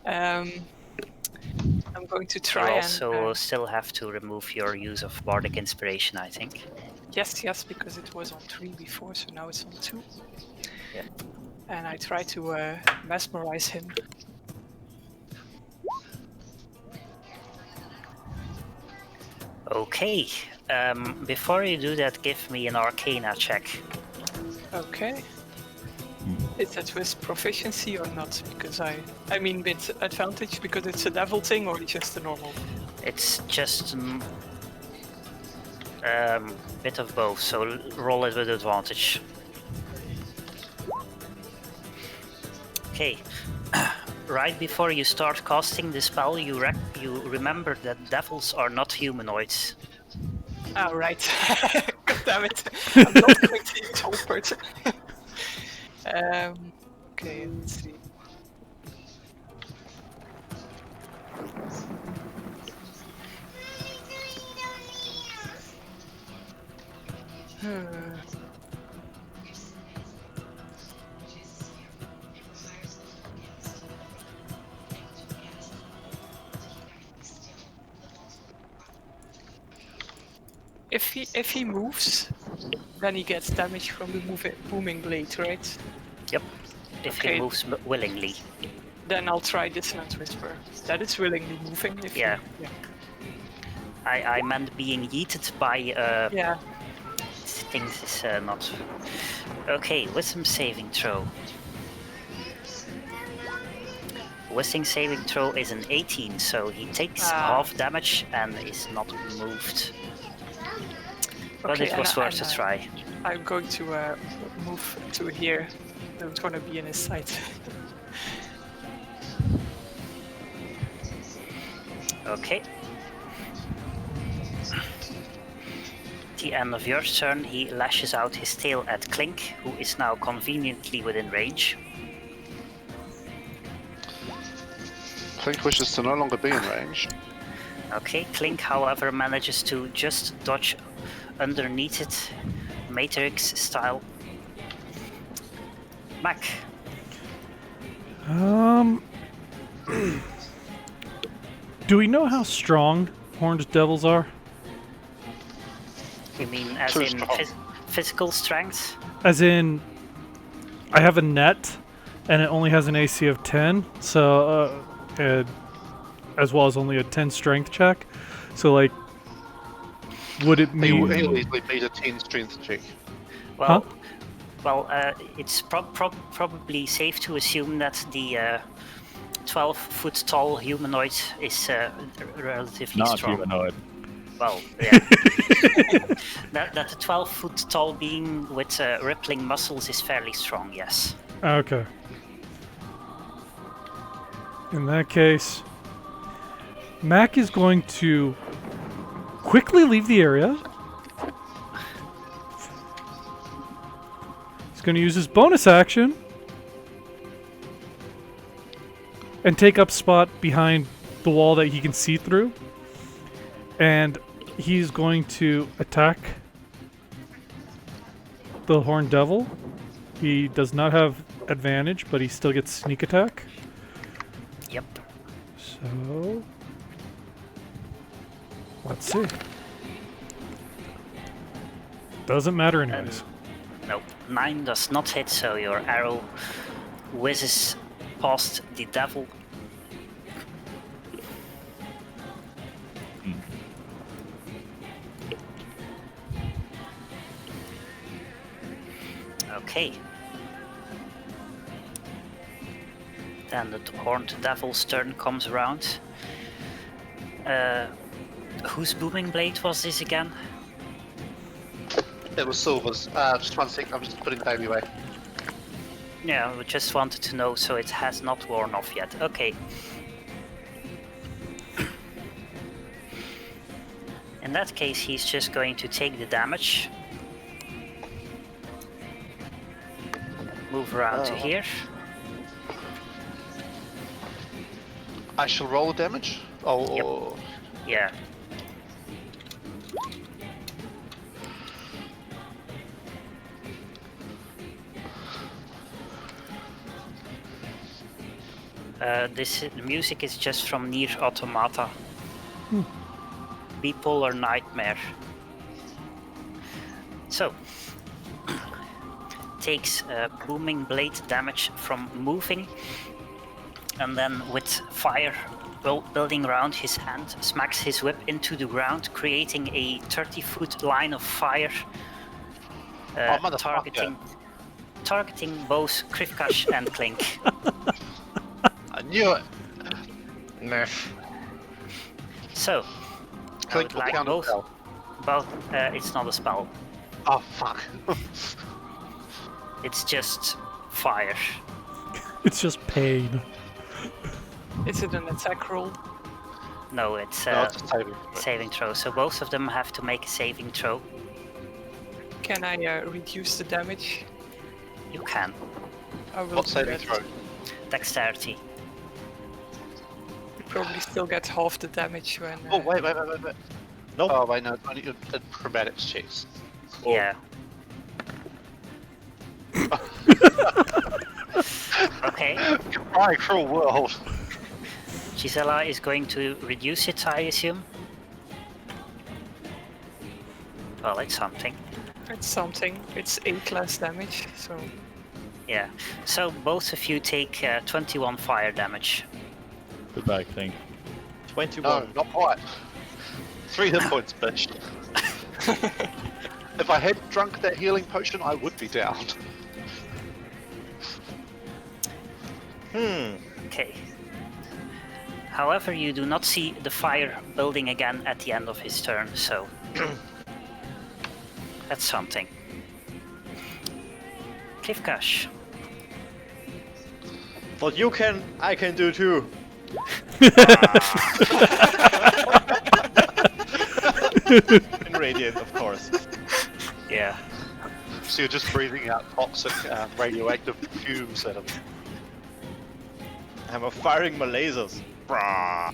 I'm going to You try also and still have to remove your use of Bardic Inspiration, I think. yes, because it was on 3 before, so now it's on 2. Yeah. And I try to mesmerize him. Okay. Before you do that, give me an Arcana check. Okay. Is that with proficiency or not? Because I mean with advantage because it's a devil thing or just a normal? It's just bit of both, so roll it with advantage. Okay. Right before you start casting the spell, you remember that devils are not humanoids. Oh, right. God damn it. I'm not going to use Holford. Okay, let's see. If he moves, then he gets damage from the booming blade, right? Yep. If he Okay. moves willingly. Then I'll try Dissonant Whisper. That is willingly moving. If Yeah. You, I meant being yeeted by yeah. things is not. Okay, wisdom saving throw. Wisdom saving throw is an 18, so he takes half damage and is not moved. But Okay, it was worth a and try. I'm going to move to here. I don't want to be in his sight. Okay. The end of your turn, he lashes out his tail at Clink, who is now conveniently within range. Clink wishes to no longer be in range. Okay, Clink, however, manages to just dodge underneath it, Matrix style. Mac. Do we know how strong horned devils are? You mean as Too in strong. physical strength? As in, I have a net, and it only has an AC of 10, so as well as only a 10 strength check. So, like, would it mean? He'll easily beat a 10 strength check. Well, Huh? well, it's probably safe to assume that the 12-foot tall humanoid is relatively Not strong. humanoid. Well, yeah. that the 12-foot tall being with rippling muscles is fairly strong, yes. Okay. In that case, Mac is going to quickly leave the area He's going to use his bonus action and take up spot behind the wall that he can see through. And he's going to attack the Horned Devil. He does not have advantage, but he still gets sneak attack. Yep. So let's see. Doesn't matter anyways. Nope. 9 does not hit, so your arrow whizzes past the devil. Okay. Then the Horned Devil's turn comes around. Whose booming blade was this again? It was Silver's. Just 1 second, I'm just putting Baby away. Yeah, we just wanted to know, so it has not worn off yet. Okay. In that case, he's just going to take the damage. Move around to here. I shall roll the damage. Oh, Yep. Yeah. The music is just from Nier Automata. Bipolar Nightmare. So, takes booming blade damage from moving, and then with fire building around his hand, smacks his whip into the ground, creating a 30-foot line of fire, targeting both Krivkash and Clink. I knew it. So, I Clink would will like count as both. spell. It's not a spell. Oh fuck. It's just fire. It's just pain. Is it an attack roll? No, it's No, it's a saving. saving throw. So both of them have to make a saving throw. Can I reduce the damage? You can. I will What do saving that. throw? Dexterity. You probably still get half the damage when. Oh wait. Nope. Oh wait, no, it's only your acrobatics checks. Yeah. Okay. Goodbye, cruel world. Gisela is going to reduce it, I assume. Well, it's something. It's something. It's 8 less damage, so. Yeah. So both of you take 21 fire damage. Goodbye, Clink. 21. No, not quite. 3 hit points, bitch. If I had drunk that healing potion, I would be down. Okay. However, you do not see the fire building again at the end of his turn, so that's something. Krivkash. What you can, I can do too. In Radiant, of course. Yeah. So you're just breathing out toxic radioactive fumes at him. I'm firing my lasers. Brah.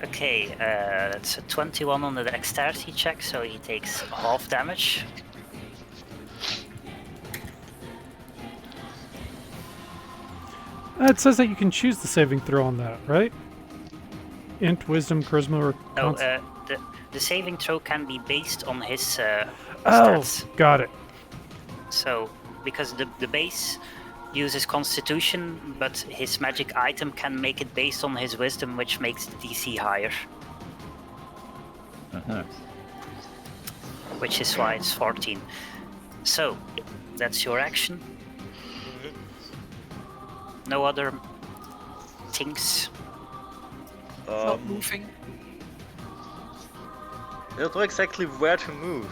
Okay, that's a 21 on the dexterity check, so he takes half damage. It says that you can choose the saving throw on that, right? Int, wisdom, charisma, or No, const- the saving throw can be based on his Oh, stats. got it. So, because the base uses Constitution, but his magic item can make it based on his wisdom, which makes the DC higher. Uh-huh. Which is why it's 14. So, that's your action. No other things. Not moving. I don't know exactly where to move.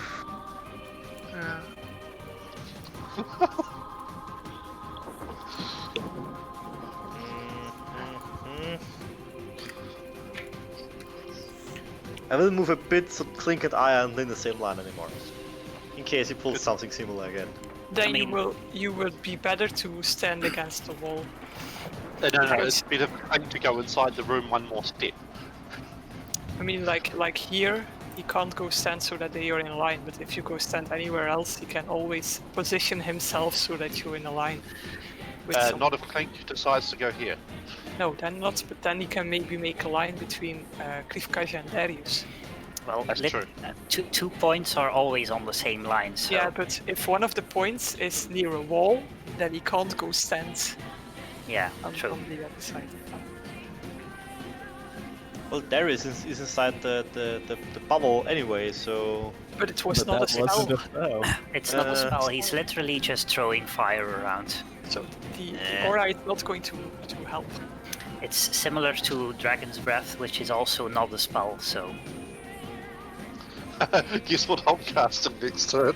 I will move a bit so Clink and I aren't in the same line anymore. In case he pulls something similar again. Then I mean- you will be better to stand against the wall. No, Right. it's better for Clink to go inside the room one more step. I mean, like here, he can't go stand so that they are in line. But if you go stand anywhere else, he can always position himself so that you're in a line. With some... Not if Clink decides to go here. No, then not. But then he can maybe make a line between Krivkaja and Darius. Well, That's true. 2 points are always on the same line, so... Yeah, but if one of the points is near a wall, then he can't go stand Yeah, on true. the other side. Well, Darius is inside the bubble anyway, so... But it was But not a that spell, wasn't a spell. It's not a spell, he's literally just throwing fire around. so the aura is not going to help. It's similar to Dragon's Breath, which is also not a spell, so... Guess what I'm casting next turn?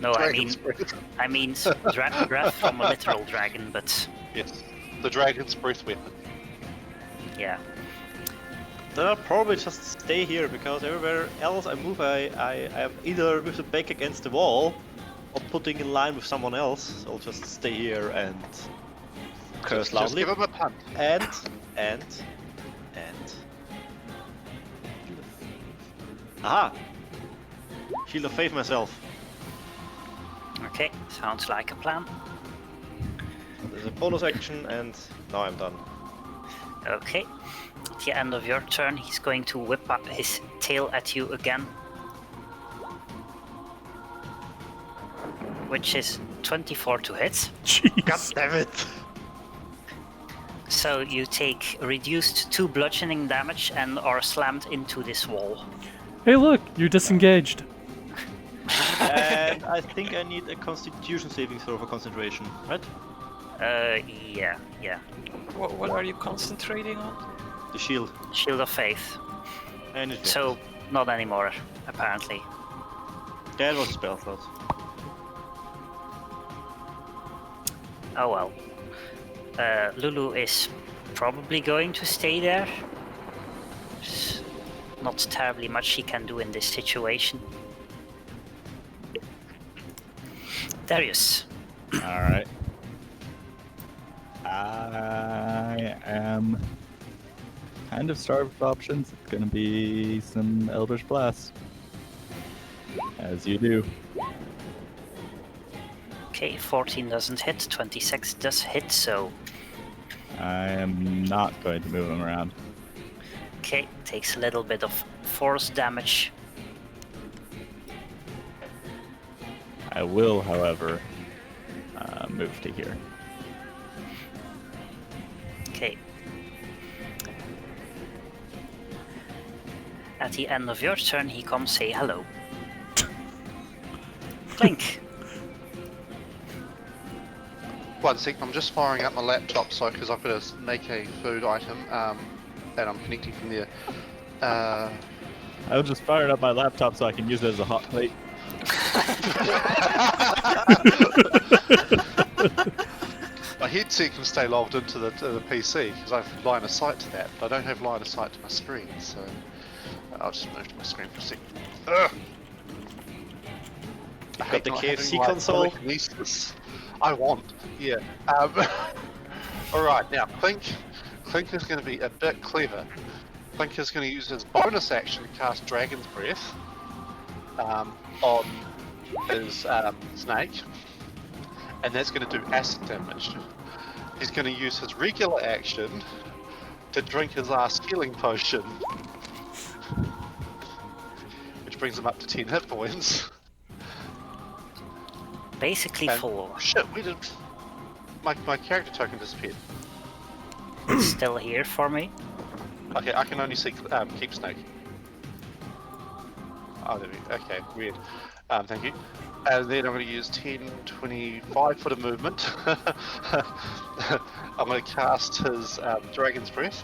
No, Dragon's Breath. I mean breath from a literal dragon, but Yes. The Dragon's Breath weapon. yeah. Then I'll probably just stay here, because everywhere else I move, I am either with the back against the wall, or putting in line with someone else. So I'll just stay here and curse Just loudly. give him a punt. And... Aha! Shield of Faith myself. Okay, sounds like a plan. There's a bonus action, and now I'm done. Okay. At the end of your turn, he's going to whip up his tail at you again. Which is 24 to hit. Jeez. God damn it! So you take reduced 2 bludgeoning damage and are slammed into this wall. Hey, look, you're disengaged. And I think I need a Constitution saving throw for concentration, right? Yeah. What are you concentrating on? The shield. Shield of Faith. And it So, not anymore, apparently. that was a spell slot. Oh well. Lulu is probably going to stay there. There's not terribly much she can do in this situation. Darius. Alright. I am kind of starved of options. It's gonna be some Eldritch Blast. As you do. Okay, 14 doesn't hit, 26 does hit, so... I am not going to move him around. Okay, takes a little bit of force damage. I will, however, move to here. Okay. At the end of your turn, he comes say hello. Clink. One sec, I'm just firing up my laptop because I've got to make a food item, and I'm connecting from there. I was just firing up my laptop so I can use it as a hot plate. My headset can stay logged into the PC because I've line of sight to that, but I don't have line of sight to my screen, so I'll just move to my screen for a sec. Ugh. I hate the not KFC having, like, console? telekinesis. I want, yeah. Alright, now Clink is going to be a bit clever. Clink is going to use his bonus action to cast Dragon's Breath on his snake, and that's going to do acid damage. He's going to use his regular action to drink his last healing potion, which brings him up to 10 hit points. Basically And- full. Shit, we did. My character token disappeared. Still here for me. Okay, I can only see Keep Snake. Oh, there we go. Okay, weird. Thank you. And then I'm going to use 10, 25 foot of movement. I'm going to cast his Dragon's Breath.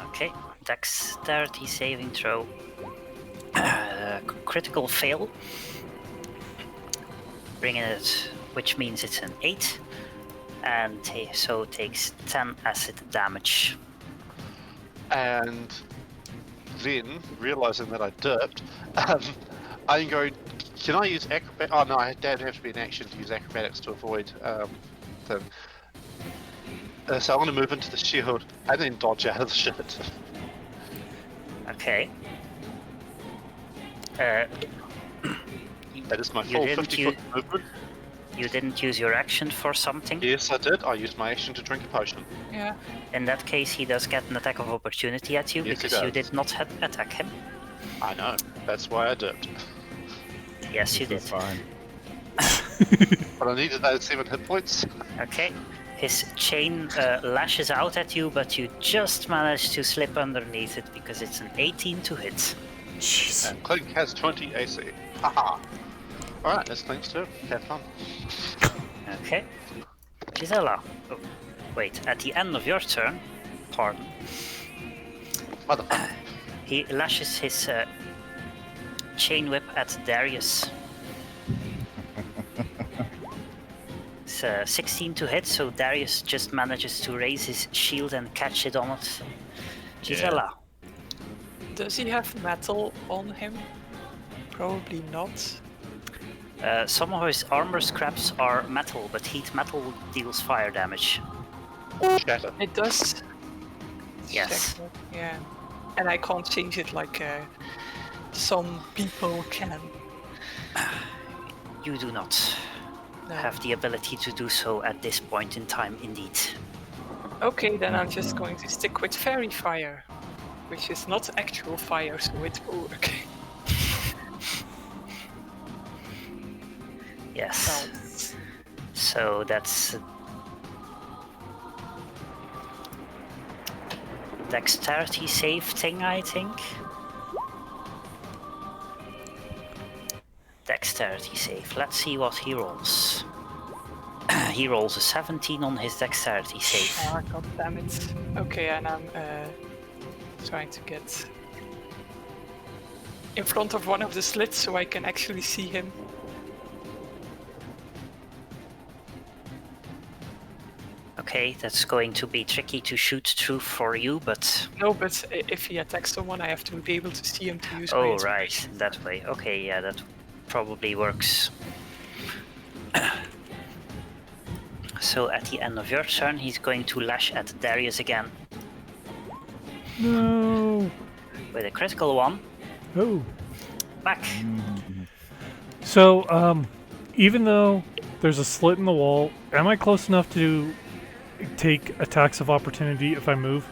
Okay, dexterity saving throw. Critical fail. Bringing it, which means it's an 8. And so takes 10 acid damage. And then, realizing that I dipped, I'm going. Can I use acrobat? Oh no, I don't have to be in action to use acrobatics to avoid thing. So I'm going to move into the shield and then dodge out of the shit. Okay. That is my You full didn't 50-foot movement. You didn't use your action for something? Yes, I did. I used my action to drink a potion. Yeah. In that case, he does get an attack of opportunity at you Yes, he because you does. did not attack him. I know. That's why I dipped. Yes, you did. This is fine. But I needed those 7 hit points. Okay. His chain lashes out at you, but you just manage to slip underneath it because it's an 18 to hit. Jeez. And Clink has 20 AC. Haha. Alright, let's Clink's turn. Have fun. Okay. Gisela. Oh, wait, at the end of your turn, pardon, Motherfucker. he lashes his chain whip at Darius. It's 16 to hit, so Darius just manages to raise his shield and catch it on it. Gisela. Does he have metal on him? Probably not. Some of his armor scraps are metal, but heat metal deals fire damage. Shatter. It does. Yes. Check that, yeah. And I can't change it like some people can. You do not No. have the ability to do so at this point in time, indeed. Okay, then I'm just going to stick with fairy fire, which is not actual fire, so it will work. Yes. Nice. So that's dexterity save thing, I think. Dexterity save. Let's see what he rolls. He rolls a 17 on his dexterity save. Ah, god damn it. Okay, and I'm trying to get in front of one of the slits so I can actually see him. Okay, that's going to be tricky to shoot through for you, but... No, but if he attacks someone, I have to be able to see him to use my Oh, inspiration. right, that way. Okay, yeah, that probably works. So at the end of your turn, he's going to lash at Darius again No. with a critical one. Oh. Back. So, even though there's a slit in the wall, am I close enough to take attacks of opportunity if I move?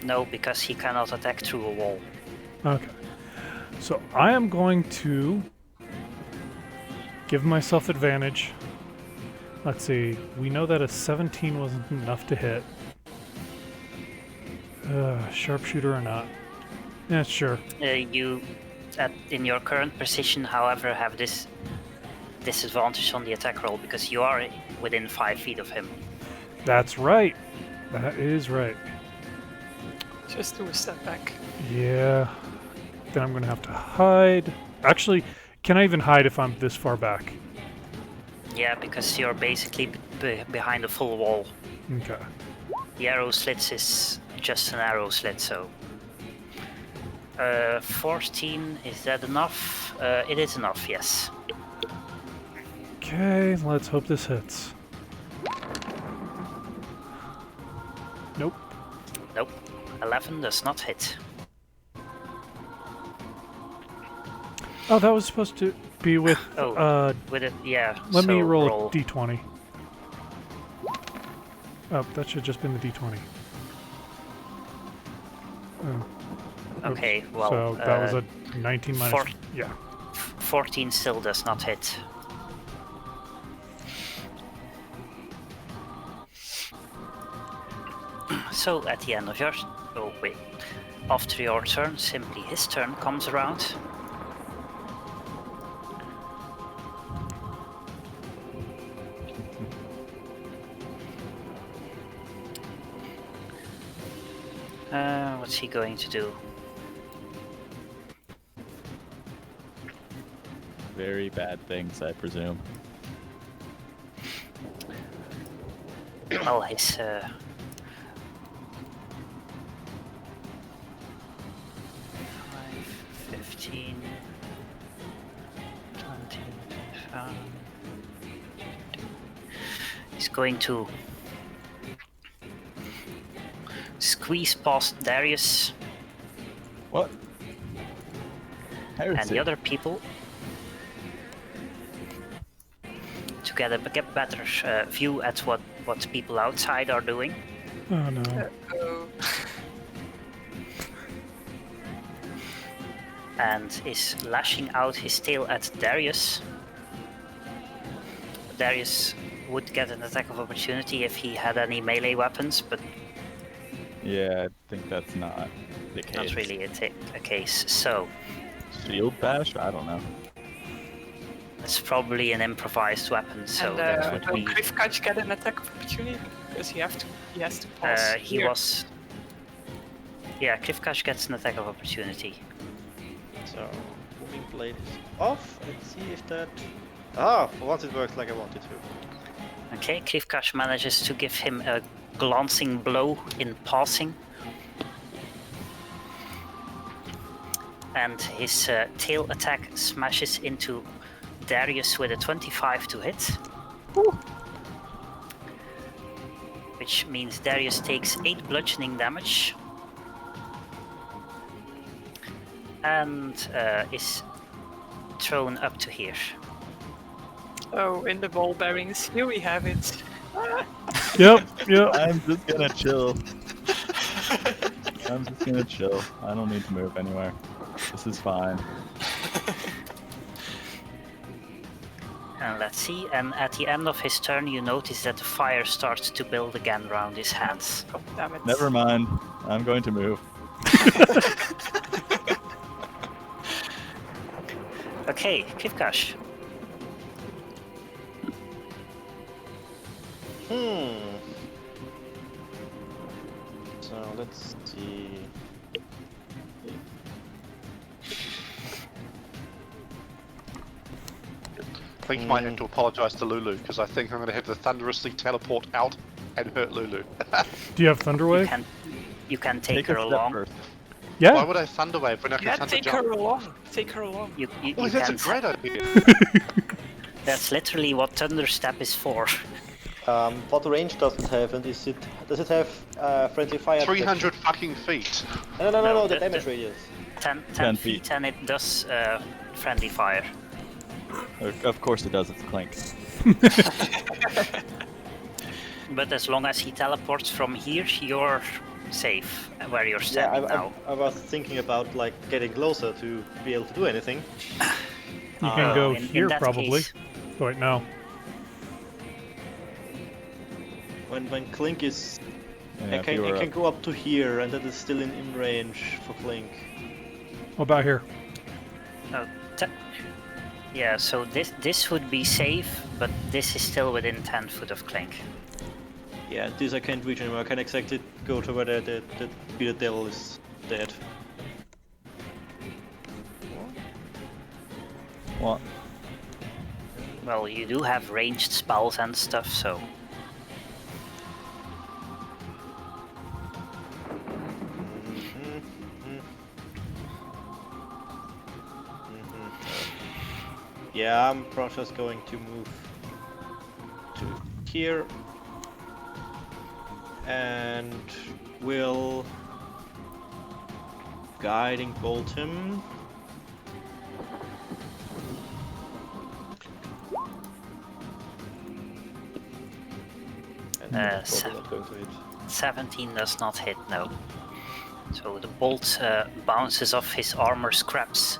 No, because he cannot attack through a wall. Okay. So I am going to give myself advantage. Let's see. We know that a 17 wasn't enough to hit. Sharpshooter or not? Yeah, sure. You, in your current position, however, have this disadvantage on the attack roll because you are within 5 feet of him. That's right. That is right. Just do a step back. Yeah. Then I'm going to have to hide. Actually, can I even hide if I'm this far back? Yeah, because you're basically behind a full wall. Okay. The arrow slits is just an arrow slit, so... 14, is that enough? It is enough, yes. Okay, let's hope this hits. Nope. Nope. 11 does not hit. Oh, that was supposed to be with. Oh, with it, yeah. Let me so roll a d20. Oh, that should have just been the d20. Oh, Okay, well. so that was a 19 minus. four- Yeah. 14 still does not hit. So at the end of your... Oh wait. After your turn, simply his turn comes around. What's he going to do? Very bad things, I presume. Well, his 15, 20, 25. He's going to squeeze past Darius What? and Heresy. the other people to get a better view at what people outside are doing. Oh no. Oh. And is lashing out his tail at Darius. Darius would get an attack of opportunity if he had any melee weapons, but Yeah, I think that's not the case. not really a case. So Shield bash? I don't know. it's probably an improvised weapon. So And that would will be. Krivkac get an attack of opportunity? Because he has to pass. He here. was. Yeah, Krivkac gets an attack of opportunity. So, booming blade is off. Let's see if that. Ah, for once it works like I wanted to. Okay, Krivkac manages to give him a glancing blow in passing. And his tail attack smashes into Darius with a 25 to hit. Which means Darius takes 8 bludgeoning damage. And is thrown up to here. Oh, in the ball bearings. Here we have it. Yep, yep. I'm just gonna chill. I'm just gonna chill. I don't need to move anywhere. This is fine. And let's see, and at the end of his turn you notice that the fire starts to build again around his hands. God damn it. Never mind. I'm going to move. Okay, Krivkac. So let's see. I think you might have to apologise to Lulu, because I think I'm going to have to thunderously teleport out and hurt Lulu. Do you have Thunderwave? You can take her a step along. first. Why Yeah. would I Thunderwave when I can Yeah, Thunder take Jump? her along. Take her along. You Oh, that's a can great idea. That's literally what Thunder Step is for. What range does it have, and does it have friendly fire? 300 fucking feet. No, No, the the- damage the- radius. 10 10 feet and it does friendly fire. Of course it does, it's Clink. But as long as he teleports from here, you're safe where you're Yeah, standing now. I was thinking about like getting closer to be able to do anything. You can go in here that probably. case- Oh, wait, no. When Clink is, Yeah, I if you were can up- go up to here, and that is still in range for Clink. What about here? Oh, yeah, so this would be safe, but this is still within 10 foot of Clink. Yeah, this I can't reach anymore. I can't exactly go to where the Peter Devil is dead. What? Well, you do have ranged spells and stuff, so Yeah, I'm probably just going to move to here and will guiding bolt him. And so- probably not going to hit. 17 does not hit, no. So the bolt bounces off his armor scraps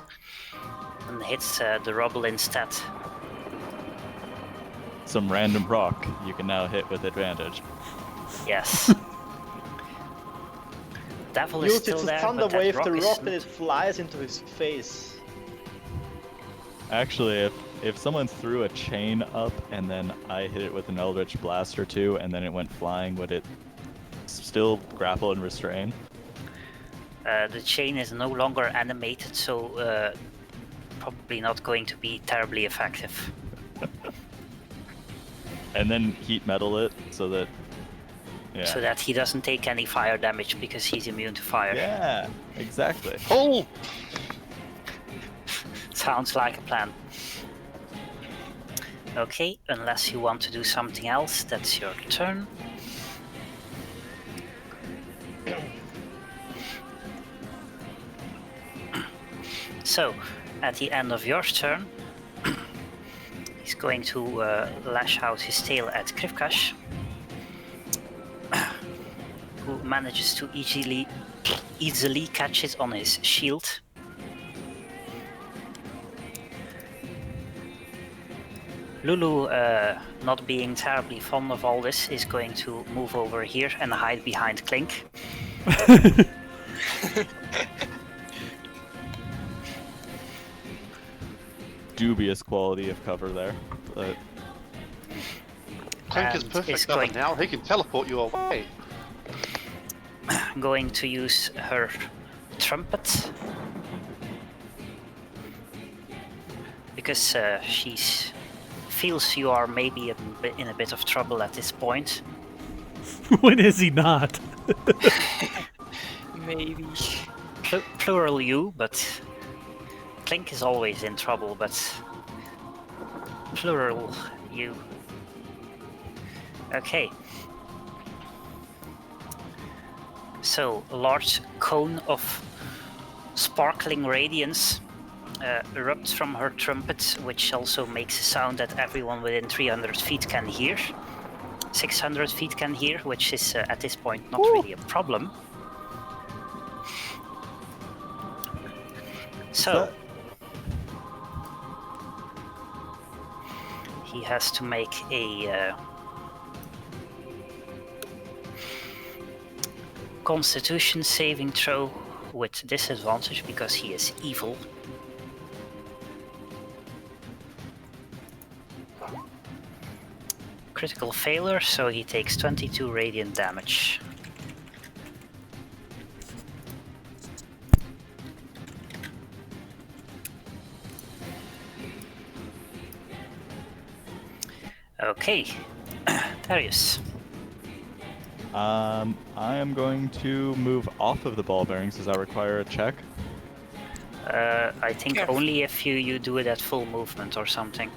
and hits the rubble instead. Some random rock you can now hit with advantage. Yes. Devil is Use still its there, thunder but that wave rock the is rock and it flies into his face. Actually, if someone threw a chain up and then I hit it with an Eldritch Blast or two and then it went flying, would it still grapple and restrain? the chain is no longer animated, so probably not going to be terribly effective. And then heat metal it so that... Yeah. So that he doesn't take any fire damage because he's immune to fire. Yeah, exactly. Oh! Sounds like a plan. Okay, unless you want to do something else, that's your turn. So, at the end of your turn, he's going to lash out his tail at Krivkash, who manages to easily catch it on his shield. Lulu, not being terribly fond of all this, is going to move over here and hide behind Clink. Dubious quality of cover there, but Clink is And perfect is cover going- now. He can teleport you away. Going to use her trumpet. Because she feels you are maybe in a bit of trouble at this point. When is he not? Maybe. Plural you, but Clink is always in trouble, but plural you. Okay. So, a large cone of sparkling radiance erupts from her trumpet, which also makes a sound that everyone within 300 feet can hear. 600 feet can hear, which is at this point not really a problem. So, he has to make a Constitution saving throw with disadvantage because he is evil. Critical failure, so he takes 22 radiant damage. Okay, Darius. I am going to move off of the ball bearings. Does that require a check? I think Careful. only if you do it at full movement or something.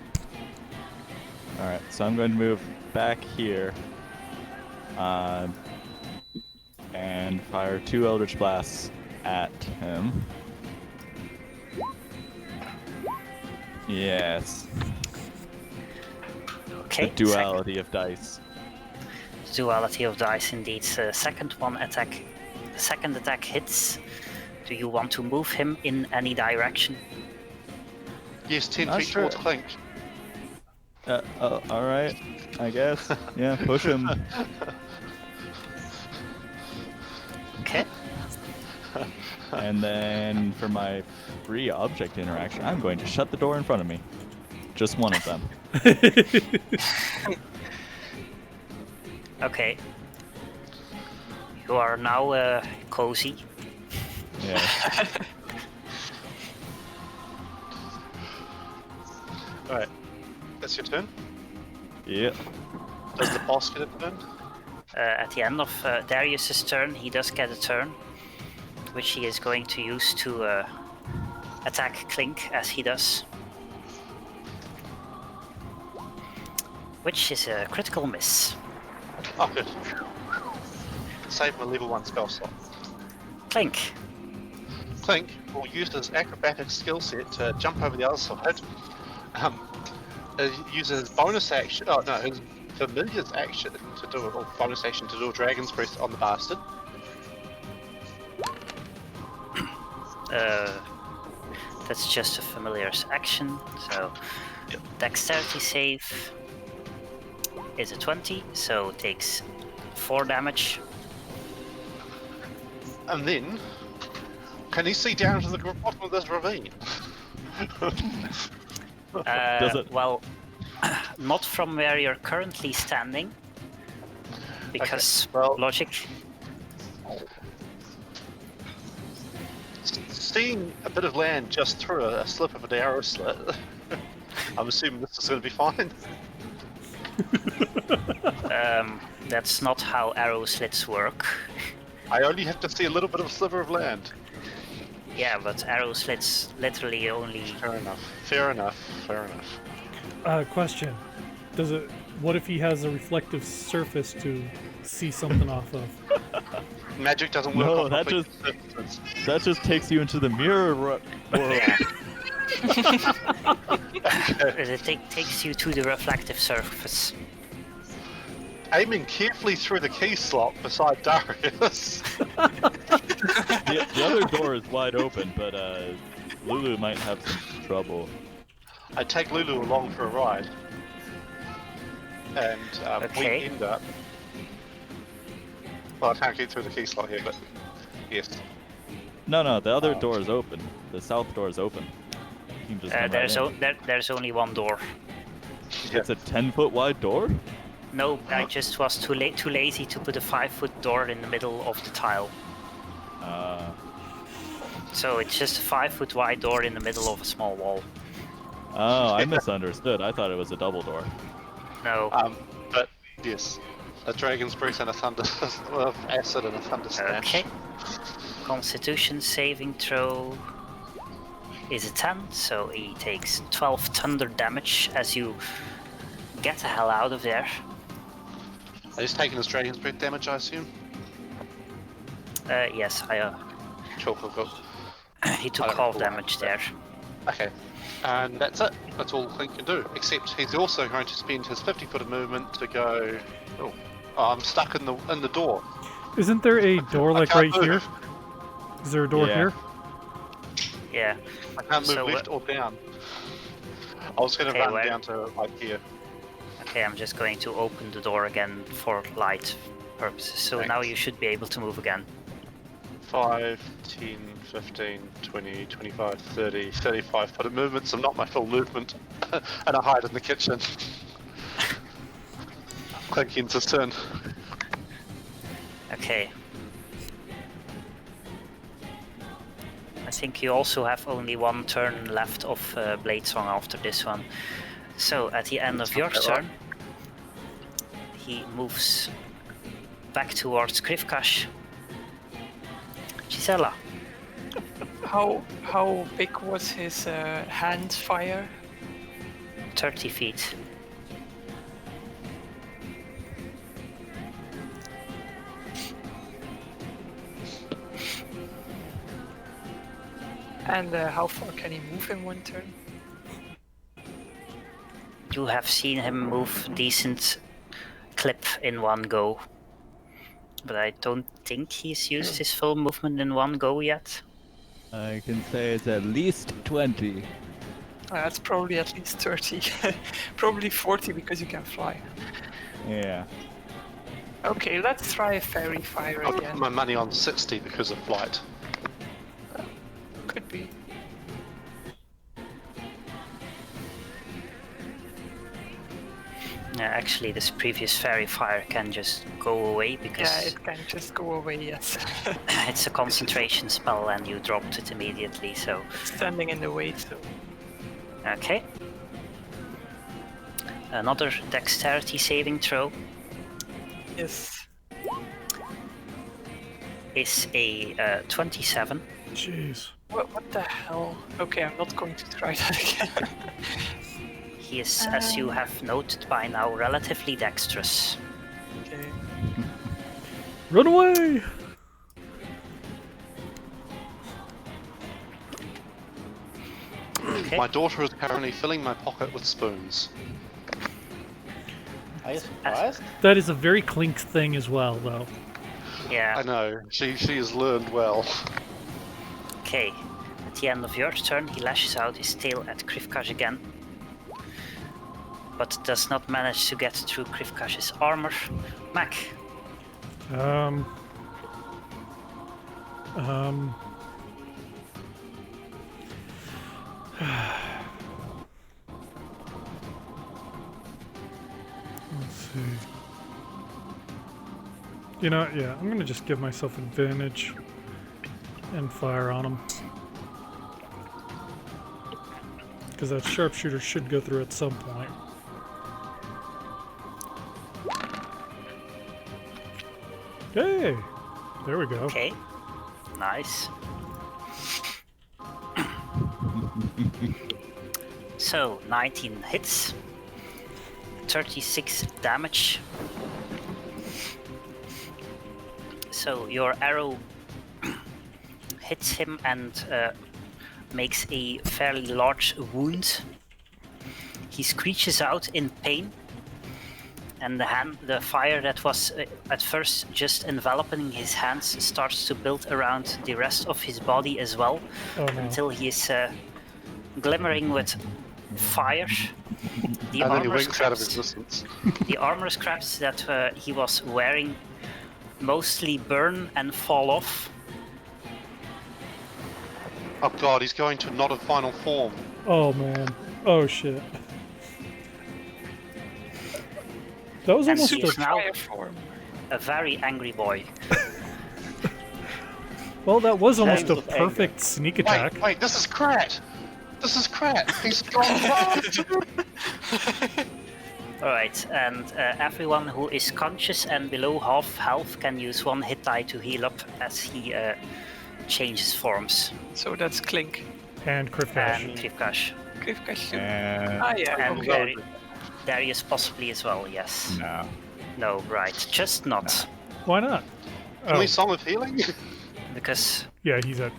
Alright, so I'm going to move back here. And fire 2 Eldritch Blasts at him. Yes. Okay. The duality of dice. Duality of dice, indeed. Second attack hits. Do you want to move him in any direction? Yes, 10 Not feet sure. towards Clink. Alright, I guess. Yeah, push him. Okay. And then for my free object interaction, I'm going to shut the door in front of me. Just one of them. Okay. You are now cozy. Yeah. Alright. That's your turn. Yep. Does the boss get a turn? At the end of Darius's turn, he does get a turn, which he is going to use to attack Clink as he does. Which is a critical miss. Oh, good. Save my level 1 spell slot. Clink. Clink will use his acrobatic skill set to jump over the other side. Use his bonus action, his familiar's action to do it, or bonus action to do a dragon's breath on the bastard. That's just a familiar's action, so Yep. dexterity save is a 20, so takes 4 damage. And then, can he see down to the bottom of this ravine? Does it? Well, not from where you're currently standing, because well- logic. Seeing a bit of land just through a slip of an arrow slit, I'm assuming this is going to be fine. That's not how arrow slits work. I only have to see a little bit of a sliver of land. Yeah, but arrow slits literally only. Fair enough. Fair enough. Fair enough. Question: Does it? What if he has a reflective surface to see something off of? Magic doesn't work No, off that reflective surfaces. That just takes you into the mirror world. Yeah. It takes you to the reflective surface. Aiming carefully through the key slot beside Darius. The other door is wide open, but Lulu might have some trouble. I take Lulu along for a ride. And Okay. we end up... Well, I can't get through the key slot here, but... Yes. No, the other door is open. The south door is open. You can just come right in. There's only one door. It's a 10-foot wide door? No, I just was too lazy to put a 5-foot door in the middle of the tile. So it's just a 5-foot wide door in the middle of a small wall. Oh, I misunderstood. I thought it was a double door. No. But, yes. A Dragon's Breath and a Thunder... acid and a Thunder Smash. Okay. Constitution saving throw is a 10, so he takes 12 thunder damage as you get the hell out of there. He's taking his Dragon's Breath damage, I assume? Yes, Cool. he took I don't half recall damage there. Okay. And that's it. That's all Clint can do. Except he's also going to spend his 50-foot of movement to go... Oh, I'm stuck in the door. Isn't there a door like right can't here? move. Is there a door Yeah. here? Yeah. I can't move So, left or down. I was going to Okay, run where- down to like here. Okay, I'm just going to open the door again for light purposes. So now Thanks. you should be able to move again. 5, 10, 15, 20, 25, 30, 35 foot of movement, so not my full movement. And I hide in the kitchen. Clinking's his turn. Okay. I think you also have only one turn left of Bladesong after this one. So at the end of your Sounds about turn, he moves back towards Krivkash. Gisela. How big was his hand fire? 30 feet. And how far can he move in one turn? You have seen him move decent clip in one go. But I don't think he's used his full movement in one go yet. I can say it's at least 20. That's probably at least 30. Probably 40 because you can fly. Yeah. Okay, let's try a fairy fire I'll put again. my money on 60 because of flight. Could be. Actually, this previous fairy fire can just go away Yeah, because it can just go away, yes. it's a concentration spell and you dropped it immediately, so... Standing in the way, so... Okay. Another dexterity saving throw Yes. is a 27. Jeez. What the hell? Okay, I'm not going to try that again. He is, as you have noted by now, relatively dexterous. Okay. Run away! Okay. My daughter is currently filling my pocket with spoons. Are you surprised? That is a very Clink thing as well, though. Yeah. I know, she has learned well. Okay. At the end of your turn, he lashes out his tail at Krivkash again, but does not manage to get through Krivkash's armor. Mac. Let's see. You know, yeah, I'm gonna just give myself advantage and fire on him. Because that sharpshooter should go through at some point. Hey! There we go. Okay. Nice. So 19 hits, 36 damage. So your arrow hits him and makes a fairly large wound. He screeches out in pain, and the fire that was at first just enveloping his hands starts to build around the rest of his body as well, Oh no. until he is glimmering with fire. The And then he armor winks out of scraps, existence. the armor scraps that he was wearing mostly burn and fall off. Oh god, he's going to not a final form. Oh man. Oh shit. That was And almost he is a... now Fire form. a very angry boy. Well, that was almost a Flames of anger. perfect sneak attack. Wait, this is Krat! This is Krat! He's gone fast! Alright, and everyone who is conscious and below half health can use 1 hit die to heal up as he changes forms. So that's Clink. And Krivkash. And Krivkash. Krivkash too. And Ah, yeah. And Okay. Darius possibly as well, yes. no. No, right, just not. Why not? Can Oh, we Song of Healing? Because, yeah, he's at...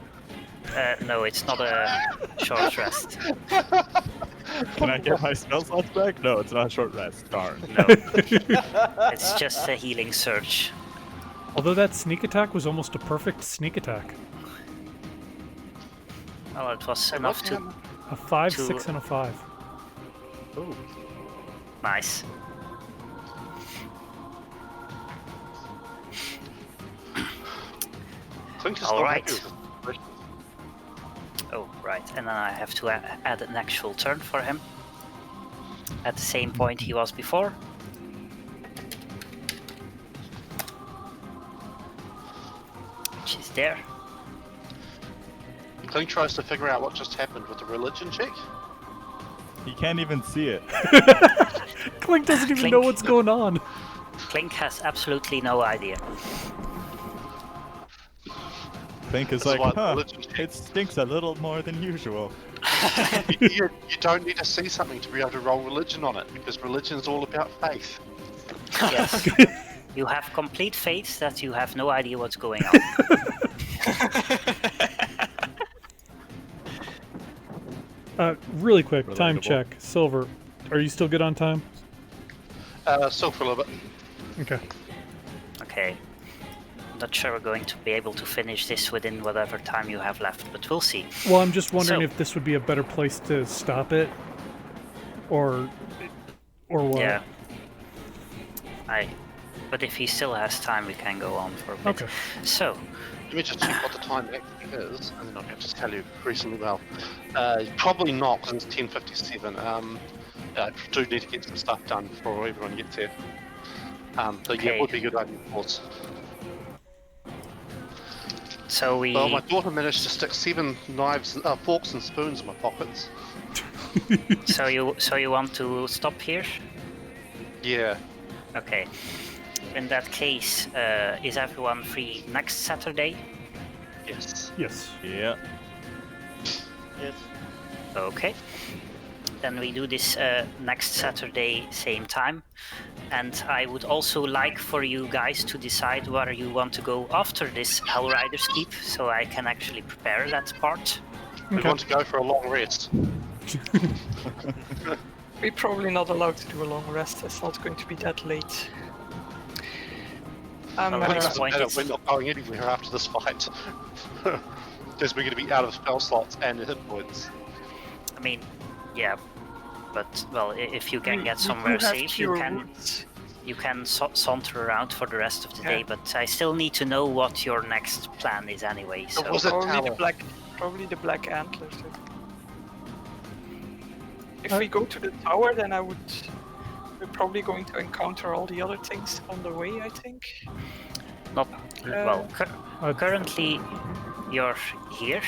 no, it's not a short rest. Can I get my spell slots back? No, it's not a short rest. Darn. No, it's just a healing surge. Although that sneak attack was almost a perfect sneak attack. Well, it was enough to... A 5, To- 6, and a 5. Ooh, nice. Clink is All not right. happy with this. Oh, right, and then I have to add an actual turn for him. At the same point he was before. Which is there. Clink tries to figure out what just happened with the religion check. He can't even see it. Clink doesn't even Clink. know what's going on. Clink has absolutely no idea. Think is This is like, why huh, religion check. it stinks a little more than usual. you don't need to see something to be able to roll religion on it, because religion is all about faith. Yes. You have complete faith that you have no idea what's going on. Really quick, time Relatable. check. Silver, are you still good on time? Still for a little bit. Okay. Okay. Not sure we're going to be able to finish this within whatever time you have left, but we'll see. Well, I'm just wondering So- if this would be a better place to stop it, or what? Yeah. But if he still has time, we can go on for a bit. Okay. So, Let me just check what the time actually is, and then I can just tell you reasonably well. Probably not, because it's 10:57. I do need to get some stuff done before everyone gets here. So yeah, Okay. it would be a good idea, of course. so we. Well, my daughter managed to stick 7 knives, forks and spoons in my pockets. So you want to stop here? Yeah. Okay. In that case, is everyone free next Saturday? Yes. Yes. Yeah. Yes. Okay. Then we do this next Saturday, same time. And I would also like for you guys to decide where you want to go after this Hellrider's Keep, so I can actually prepare that part. We Okay. want to go for a long rest. We're probably not allowed to do a long rest. It's not going to be that late. Well, It At this doesn't point, matter, it's- we're not going anywhere after this fight. Because we're going to be out of spell slots and hit points. I mean, yeah, but well, if you can We- get we somewhere do have safe, cure you can wounds. saunter around for the rest of the Yeah. day. But I still need to know what your next plan is anyway. So was it Probably the tower? probably the black antlers. If we go to the tower, then we're probably going to encounter all the other things on the way, I think. not well. Uh, Currently, you're here.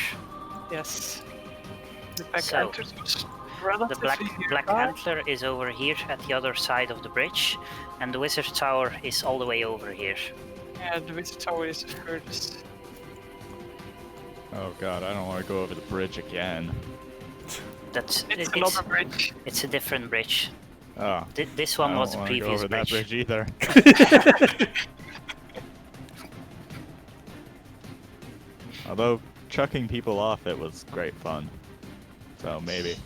Yes. The black So, antlers was The relatively black nearby. antler is over here at the other side of the bridge, and the wizard tower is all the way over here. Yeah, the wizard tower is the furthest. Oh god, I don't want to go over the bridge again. That's It's another bridge. It's a different bridge. Oh, This I one don't was the wanna go previous over that bridge. bridge either. Although chucking people off it was great fun. So maybe.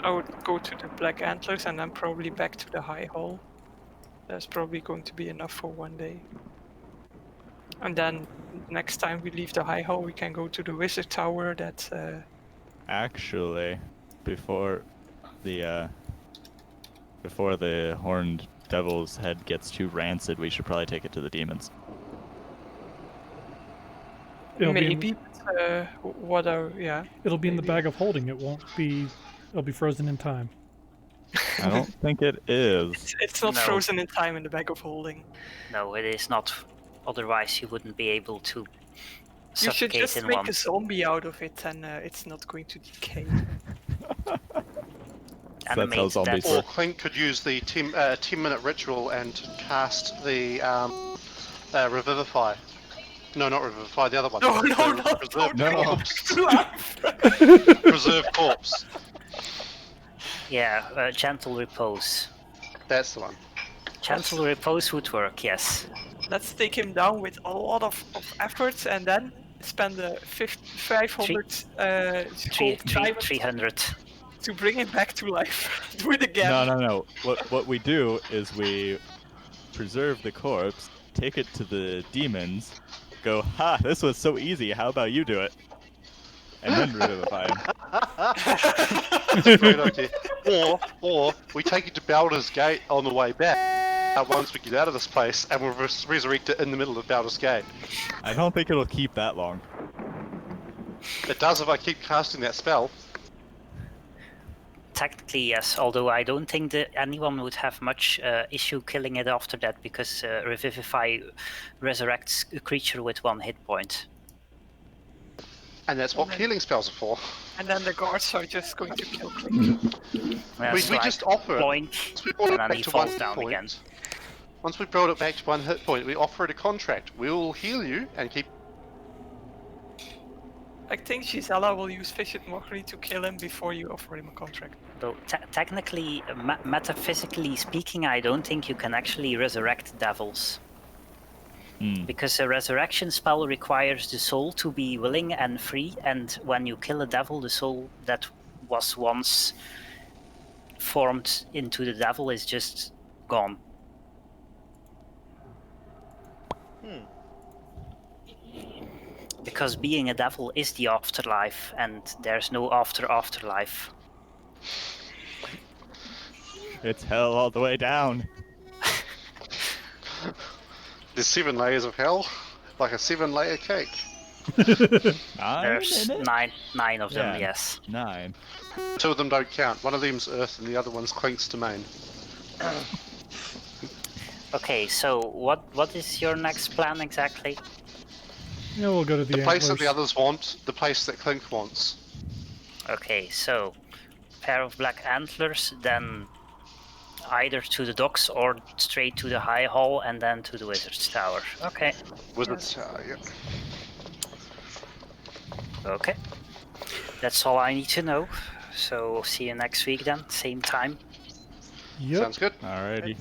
I would go to the Black Antlers and then probably back to the High Hall. That's probably going to be enough for one day. And then next time we leave the High Hall, we can go to the Wizard Tower. That Actually, before the horned devil's head gets too rancid, we should probably take it to the demons. It'll be maybe. What are it'll be in the maybe. bag of holding. It won't be. It'll be frozen in time. I don't think it is. It's not No. frozen in time in the bag of holding. No, it is not. Otherwise, you wouldn't be able to You should suffocate just in make one. a zombie out of it, and it's not going to decay. So that's how Animate zombies that. Or work. Clint could use the 10-minute ritual and cast the Revivify. No, not Revivify, the other one. No, no, The no, Preserve no. Corpse. Preserve Corpse. Yeah, gentle repose. That's the one. Gentle repose would work, yes. Let's take him down with a lot of efforts, and then spend the 500 gold diamond 300. to bring him back to life. Do it again. No. What we do is we preserve the corpse, take it to the demons, go, ha, this was so easy, how about you do it? And then revivify him. That's a great idea. Or we take it to Baldur's Gate on the way back once we get out of this place, and we'll resurrect it in the middle of Baldur's Gate. I don't think it'll keep that long. It does if I keep casting that spell. Technically, yes, although I don't think that anyone would have much issue killing it after that, because Revivify resurrects a creature with 1 hit point. And that's what healing spells are for. And then the guards are just going to kill Clint. That's we like just offer it. boink, Once we brought and it then back he to 1 falls hit down point, again. once we brought it back to 1 hit point, we offer it a contract. We will heal you and keep. I think Gisela will use Vicious Mockery to kill him before you offer him a contract. Though technically, metaphysically speaking, I don't think you can actually resurrect devils. Because a resurrection spell requires the soul to be willing and free, and when you kill a devil, the soul that was once formed into the devil is just gone. Because being a devil is the afterlife, and there's no afterlife. It's hell all the way down. There's 7 layers of hell, like a 7-layer cake. 9 There's in it? nine of them, Yeah. yes. 9. 2 of them don't count. One of them's Earth and the other one's Clink's domain. Okay, so what is your next plan exactly? Yeah, we'll go to the The place that the antlers. others want, the place that Clink wants. Okay, so pair of black antlers, then either to the docks or straight to the High Hall and then to the Wizard's Tower. Okay, Wizard's Tower, yeah. okay. That's all I need to know. So see you next week then, same time. Yep. Sounds good. Alrighty.